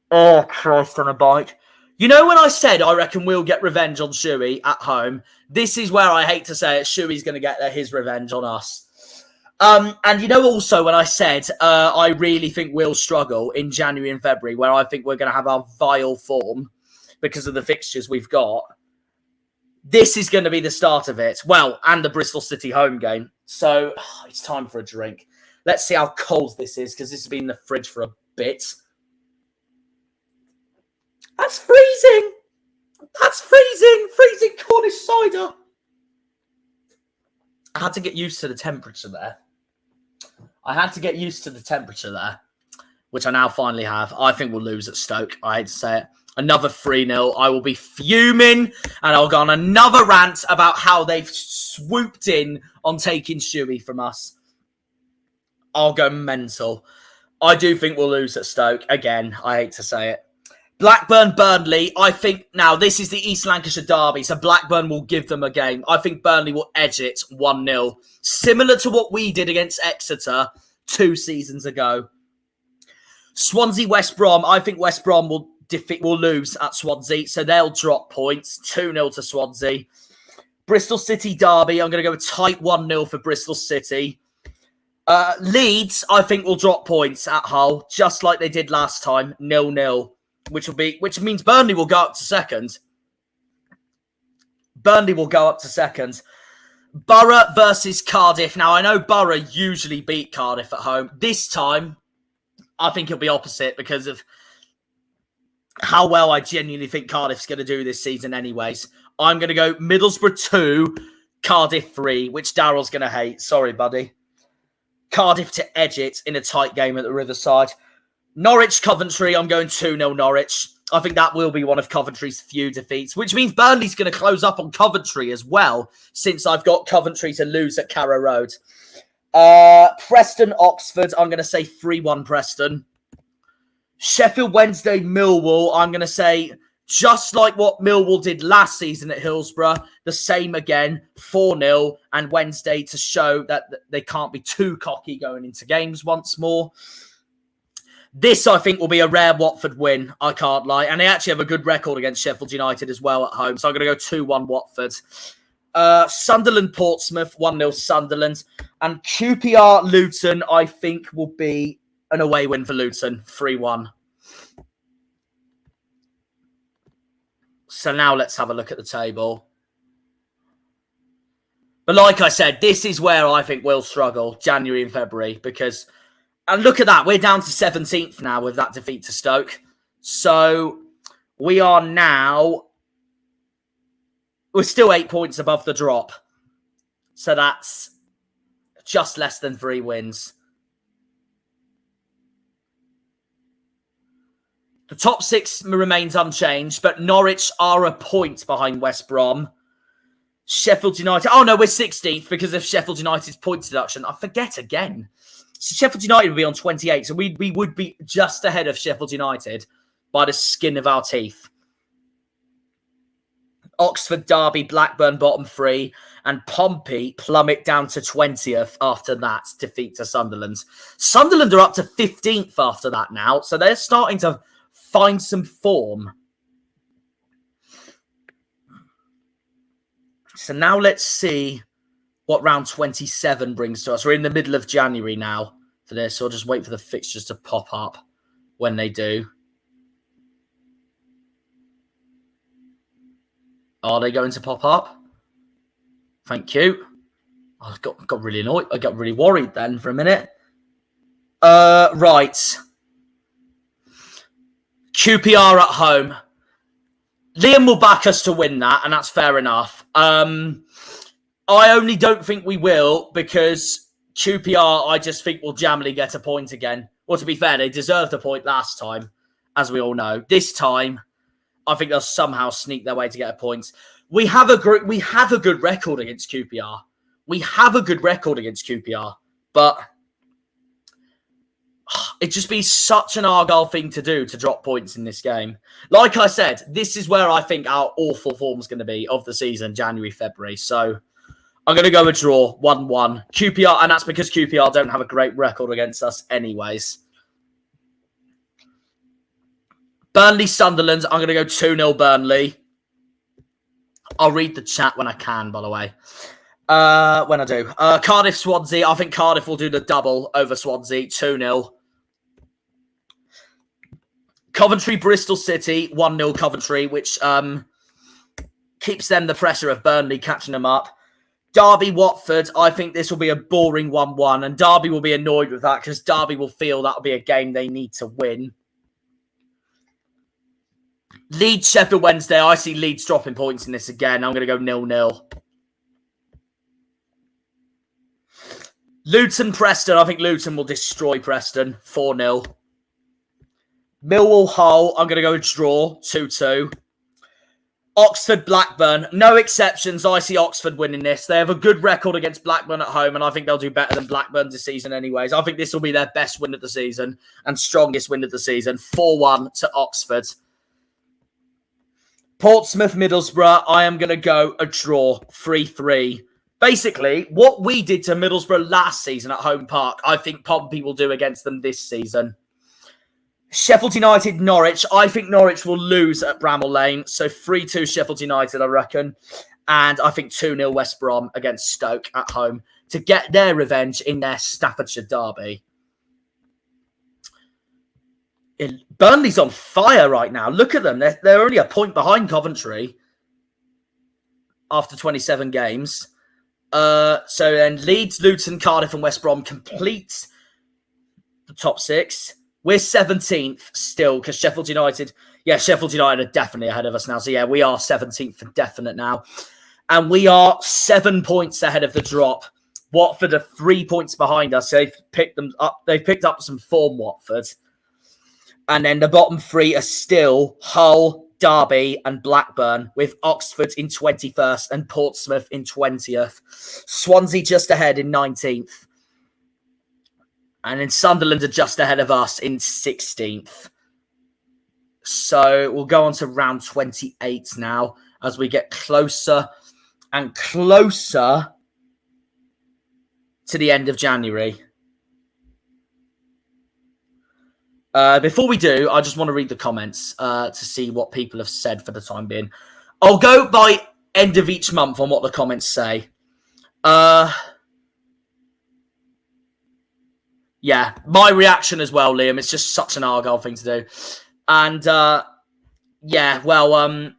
Oh, Christ on a bike. You know when I said I reckon we'll get revenge on Shuey at home? This is where I hate to say it. Shuey's going to get his revenge on us. And you know also when I said I really think we'll struggle in January and February, where I think we're going to have our vile form because of the fixtures we've got. This is going to be the start of it. Well, and the Bristol City home game. So it's time for a drink. Let's see how cold this is because this has been in the fridge for a bit. That's freezing. That's freezing. Freezing Cornish cider. I had to get used to the temperature there. Which I now finally have. I think we'll lose at Stoke. I hate to say it. Another 3-0. I will be fuming and I'll go on another rant about how they've swooped in on taking Shuey from us. I'll go mental. I do think we'll lose at Stoke. Again, I hate to say it. Blackburn, Burnley, I think now this is the East Lancashire derby, so Blackburn will give them a game. I think Burnley will edge it 1-0, similar to what we did against Exeter 2 seasons ago. Swansea, West Brom, I think West Brom will lose at Swansea, so they'll drop points, 2-0 to Swansea. Bristol City derby, I'm going to go a tight 1-0 for Bristol City. Leeds, I think will drop points at Hull, just like they did last time, 0-0. Which means Burnley will go up to second. Borough versus Cardiff. Now, I know Borough usually beat Cardiff at home. This time, I think it'll be opposite because of how well I genuinely think Cardiff's going to do this season anyways. I'm going to go Middlesbrough 2, Cardiff 3, which Daryl's going to hate. Sorry, buddy. Cardiff to edge it in a tight game at the Riverside. Norwich, Coventry, I'm going 2-0 Norwich. I think that will be one of Coventry's few defeats, which means Burnley's going to close up on Coventry as well, since I've got Coventry to lose at Carrow Road. Preston, Oxford, I'm going to say 3-1 Preston. Sheffield Wednesday, Millwall, I'm going to say, just like what Millwall did last season at Hillsborough, the same again, 4-0, and Wednesday to show that they can't be too cocky going into games once more. This, I think, will be a rare Watford win. I can't lie. And they actually have a good record against Sheffield United as well at home. So I'm going to go 2-1 Watford. Sunderland, Portsmouth, 1-0 Sunderland. And QPR, Luton, I think, will be an away win for Luton, 3-1. So now let's have a look at the table. But like I said, this is where I think we'll struggle, January and February, because... And look at that. We're down to 17th now with that defeat to Stoke. So we are now... We're still 8 points above the drop. So that's just less than 3 wins. The top 6 remains unchanged, but Norwich are a point behind West Brom. Sheffield United. Oh, no, we're 16th because of Sheffield United's points deduction. I forget again. So Sheffield United would be on 28, so we would be just ahead of Sheffield United by the skin of our teeth. Oxford, Derby, Blackburn, bottom 3, and Pompey plummet down to 20th after that defeat to Sunderland. Sunderland are up to 15th after that now, so they're starting to find some form. So now let's see what round 27 brings to us. We're in the middle of January now for this, so I'll just wait for the fixtures to pop up when they do. Are they going to pop up? Thank you. I got really annoyed. I got really worried then for a minute. Right. QPR at home. Liam will back us to win that, and that's fair enough. I only don't think we will because QPR, I just think, will jamily get a point again. Well, to be fair, they deserved a point last time, as we all know. This time, I think they'll somehow sneak their way to get a point. We have a good record against QPR. We have a good record against QPR, but it'd just be such an Argyle thing to do to drop points in this game. Like I said, this is where I think our awful form's going to be of the season, January, February. So I'm going to go a draw, 1-1. QPR, and that's because QPR don't have a great record against us anyways. Burnley, Sunderland. I'm going to go 2-0 Burnley. I'll read the chat when I can, by the way. When I do. Cardiff, Swansea. I think Cardiff will do the double over Swansea, 2-0. Coventry, Bristol City, 1-0 Coventry, which keeps them the pressure of Burnley catching them up. Derby, Watford. I think this will be a boring 1-1, and Derby will be annoyed with that because Derby will feel that will be a game they need to win. Leeds, Sheffield Wednesday. I see Leeds dropping points in this again. I'm going to go 0-0. Luton, Preston. I think Luton will destroy Preston. 4-0. Millwall, Hull. I'm going to go draw. 2-2. Oxford, Blackburn. No exceptions. I see Oxford winning this. They have a good record against Blackburn at home, and I think they'll do better than Blackburn this season anyways. I think this will be their best win of the season and strongest win of the season. 4-1 to Oxford. Portsmouth, Middlesbrough, I am going to go a draw, 3-3. Basically, what we did to Middlesbrough last season at Home Park, I think Pompey will do against them this season. Sheffield United, Norwich. I think Norwich will lose at Bramall Lane, so 3-2 Sheffield United, I reckon. And I think 2-0 West Brom against Stoke at home to get their revenge in their Staffordshire derby. Burnley's on fire right now. Look at them. They're only a point behind Coventry after 27 games. So then Leeds, Luton, Cardiff and West Brom complete the top 6. We're 17th still because Sheffield United... Yeah, Sheffield United are definitely ahead of us now. So yeah, we are 17th for definite now. And we are 7 points ahead of the drop. Watford are 3 points behind us. They've picked them up. They've picked up some form, Watford. And then the bottom 3 are still Hull, Derby and Blackburn, with Oxford in 21st and Portsmouth in 20th. Swansea just ahead in 19th. And then Sunderland are just ahead of us in 16th. So we'll go on to round 28 now as we get closer and closer to the end of January. Before we do, I just want to read the comments to see what people have said for the time being. I'll go by end of each month on what the comments say. Yeah, my reaction as well, Liam. It's just such an Argyle thing to do. And, yeah, well,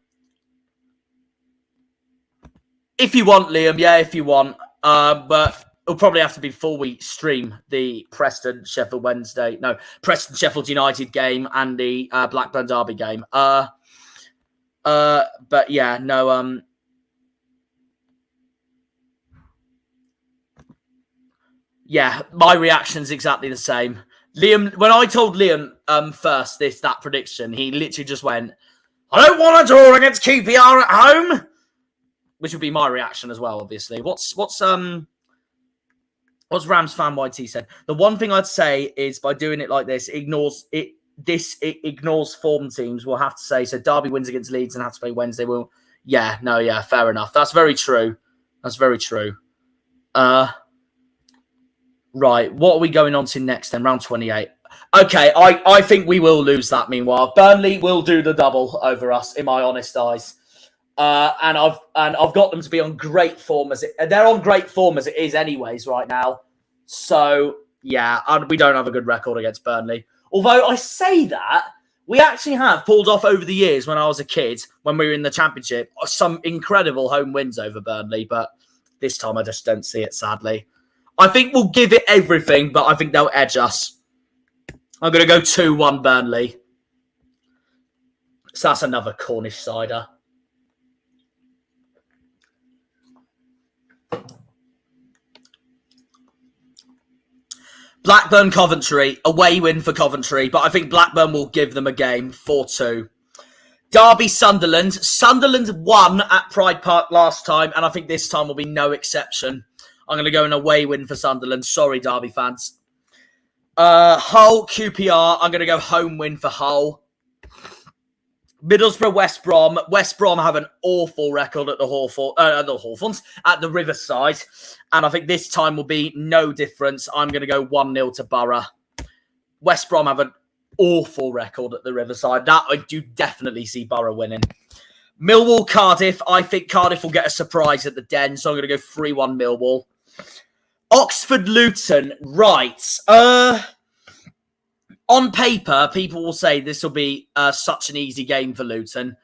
if you want, Liam, yeah, if you want. But it'll probably have to be before we stream the Preston Sheffield United game and the Blackburn Derby game. But yeah, no. Yeah, my reaction's exactly the same. Liam, when I told Liam first that prediction, he literally just went, I don't want to draw against QPR at home. Which would be my reaction as well, obviously. What's Rams fan YT said? The one thing I'd say is by doing it like this, it ignores form teams. We'll have to say, so Derby wins against Leeds and have to play Wednesday. Well, yeah, fair enough. That's very true. Right, what are we going on to next then? Round 28. Okay, I think we will lose that meanwhile. Burnley will do the double over us, in my honest eyes. And I've got them to be on great form they're on great form as it is anyways right now. So, yeah, we don't have a good record against Burnley. Although I say that, we actually have pulled off over the years when I was a kid, when we were in the Championship, some incredible home wins over Burnley, but this time I just don't see it, sadly. I think we'll give it everything, but I think they'll edge us. I'm going to go 2-1 Burnley. So that's another Cornish cider. Blackburn, Coventry. Away win for Coventry, but I think Blackburn will give them a game. 4-2. Derby, Sunderland. Sunderland won at Pride Park last time, and I think this time will be no exception. I'm going to go an away win for Sunderland. Sorry, Derby fans. Hull, QPR. I'm going to go home win for Hull. Middlesbrough, West Brom. West Brom have an awful record at the Hawthorns, at the Riverside. And I think this time will be no difference. I'm going to go 1-0 to Borough. West Brom have an awful record at the Riverside. That I do definitely see Borough winning. Millwall, Cardiff. I think Cardiff will get a surprise at the Den, so I'm going to go 3-1 Millwall. Oxford, Luton. Right. On paper, people will say this will be such an easy game for Luton.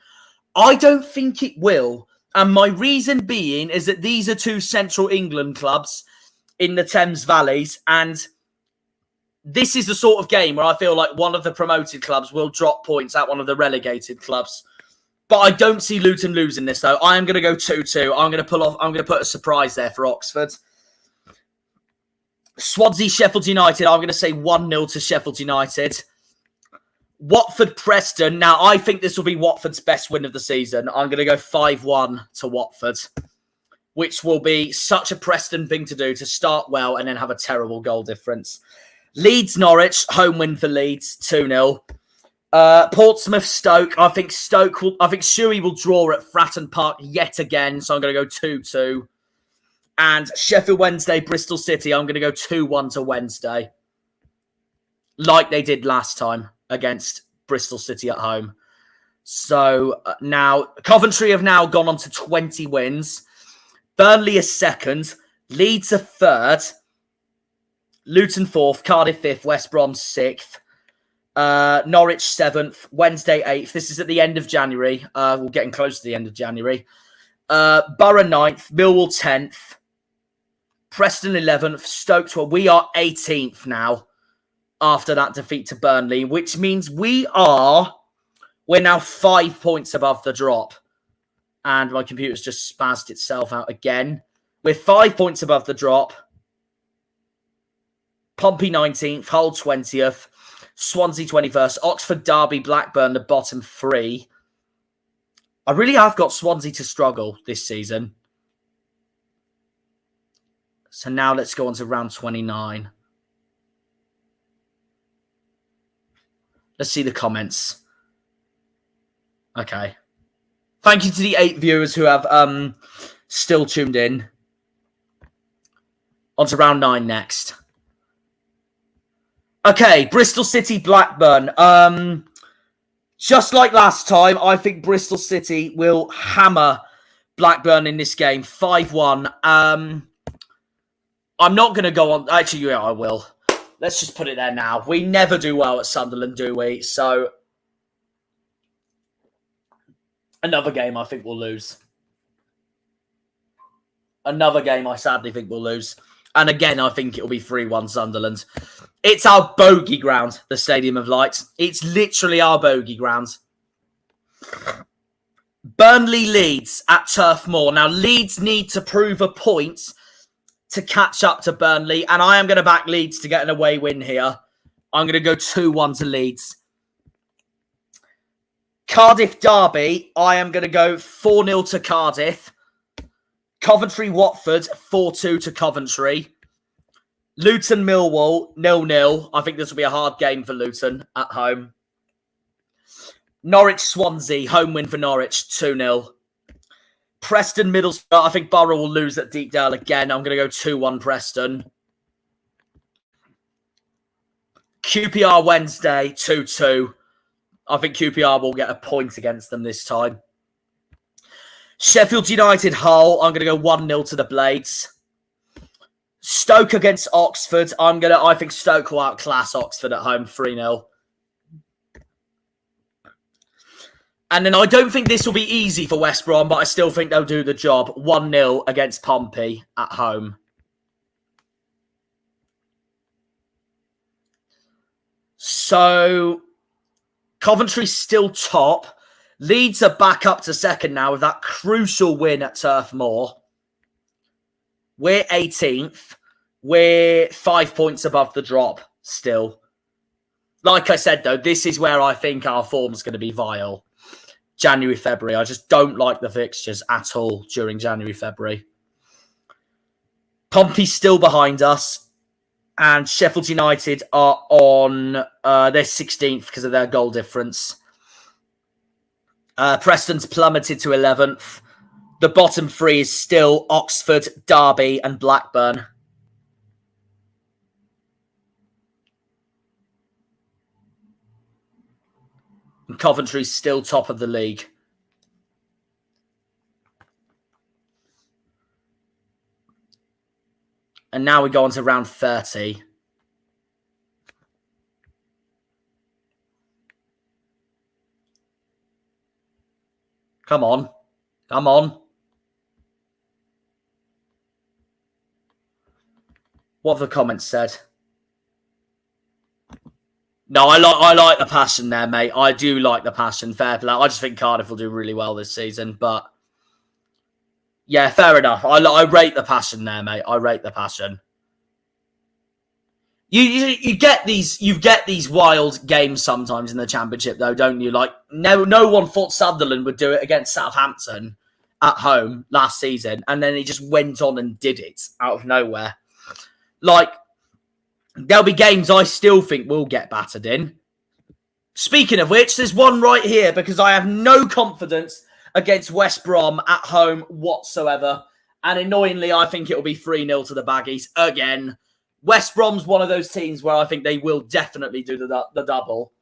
I don't think it will. And my reason being is that these are two Central England clubs in the Thames Valleys. And this is the sort of game where I feel like one of the promoted clubs will drop points at one of the relegated clubs. But I don't see Luton losing this, though. I am going to go 2-2. I'm going to put a surprise there for Oxford. Swansea, Sheffield United. I'm going to say 1-0 to Sheffield United. Watford, Preston. Now, I think this will be Watford's best win of the season. I'm going to go 5-1 to Watford, which will be such a Preston thing to do, to start well and then have a terrible goal difference. Leeds, Norwich. Home win for Leeds, 2-0. Portsmouth, Stoke. I think Shuey will draw at Fratton Park yet again, so I'm going to go 2-2. And Sheffield Wednesday, Bristol City, I'm going to go 2-1 to Wednesday. Like they did last time against Bristol City at home. So now, Coventry have now gone on to 20 wins. Burnley is second. Leeds are third. Luton fourth. Cardiff fifth. West Brom sixth. Norwich 7th. Wednesday 8th. This is at the end of January. We're getting close to the end of January. Borough 9th. Millwall 10th. Preston 11th, Stoke 12th. We are 18th now after that defeat to Burnley, which means we're now 5 points above the drop. And my computer's just spazzed itself out again. We're 5 points above the drop. Pompey 19th, Hull 20th, Swansea 21st, Oxford, Derby, Blackburn, the bottom three. I really have got Swansea to struggle this season. So now let's go on to round 29. Let's see the comments. Okay. Thank you to the 8 viewers who have still tuned in. On to round 9 next. Okay, Bristol City, Blackburn. Just like last time, I think Bristol City will hammer Blackburn in this game. 5-1. I'm not going to go on. Actually, yeah, I will. Let's just put it there now. We never do well at Sunderland, do we? So, another game I think we'll lose. Another game I sadly think we'll lose. And again, I think it'll be 3-1 Sunderland. It's our bogey ground, the Stadium of Light. It's literally our bogey ground. Burnley, Leeds at Turf Moor. Now, Leeds need to prove a point to catch up to Burnley, and I am going to back Leeds to get an away win here. I'm going to go 2-1 to Leeds. Cardiff Derby, I am going to go 4-0 to Cardiff. Coventry Watford, 4-2 to Coventry. Luton Millwall, 0-0. I think this will be a hard game for Luton at home. Norwich Swansea, home win for Norwich, 2-0. Preston Middlesbrough, I think Borough will lose at Deepdale again. I'm going to go 2-1 Preston. QPR Wednesday, 2-2. I think QPR will get a point against them this time. Sheffield United Hull, I'm going to go 1-0 to the Blades. Stoke against Oxford, I think Stoke will outclass Oxford at home, 3-0. And then I don't think this will be easy for West Brom, but I still think they'll do the job. 1-0 against Pompey at home. So, Coventry's still top. Leeds are back up to second now with that crucial win at Turf Moor. We're 18th. We're 5 points above the drop still. Like I said, though, this is where I think our form's going to be vile. January, February. I just don't like the fixtures at all during January, February. Pompey's still behind us. And Sheffield United are on their 16th because of their goal difference. Preston's plummeted to 11th. The bottom three is still Oxford, Derby and Blackburn. And Coventry's still top of the league. And now we go on to round 30. Come on. Come on. What have the comments said? No, I like the passion there, mate. I do like the passion. Fair play. I just think Cardiff will do really well this season. But yeah, fair enough. I rate the passion there, mate. I rate the passion. You get these wild games sometimes in the Championship, though, don't you? Like no one thought Sunderland would do it against Southampton at home last season, and then he just went on and did it out of nowhere. Like, there'll be games I still think will get battered in. Speaking of which, there's one right here because I have no confidence against West Brom at home whatsoever. And annoyingly, I think it'll be 3-0 to the Baggies again. West Brom's one of those teams where I think they will definitely do the double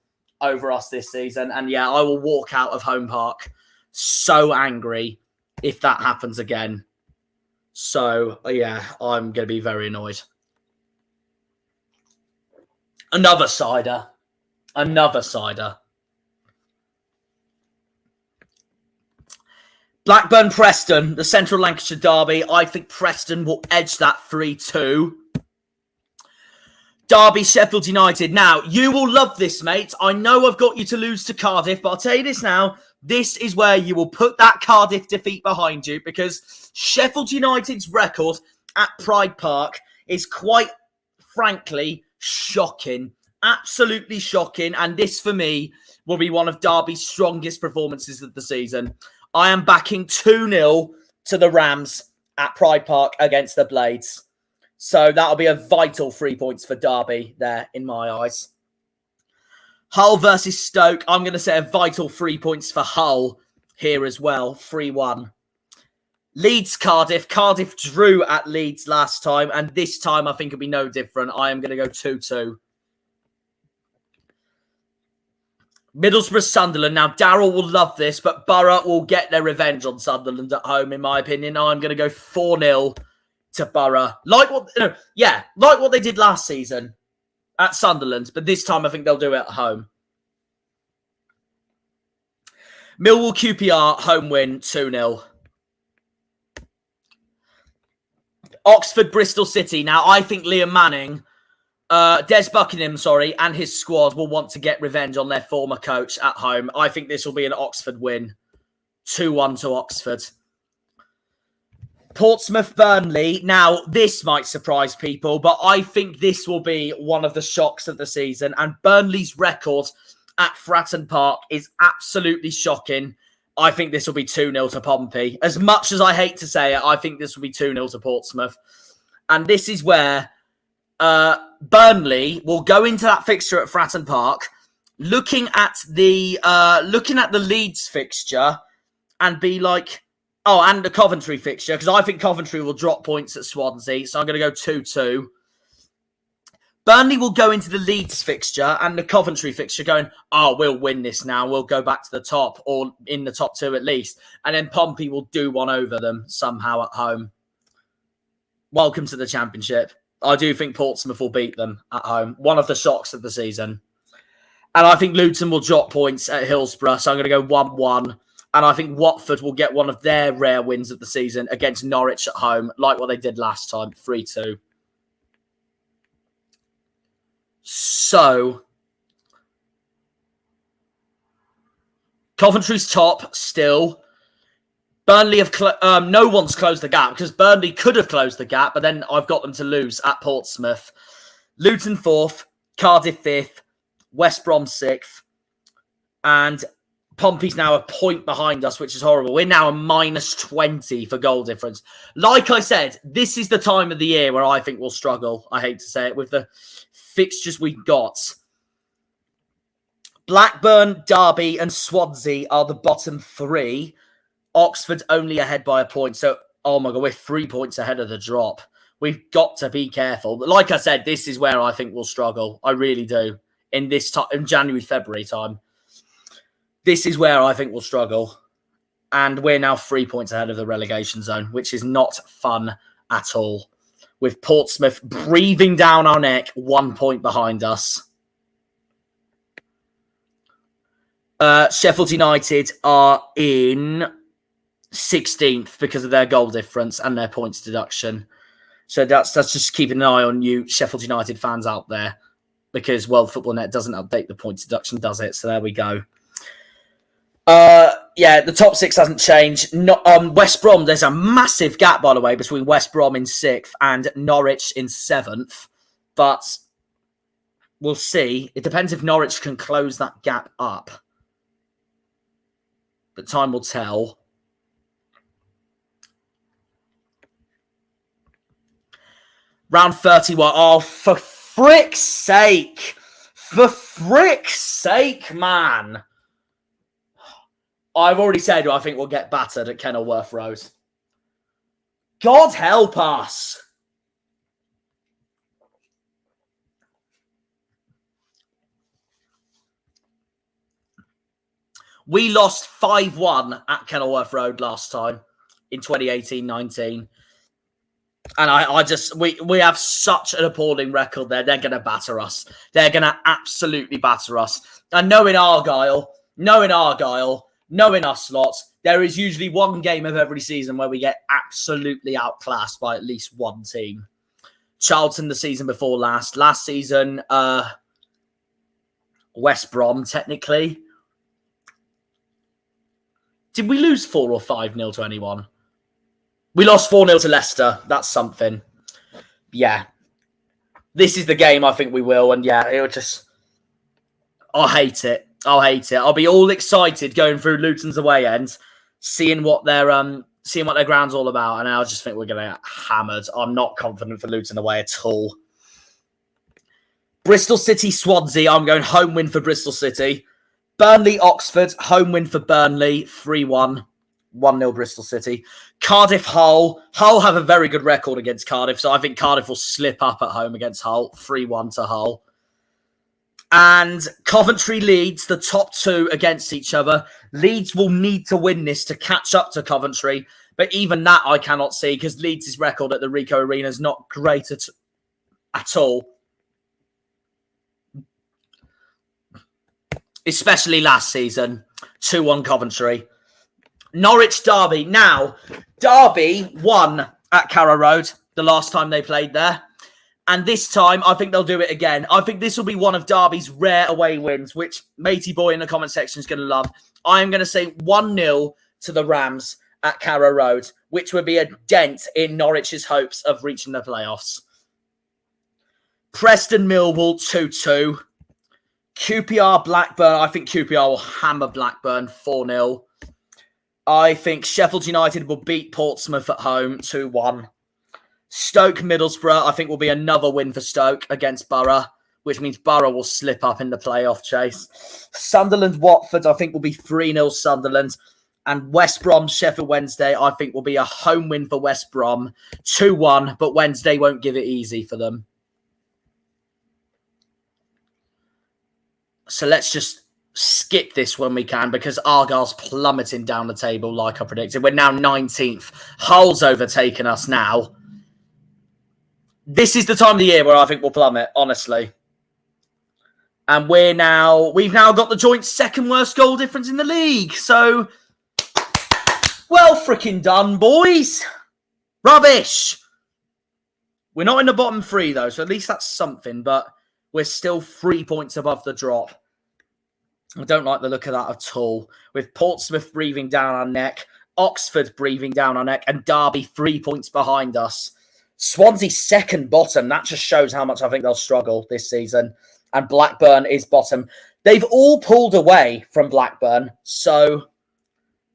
over us this season. And yeah, I will walk out of Home Park so angry if that happens again. So yeah, I'm going to be very annoyed. Another cider. Another cider. Blackburn Preston, the Central Lancashire derby. I think Preston will edge that 3-2. Derby Sheffield United. Now, you will love this, mate. I know I've got you to lose to Cardiff, but I'll tell you this now. This is where you will put that Cardiff defeat behind you because Sheffield United's record at Pride Park is quite frankly shocking. Absolutely shocking. And this, for me, will be one of Derby's strongest performances of the season. I am backing 2-0 to the Rams at Pride Park against the Blades. So that'll be a vital 3 points for Derby there, in my eyes. Hull versus Stoke. I'm going to say a vital 3 points for Hull here as well. 3-1. Leeds, Cardiff. Cardiff drew at Leeds last time. And this time, I think it'll be no different. I am going to go 2-2. Middlesbrough, Sunderland. Now, Darryl will love this, but Borough will get their revenge on Sunderland at home, in my opinion. I'm going to go 4-0 to Borough. Like what they did last season at Sunderland, but this time I think they'll do it at home. Millwall, QPR, home win, 2-0. Oxford, Bristol City. Now, I think Liam Manning... Des Buckingham, and his squad will want to get revenge on their former coach at home. I think this will be an Oxford win. 2-1 to Oxford. Portsmouth, Burnley. Now, this might surprise people, but I think this will be one of the shocks of the season. And Burnley's record at Fratton Park is absolutely shocking. I think this will be 2-0 to Pompey. As much as I hate to say it, I think this will be 2-0 to Portsmouth. And this is where Burnley will go into that fixture at Fratton Park, looking at the Leeds fixture and be like, oh, and the Coventry fixture, because I think Coventry will drop points at Swansea, so I'm going to go 2-2. Burnley will go into the Leeds fixture and the Coventry fixture going, oh, we'll win this now. We'll go back to the top, or in the top 2 at least. And then Pompey will do one over them somehow at home. Welcome to the Championship. I do think Portsmouth will beat them at home. One of the shocks of the season. And I think Luton will drop points at Hillsborough, so I'm going to go 1-1. And I think Watford will get one of their rare wins of the season against Norwich at home, like what they did last time, 3-2. So, Coventry's top still. Burnley have... no one's closed the gap, because Burnley could have closed the gap, but then I've got them to lose at Portsmouth. Luton 4th, Cardiff 5th, West Brom 6th, and Pompey's now a point behind us, which is horrible. We're now a -20 for goal difference. Like I said, this is the time of the year where I think we'll struggle. I hate to say it, with the fixtures we got. Blackburn, Derby and Swansea are the bottom 3. Oxford only ahead by a point. So, oh my God, we're 3 points ahead of the drop. We've got to be careful. But like I said, this is where I think we'll struggle. I really do. In this time, in January, February time. This is where I think we'll struggle. And we're now 3 points ahead of the relegation zone, which is not fun at all. With Portsmouth breathing down our neck, 1 point behind us. Sheffield United are in 16th because of their goal difference and their points deduction. So that's just keeping an eye on you Sheffield United fans out there, because World Football Net doesn't update the points deduction, does it? So there we go. Yeah, the top 6 hasn't changed. West Brom, there's a massive gap, by the way, between West Brom in 6th and Norwich in 7th. But we'll see. It depends if Norwich can close that gap up. But time will tell. Round 31. Oh, for frick's sake. For frick's sake, man. I've already said I think we'll get battered at Kenilworth Road. God help us. We lost 5-1 at Kenilworth Road last time in 2018-19. And we have such an appalling record there. They're going to batter us. They're going to absolutely batter us. And knowing Argyle, knowing us lots, there is usually one game of every season where we get absolutely outclassed by at least one team. Charlton the season before last. Last season, West Brom, technically. Did we lose 4 or 5-0 to anyone? We lost 4-0 to Leicester. That's something. Yeah. This is the game I think we will. And yeah, it'll just... I hate it. I'll be all excited going through Luton's away end, seeing what their ground's all about, and I just think we're going to get hammered. I'm not confident for Luton away at all. Bristol City, Swansea. I'm going home win for Bristol City. Burnley, Oxford. Home win for Burnley. 3-1. 1-0 Bristol City. Cardiff, Hull. Hull have a very good record against Cardiff, so I think Cardiff will slip up at home against Hull. 3-1 to Hull. And Coventry, Leeds, the top 2 against each other. Leeds will need to win this to catch up to Coventry. But even that I cannot see, because Leeds' record at the Ricoh Arena is not great at all. Especially last season. 2-1 Coventry. Norwich, Derby. Now, Derby won at Carrow Road the last time they played there. And this time, I think they'll do it again. I think this will be one of Derby's rare away wins, which Matey Boy in the comment section is going to love. I am going to say 1-0 to the Rams at Carrow Road. which would be a dent in Norwich's hopes of reaching the playoffs. Preston Millwall 2-2. QPR Blackburn. I think QPR will hammer Blackburn 4-0. I think Sheffield United will beat Portsmouth at home 2-1. Stoke Middlesbrough, I think, will be another win for Stoke against Borough, which means Borough will slip up in the playoff chase. Sunderland Watford, I think, will be 3-0 Sunderland. And West Brom Sheffield Wednesday, I think, will be a home win for West Brom 2-1, but Wednesday won't give it easy for them. So let's just skip this when we can, because Argyle's plummeting down the table like I predicted. We're now 19th. Hull's overtaken us now. This is the time of the year where I think we'll plummet, honestly. And we've now got the joint second worst goal difference in the league. So, well freaking done, boys. Rubbish. We're not in the bottom three, though, so at least that's something, but we're still 3 points above the drop. I don't like the look of that at all. With Portsmouth breathing down our neck, Oxford breathing down our neck, and Derby 3 points behind us. Swansea second bottom. That just shows how much I think they'll struggle this season. And Blackburn is bottom. They've all pulled away from Blackburn, so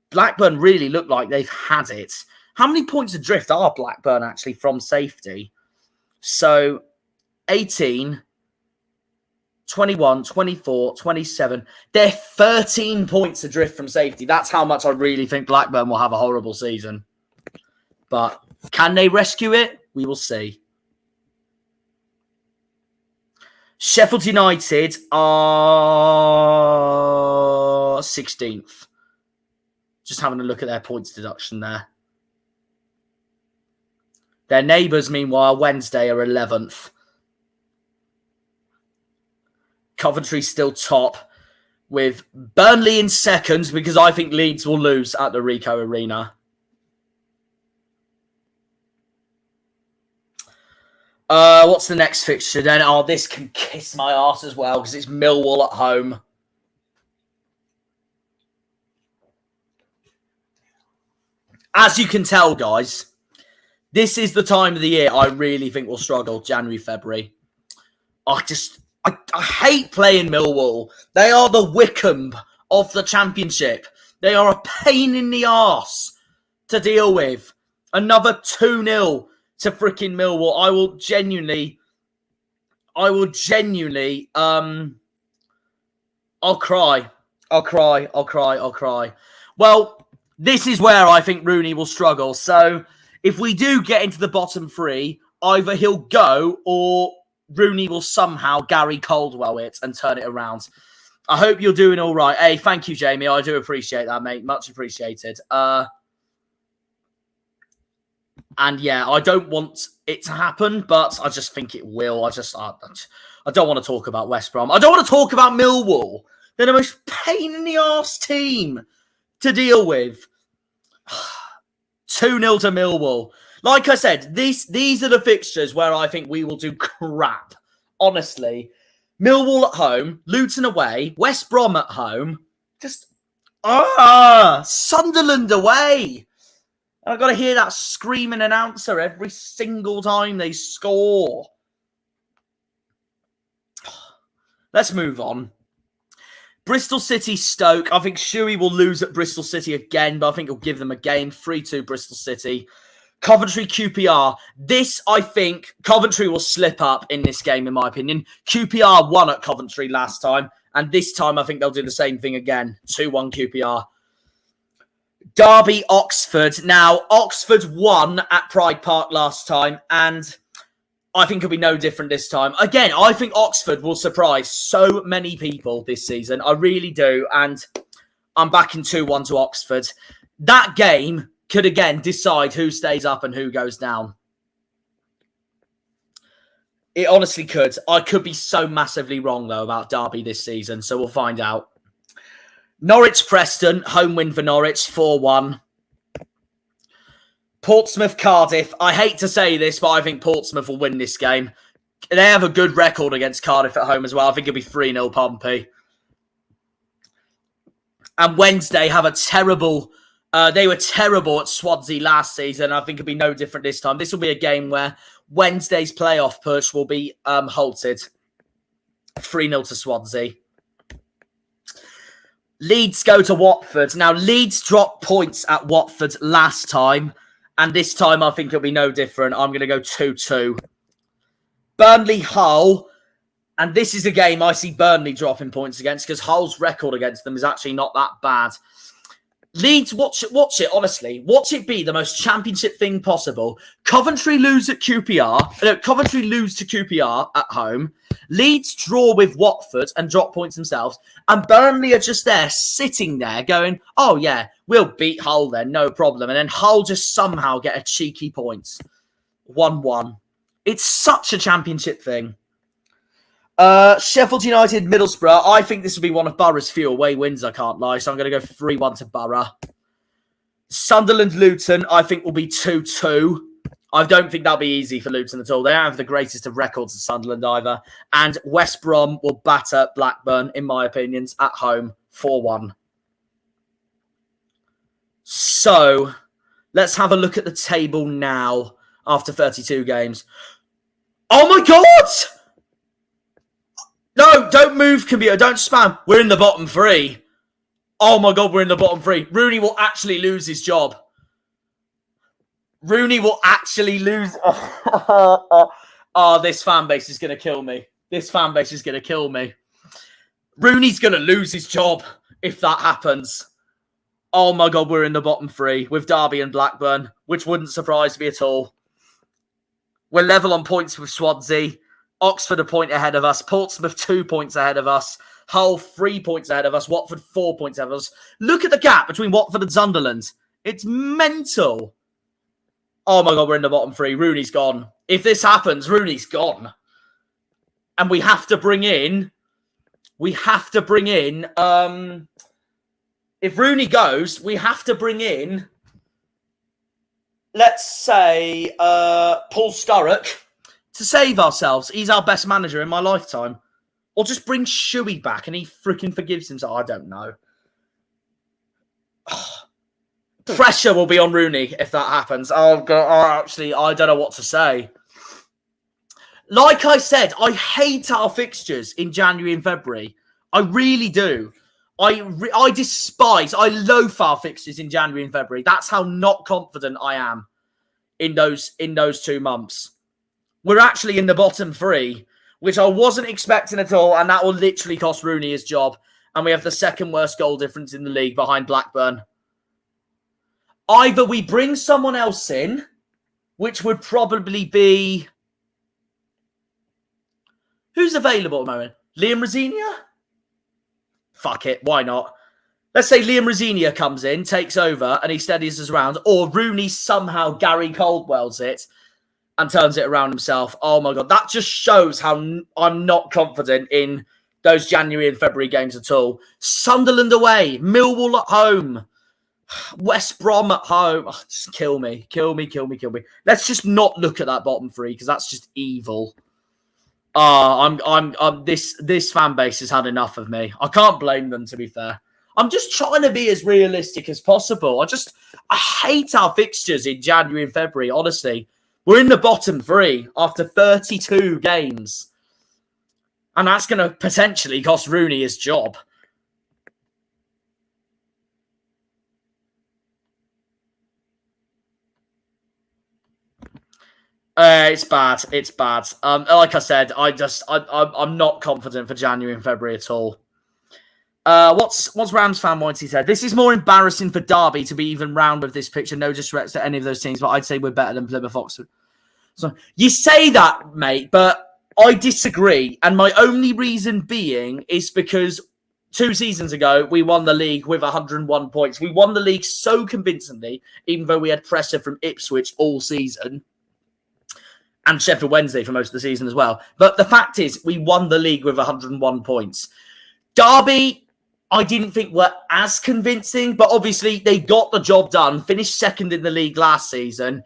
Blackburn really look like they've had it. How many points adrift are Blackburn actually from safety? So 18... 21, 24, 27. They're 13 points adrift from safety. That's how much I really think Blackburn will have a horrible season. But can they rescue it? We will see. Sheffield United are 16th. Just having a look at their points deduction there. Their neighbours, meanwhile, Wednesday are 11th. Coventry still top, with Burnley in second, because I think Leeds will lose at the Ricoh Arena. What's the next fixture then? Oh, this can kiss my arse as well, because it's Millwall at home. As you can tell, guys, this is the time of the year I really think we'll struggle, January, February. I hate playing Millwall. They are the Wickham of the Championship. They are a pain in the arse to deal with. Another 2-0 to freaking Millwall. I will genuinely, I'll cry. I'll cry. Well, this is where I think Rooney will struggle. So if we do get into the bottom three, either he'll go or Rooney will somehow Gary Caldwell it and turn it around. I hope you're doing all right. Hey, thank you, Jamie. I do appreciate that, mate. Much appreciated. And yeah, I don't want it to happen, but I just think it will. I don't want to talk about West Brom. I don't want to talk about Millwall. They're the most pain in the arse team to deal with. 2-0 to Millwall. Like I said, these are the fixtures where I think we will do crap. Honestly. Millwall at home, Luton away, West Brom at home. Sunderland away. I've got to hear that screaming announcer every single time they score. Let's move on. Bristol City, Stoke. I think Shuey will lose at Bristol City again, but I think he'll give them a game. 3-2 Bristol City. Coventry, QPR. This, I think, Coventry will slip up in this game, in my opinion. QPR won at Coventry last time, and this time I think they'll do the same thing again. 2-1 QPR. Derby, Oxford. Now, Oxford won at Pride Park last time, and I think it'll be no different this time. Again, I think Oxford will surprise so many people this season. I really do, and I'm backing 2-1 to Oxford. That game could again decide who stays up and who goes down. It honestly could. I could be so massively wrong, though, about Derby this season, so we'll find out. Norwich, Preston, home win for Norwich, 4-1. Portsmouth, Cardiff. I hate to say this, but I think Portsmouth will win this game. They have a good record against Cardiff at home as well. I think it'll be 3-0 Pompey. And Wednesday have a terrible They were terrible at Swansea last season. I think it'll be no different this time. This will be a game where Wednesday's playoff push will be halted. 3-0 to Swansea. Leeds go to Watford. Now, Leeds dropped points at Watford last time. And this time, I think it'll be no different. I'm going to go 2-2. Burnley, Hull. And this is a game I see Burnley dropping points against because Hull's record against them is actually not that bad. Leeds, watch it, honestly. Watch it be the most championship thing possible. Coventry lose at QPR. No, Coventry lose to QPR at home. Leeds draw with Watford and drop points themselves. And Burnley are just there, sitting there going, oh yeah, we'll beat Hull then, no problem. And then Hull just somehow get a cheeky points. 1-1. It's such a championship thing. Sheffield United, Middlesbrough. I think this will be one of Borough's few away wins, I can't lie. So I'm going to go 3-1 to Borough. Sunderland, Luton, I think will be 2-2. I don't think that'll be easy for Luton at all. They don't have the greatest of records at Sunderland either. And West Brom will batter Blackburn, in my opinions, at home 4-1. So let's have a look at the table now after 32 games. Oh my God! No, don't move, computer. Don't spam. We're in the bottom 3. Oh my God, we're in the bottom 3. Rooney will actually lose his job. Rooney will actually lose. Oh, this fan base is going to kill me. This fan base is going to kill me. Rooney's going to lose his job if that happens. Oh my God, we're in the bottom 3 with Derby and Blackburn, which wouldn't surprise me at all. We're level on points with Swansea. Oxford a point ahead of us. Portsmouth 2 points ahead of us. Hull 3 points ahead of us. Watford 4 points ahead of us. Look at the gap between Watford and Sunderland. It's mental. Oh my God, we're in the bottom 3. Rooney's gone. If this happens, Rooney's gone. And we have to bring in... if Rooney goes, we have to bring in... let's say Paul Sturrock to save ourselves. He's our best manager in my lifetime. Or just bring Shuey back and he freaking forgives himself. I don't know. Pressure will be on Rooney if that happens. Oh, God, actually, I don't know what to say. Like I said, I hate our fixtures in January and February. I really do. I despise, I loathe our fixtures in January and February. That's how not confident I am in those 2 months. We're actually in the bottom 3, which I wasn't expecting at all, and that will literally cost Rooney his job. And we have the second worst goal difference in the league behind Blackburn. Either we bring someone else in, which would probably be... who's available at the moment? Liam Rosinia? Fuck it, why not? Let's say Liam Rosinia comes in, takes over, and he steadies us around. Or Rooney somehow Gary Caldwell's it and turns it around himself. Oh my God, that just shows how I'm not confident in those January and February games at all. Sunderland away, Millwall at home, West Brom at home. Oh, just kill me. Let's just not look at that bottom 3 because that's just evil. This fan base has had enough of me. I can't blame them, to be fair. I'm just trying to be as realistic as possible. I hate our fixtures in January and February, honestly. We're in the bottom 3 after 32 games. And that's going to potentially cost Rooney his job. It's bad. Like I said, I'm not confident for January and February at all. What's Rams fan Whitey said? This is more embarrassing for Derby to be even round with this picture. No disrespect to any of those teams, but I'd say we're better than Plymouth Oxford. So you say that, mate, but I disagree. And my only reason being is because 2 seasons ago, we won the league with 101 points. We won the league so convincingly, even though we had pressure from Ipswich all season. And Sheffield Wednesday for most of the season as well. But the fact is, we won the league with 101 points. Derby, I didn't think were as convincing, but obviously they got the job done, finished second in the league last season.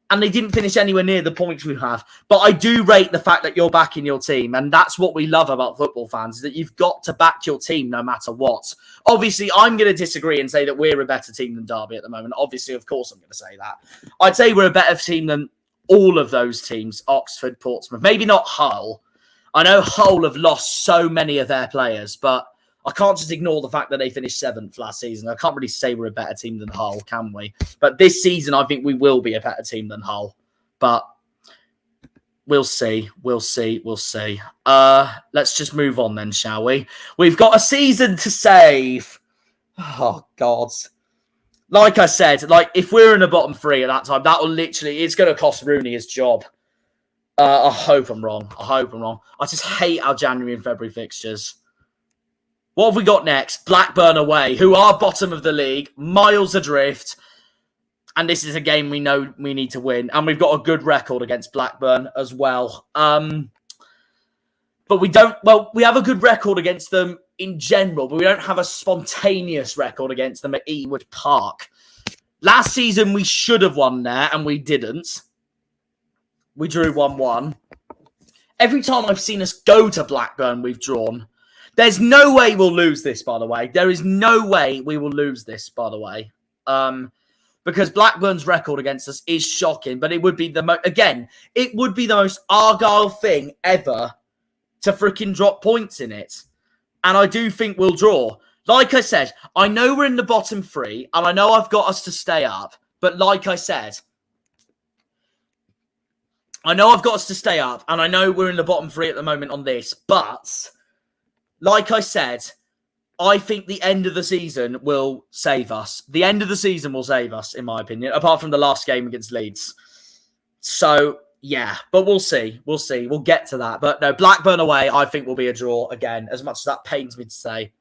And they didn't finish anywhere near the points we have. But I do rate the fact that you're backing your team. And that's what we love about football fans, is that you've got to back your team no matter what. Obviously, I'm going to disagree and say that we're a better team than Derby at the moment. Obviously, of course, I'm going to say that. I'd say we're a better team than all of those teams, Oxford, Portsmouth. Maybe not Hull. I know Hull have lost so many of their players, but I can't just ignore the fact that they finished 7th last season. I can't really say we're a better team than Hull, can we? But this season, I think we will be a better team than Hull. But we'll see. We'll see. We'll see. Let's just move on then, shall we? We've got a season to save. Oh, God. Like I said, if we're in the bottom 3 at that time, that will literally, it's going to cost Rooney his job. I hope I'm wrong. I just hate our January and February fixtures. What have we got next? Blackburn away, who are bottom of the league, miles adrift. And this is a game we know we need to win. And we've got a good record against Blackburn as well. But we have a good record against them in general, but we don't have a spontaneous record against them at Ewood Park. Last season, we should have won there, and we didn't. We drew 1-1. Every time I've seen us go to Blackburn, we've drawn. There's no way we'll lose this, by the way. There is no way we will lose this, by the way. Because Blackburn's record against us is shocking, but it would be it would be the most Argyle thing ever to freaking drop points in it. And I do think we'll draw. Like I said, I know we're in the bottom 3, and I know I've got us to stay up. But like I said, I know I've got us to stay up, and I know we're in the bottom 3 at the moment on this, but like I said, I think the end of the season will save us. The end of the season will save us, in my opinion, apart from the last game against Leeds. So, yeah, but we'll see. We'll see. We'll get to that. But no, Blackburn away, I think will be a draw again, as much as that pains me to say.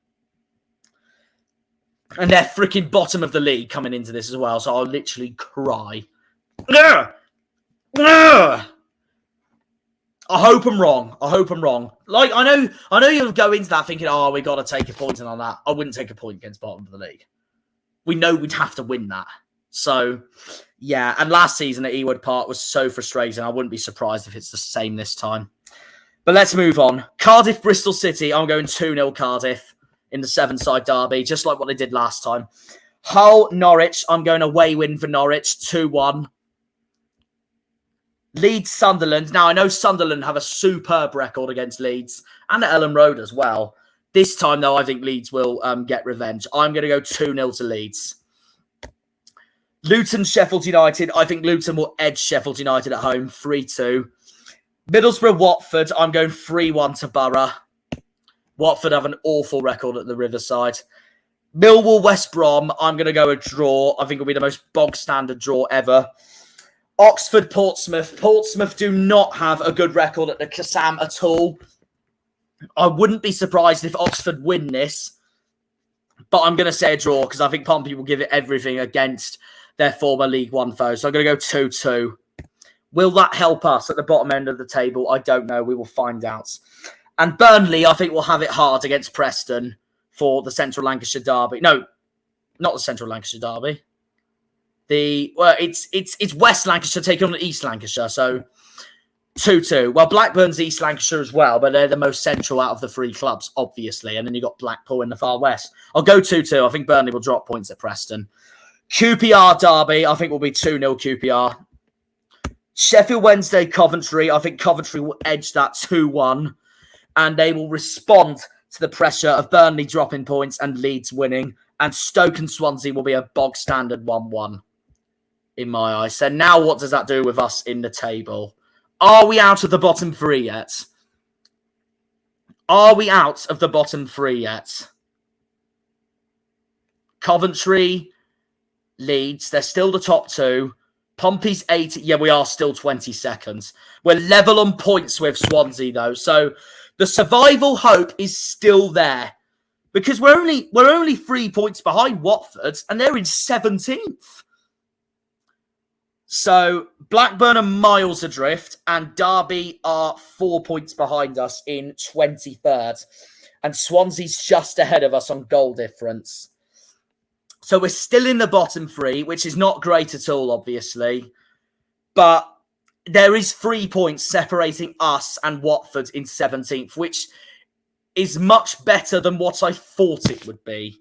And they're freaking bottom of the league coming into this as well, so I'll literally cry. Ugh! Ugh! I hope I'm wrong. I know you'll go into that thinking, oh, we got to take a point and on that. I wouldn't take a point against bottom of the league. We know we'd have to win that. So, yeah. And last season at Ewood Park was so frustrating. I wouldn't be surprised if it's the same this time. But let's move on. Cardiff, Bristol City. I'm going 2-0 Cardiff in the 7-side derby, just like what they did last time. Hull, Norwich. I'm going away win for Norwich, 2-1. Leeds, Sunderland. Now, I know Sunderland have a superb record against Leeds and at Ellen Road as well. This time, though, I think Leeds will get revenge. I'm going to go 2-0 to Leeds. Luton, Sheffield United. I think Luton will edge Sheffield United at home, 3-2. Middlesbrough, Watford. I'm going 3-1 to Borough. Watford have an awful record at the Riverside. Millwall, West Brom. I'm going to go a draw. I think it'll be the most bog-standard draw ever. Oxford, Portsmouth. Portsmouth do not have a good record at the Kassam at all. I wouldn't be surprised if Oxford win this, but I'm going to say a draw because I think Pompey will give it everything against their former League One foe. So I'm going to go 2-2. Will that help us at the bottom end of the table? I don't know. We will find out. And Burnley, I think, will have it hard against Preston for the Central Lancashire derby. No, not the Central Lancashire derby. It's West Lancashire taking on East Lancashire, so 2-2. Well, Blackburn's East Lancashire as well, but they're the most central out of the 3 clubs, obviously. And then you've got Blackpool in the far west. I'll go 2-2. I think Burnley will drop points at Preston. QPR derby, I think will be 2-0 QPR. Sheffield Wednesday, Coventry. I think Coventry will edge that 2-1. And they will respond to the pressure of Burnley dropping points and Leeds winning. And Stoke and Swansea will be a bog standard 1-1. In my eyes. So now what does that do with us in the table? Are we out of the bottom 3 yet? Are we out of the bottom 3 yet? Coventry, Leeds, they're still the top 2. Pompey's 8. Yeah, we are still 22nd. We're level on points with Swansea, though. So the survival hope is still there. Because we're only 3 points behind Watford, and they're in 17th. So Blackburn are miles adrift, and Derby are 4 points behind us in 23rd. And Swansea's just ahead of us on goal difference. So we're still in the bottom 3, which is not great at all, obviously. But there is 3 points separating us and Watford in 17th, which is much better than what I thought it would be.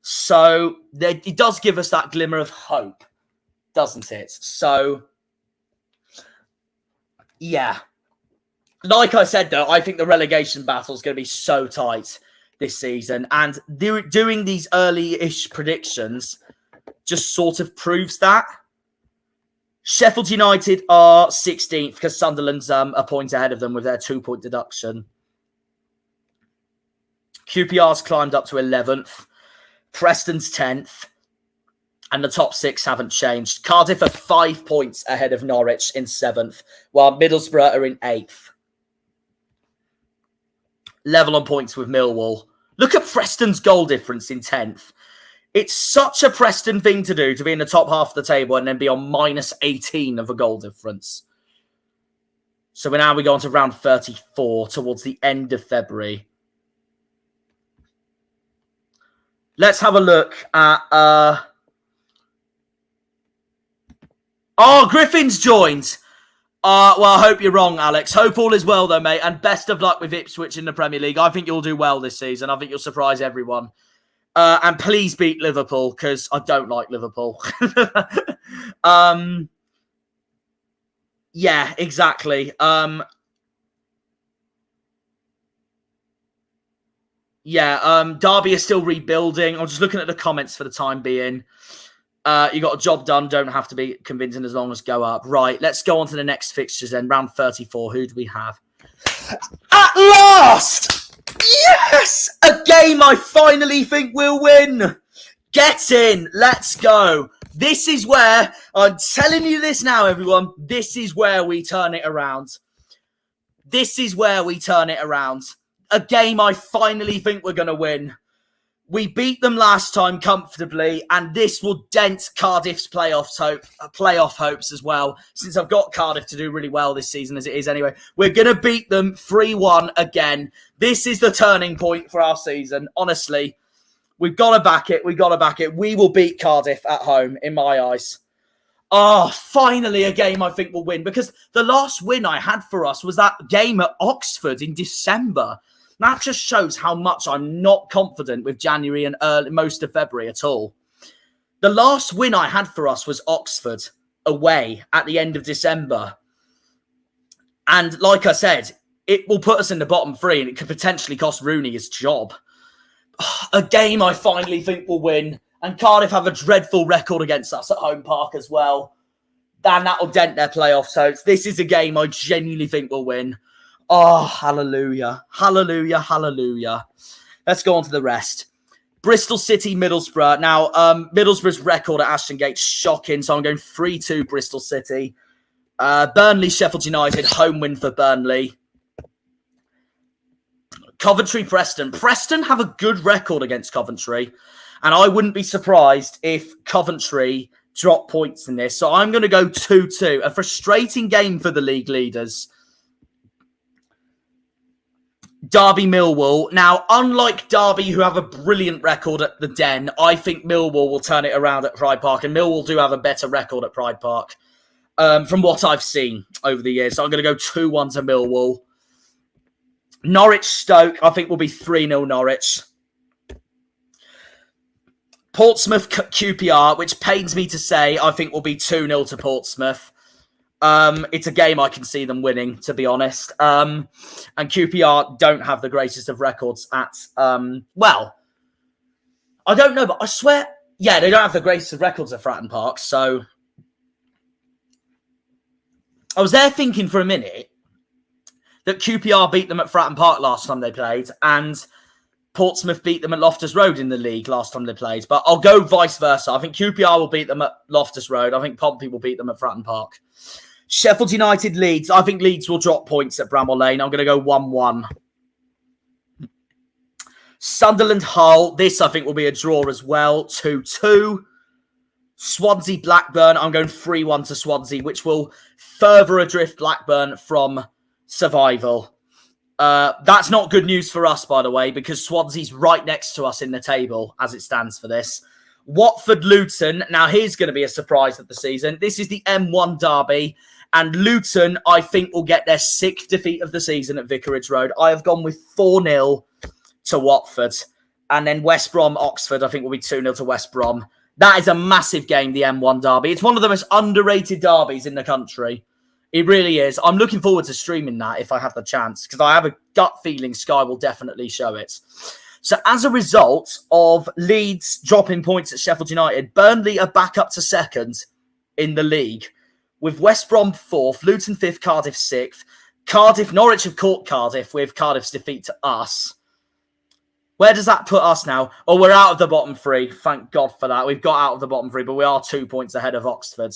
So it does give us that glimmer of hope, doesn't it? So, yeah. Like I said, though, I think the relegation battle is going to be so tight this season. And doing these early-ish predictions just sort of proves that. Sheffield United are 16th because Sunderland's a point ahead of them with their 2-point deduction. QPR's climbed up to 11th. Preston's 10th. And the top 6 haven't changed. Cardiff are 5 points ahead of Norwich in 7th, while Middlesbrough are in 8th. Level on points with Millwall. Look at Preston's goal difference in 10th. It's such a Preston thing to do, to be in the top half of the table and then be on minus 18 of a goal difference. So we go on to round 34 towards the end of February. Let's have a look at... Oh, Griffin's joined. Well, I hope you're wrong, Alex. Hope all is well, though, mate. And best of luck with Ipswich in the Premier League. I think you'll do well this season. I think you'll surprise everyone. And please beat Liverpool, because I don't like Liverpool. Yeah, exactly. Derby is still rebuilding. I'm just looking at the comments for the time being. You got a job done. Don't have to be convincing as long as go up. Right, let's go on to the next fixtures then. Round 34. Who do we have? At last! Yes! A game I finally think we'll win. Get in. Let's go. This is where, I'm telling you this now, everyone. This is where we turn it around. This is where we turn it around. A game I finally think we're going to win. We beat them last time comfortably, and this will dent Cardiff's playoff hopes as well, since I've got Cardiff to do really well this season as it is anyway. We're going to beat them 3-1 again. This is the turning point for our season, honestly. We've got to back it. We've got to back it. We will beat Cardiff at home, in my eyes. Oh, finally a game I think we'll win, because the last win I had for us was that game at Oxford in December. That just shows how much I'm not confident with January and most of February at all. The last win I had for us was Oxford away at the end of December. And like I said, it will put us in the bottom 3 and it could potentially cost Rooney his job. A game I finally think will win. And Cardiff have a dreadful record against us at home park as well. And that'll dent their playoffs hopes. This is a game I genuinely think will win. Oh, hallelujah. Hallelujah, hallelujah. Let's go on to the rest. Bristol City, Middlesbrough. Now, Middlesbrough's record at Ashton Gate's shocking, so I'm going 3-2 Bristol City. Burnley, Sheffield United, home win for Burnley. Coventry, Preston. Preston have a good record against Coventry, and I wouldn't be surprised if Coventry drop points in this. So I'm going to go 2-2. A frustrating game for the league leaders. Derby, Millwall. Now, unlike Derby, who have a brilliant record at the Den, I think Millwall will turn it around at Pride Park, and Millwall do have a better record at Pride Park from what I've seen over the years. So I'm going to go 2-1 to Millwall. Norwich, Stoke, I think will be 3-0 Norwich. Portsmouth, QPR, which pains me to say, I think will be 2-0 to Portsmouth. It's a game I can see them winning, to be honest. And QPR don't have the greatest of records at, well, I don't know, but I swear, yeah, they don't have the greatest of records at Fratton Park. So I was there thinking for a minute that QPR beat them at Fratton Park last time they played, and Portsmouth beat them at Loftus Road in the league last time they played. But I'll go vice versa. I think QPR will beat them at Loftus Road. I think Pompey will beat them at Fratton Park. Sheffield United, Leeds. I think Leeds will drop points at Bramall Lane. I'm going to go 1-1. Sunderland, Hull. This, I think, will be a draw as well. 2-2. Swansea, Blackburn. I'm going 3-1 to Swansea, which will further adrift Blackburn from survival. That's not good news for us, by the way, because Swansea's right next to us in the table as it stands for this. Watford Luton. Now, here's going to be a surprise of the season. This is the M1 derby. And Luton, I think, will get their 6th defeat of the season at Vicarage Road. I have gone with 4-0 to Watford. And then West Brom, Oxford, I think will be 2-0 to West Brom. That is a massive game, the M1 derby. It's one of the most underrated derbies in the country. It really is. I'm looking forward to streaming that if I have the chance, because I have a gut feeling Sky will definitely show it. So as a result of Leeds dropping points at Sheffield United, Burnley are back up to 2nd in the league, with West Brom 4th, Luton 5th, Cardiff 6th. Norwich have caught Cardiff with Cardiff's defeat to us. Where does that put us now? Oh, we're out of the bottom 3. Thank God for that. We've got out of the bottom 3, but we are 2 points ahead of Oxford.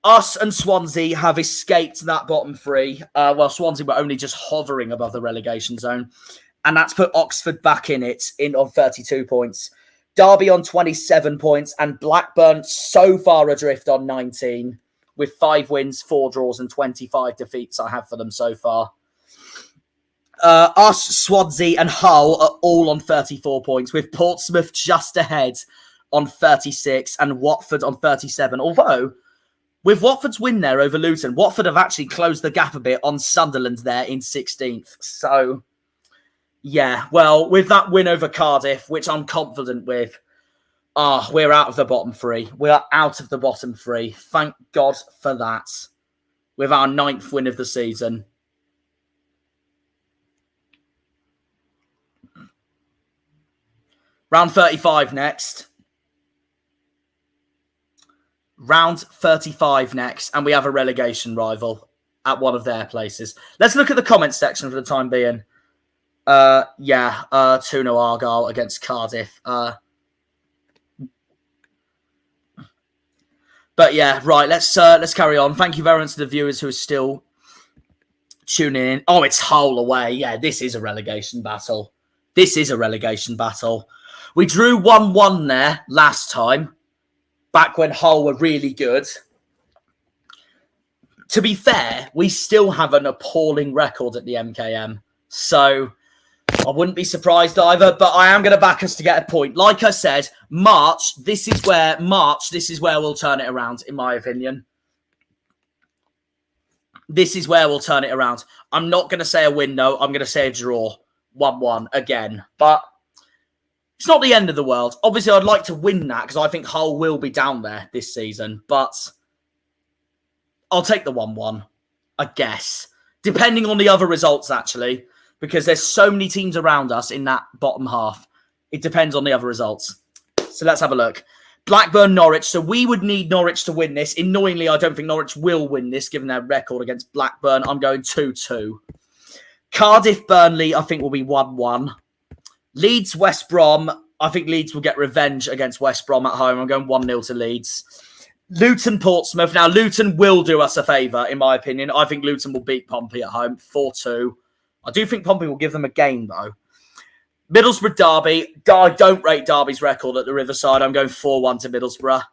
Us and Swansea have escaped that bottom 3. Well, Swansea were only just hovering above the relegation zone. And that's put Oxford back in on 32 points. Derby on 27 points. And Blackburn so far adrift on 19. With 5 wins, 4 draws and 25 defeats I have for them so far. Us, Swansea and Hull are all on 34 points, with Portsmouth just ahead on 36 and Watford on 37. Although, with Watford's win there over Luton, Watford have actually closed the gap a bit on Sunderland there in 16th. So, yeah, well, with that win over Cardiff, which I'm confident with, we're out of the bottom 3. We are out of the bottom 3. Thank God for that. With our 9th win of the season. Round 35 next. Round 35 next. And we have a relegation rival at one of their places. Let's look at the comments section for the time being. 2-0 Argyle against Cardiff. But yeah, right, let's carry on. Thank you very much to the viewers who are still tuning in. Oh, it's Hull away. Yeah, this is a relegation battle. We drew 1-1 there last time, back when Hull were really good. To be fair, we still have an appalling record at the MKM. So I wouldn't be surprised either, but I am going to back us to get a point. Like I said, March, this is where we'll turn it around, in my opinion. This is where we'll turn it around. I'm not going to say a win, though. I'm going to say a draw. 1-1 again. But it's not the end of the world. Obviously, I'd like to win that because I think Hull will be down there this season. But I'll take the 1-1, I guess. Depending on the other results, actually. Because there's so many teams around us in that bottom half. It depends on the other results. So let's have a look. Blackburn, Norwich. So we would need Norwich to win this. Annoyingly, I don't think Norwich will win this, given their record against Blackburn. I'm going 2-2. Cardiff, Burnley, I think will be 1-1. Leeds, West Brom. I think Leeds will get revenge against West Brom at home. I'm going 1-0 to Leeds. Luton, Portsmouth. Now, Luton will do us a favour, in my opinion. I think Luton will beat Pompey at home, 4-2. I do think Pompey will give them a game, though. Middlesbrough, Derby. I don't rate Derby's record at the Riverside. I'm going 4-1 to Middlesbrough.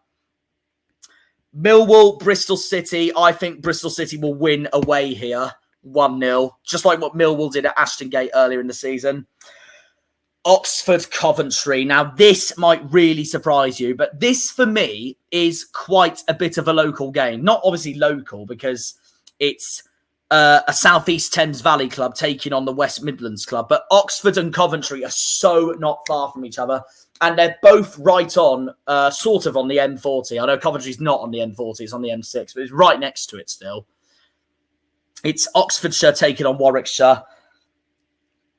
Millwall, Bristol City. I think Bristol City will win away here, 1-0. Just like what Millwall did at Ashton Gate earlier in the season. Oxford, Coventry. Now, this might really surprise you, but this, for me, is quite a bit of a local game. Not obviously local, because it's a South East Thames Valley club taking on the West Midlands club. But Oxford and Coventry are so not far from each other. And they're both right on, sort of on the M40. I know Coventry's not on the M40, it's on the M6, but it's right next to it still. It's Oxfordshire taking on Warwickshire.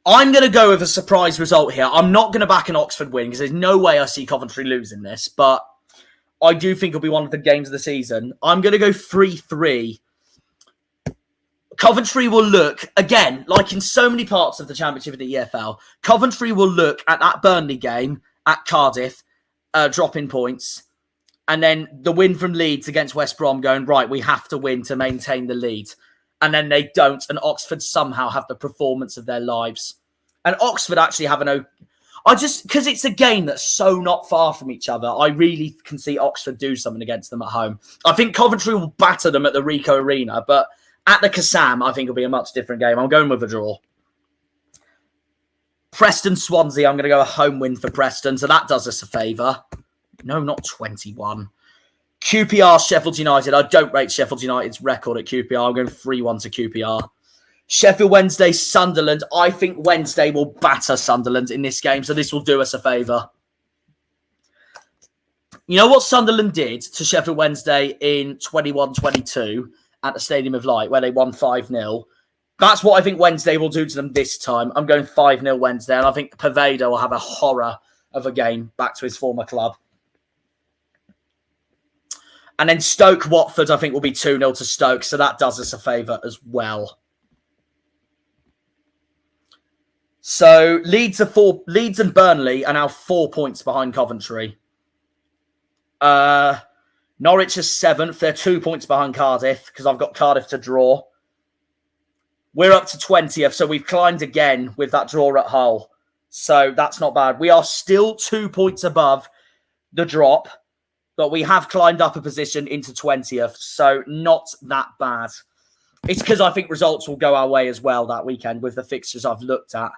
I'm going to go with a surprise result here. I'm not going to back an Oxford win because there's no way I see Coventry losing this. But I do think it'll be one of the games of the season. I'm going to go 3-3. Coventry will look, again, like in so many parts of the Championship of the EFL, Coventry will look at that Burnley game at Cardiff, dropping points, and then the win from Leeds against West Brom going, right, we have to win to maintain the lead. And then they don't, and Oxford somehow have the performance of their lives. And Oxford actually have because it's a game that's so not far from each other, I really can see Oxford do something against them at home. I think Coventry will batter them at the Ricoh Arena, but at the Kassam, I think it'll be a much different game. I'm going with a draw. Preston, Swansea, I'm going to go a home win for Preston, so that does us a favour. No, not 21. QPR, Sheffield United. I don't rate Sheffield United's record at QPR. I'm going 3-1 to QPR. Sheffield Wednesday, Sunderland. I think Wednesday will batter Sunderland in this game, so this will do us a favour. You know what Sunderland did to Sheffield Wednesday in 21-22 at the Stadium of Light, where they won 5-0? That's what I think Wednesday will do to them this time. I'm going 5-0 Wednesday, and I think Poveda will have a horror of a game back to his former club. And then Stoke-Watford, I think, will be 2-0 to Stoke, so that does us a favour as well. So Leeds and Burnley are now 4 points behind Coventry. Norwich is 7th. They're 2 points behind Cardiff because I've got Cardiff to draw. We're up to 20th, so we've climbed again with that draw at Hull. So that's not bad. We are still 2 points above the drop, but we have climbed up a position into 20th, so not that bad. It's because I think results will go our way as well that weekend with the fixtures I've looked at.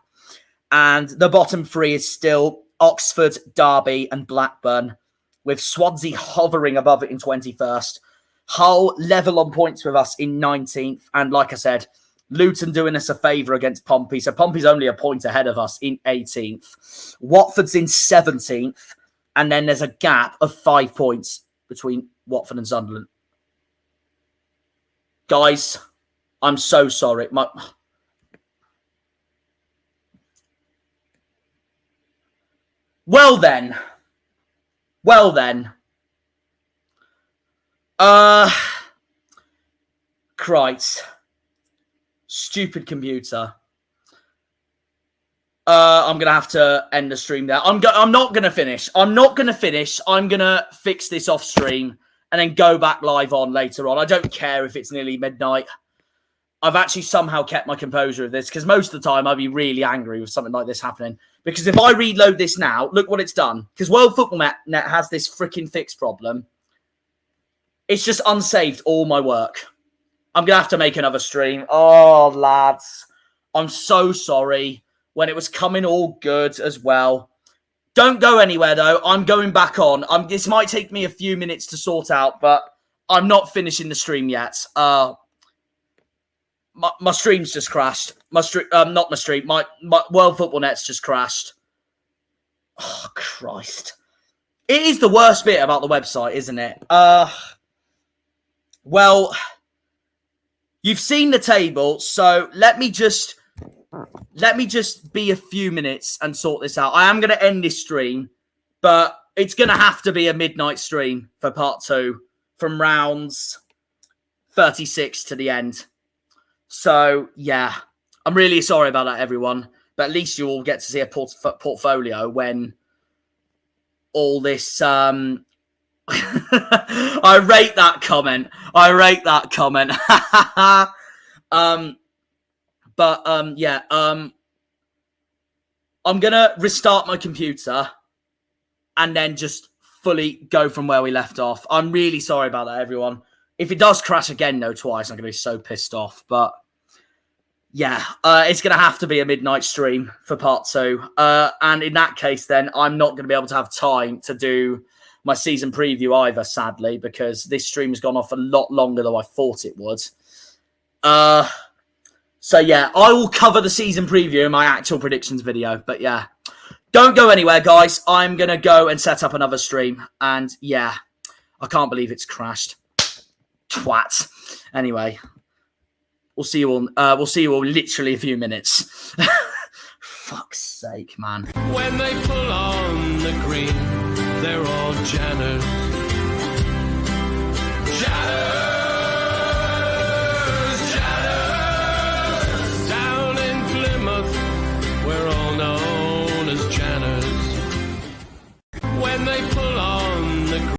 And the bottom three is still Oxford, Derby and Blackburn, with Swansea hovering above it in 21st. Hull level on points with us in 19th. And like I said, Luton doing us a favour against Pompey. So Pompey's only a point ahead of us in 18th. Watford's in 17th. And then there's a gap of 5 points between Watford and Sunderland. Guys, I'm so sorry. Well then. Christ. Stupid computer. I'm going to have to end the stream there. I'm not going to finish. I'm going to fix this off stream and then go back live on later on. I don't care if it's nearly midnight. I've actually somehow kept my composure of this because most of the time I'd be really angry with something like this happening. Because if I reload this now, look what it's done. Because World Football Net has this freaking fix problem. It's just unsaved all my work. I'm going to have to make another stream. Oh, lads. I'm so sorry. When it was coming all good as well. Don't go anywhere, though. I'm going back on. This might take me a few minutes to sort out, but I'm not finishing the stream yet. My stream's just crashed. My World Football Net's just crashed. Oh, Christ. It is the worst bit about the website, isn't it? Well, you've seen the table, so let me just be a few minutes and sort this out. I am going to end this stream, but it's going to have to be a midnight stream for part 2 from rounds 36 to the end. So, yeah, I'm really sorry about that, everyone. But at least you all get to see a portfolio when all this... I rate that comment. I'm going to restart my computer and then just fully go from where we left off. I'm really sorry about that, everyone. If it does crash again, no, twice, I'm going to be so pissed off. But yeah, it's going to have to be a midnight stream for part 2. And in that case, then I'm not going to be able to have time to do my season preview either, sadly, because this stream has gone off a lot longer than I thought it would. So yeah, I will cover the season preview in my actual predictions video. But yeah, don't go anywhere, guys. I'm going to go and set up another stream. And yeah, I can't believe it's crashed. Twat. Anyway, we'll see you all. We'll see you all literally a few minutes. Fuck's sake, man. When they pull on the green, they're all Janner.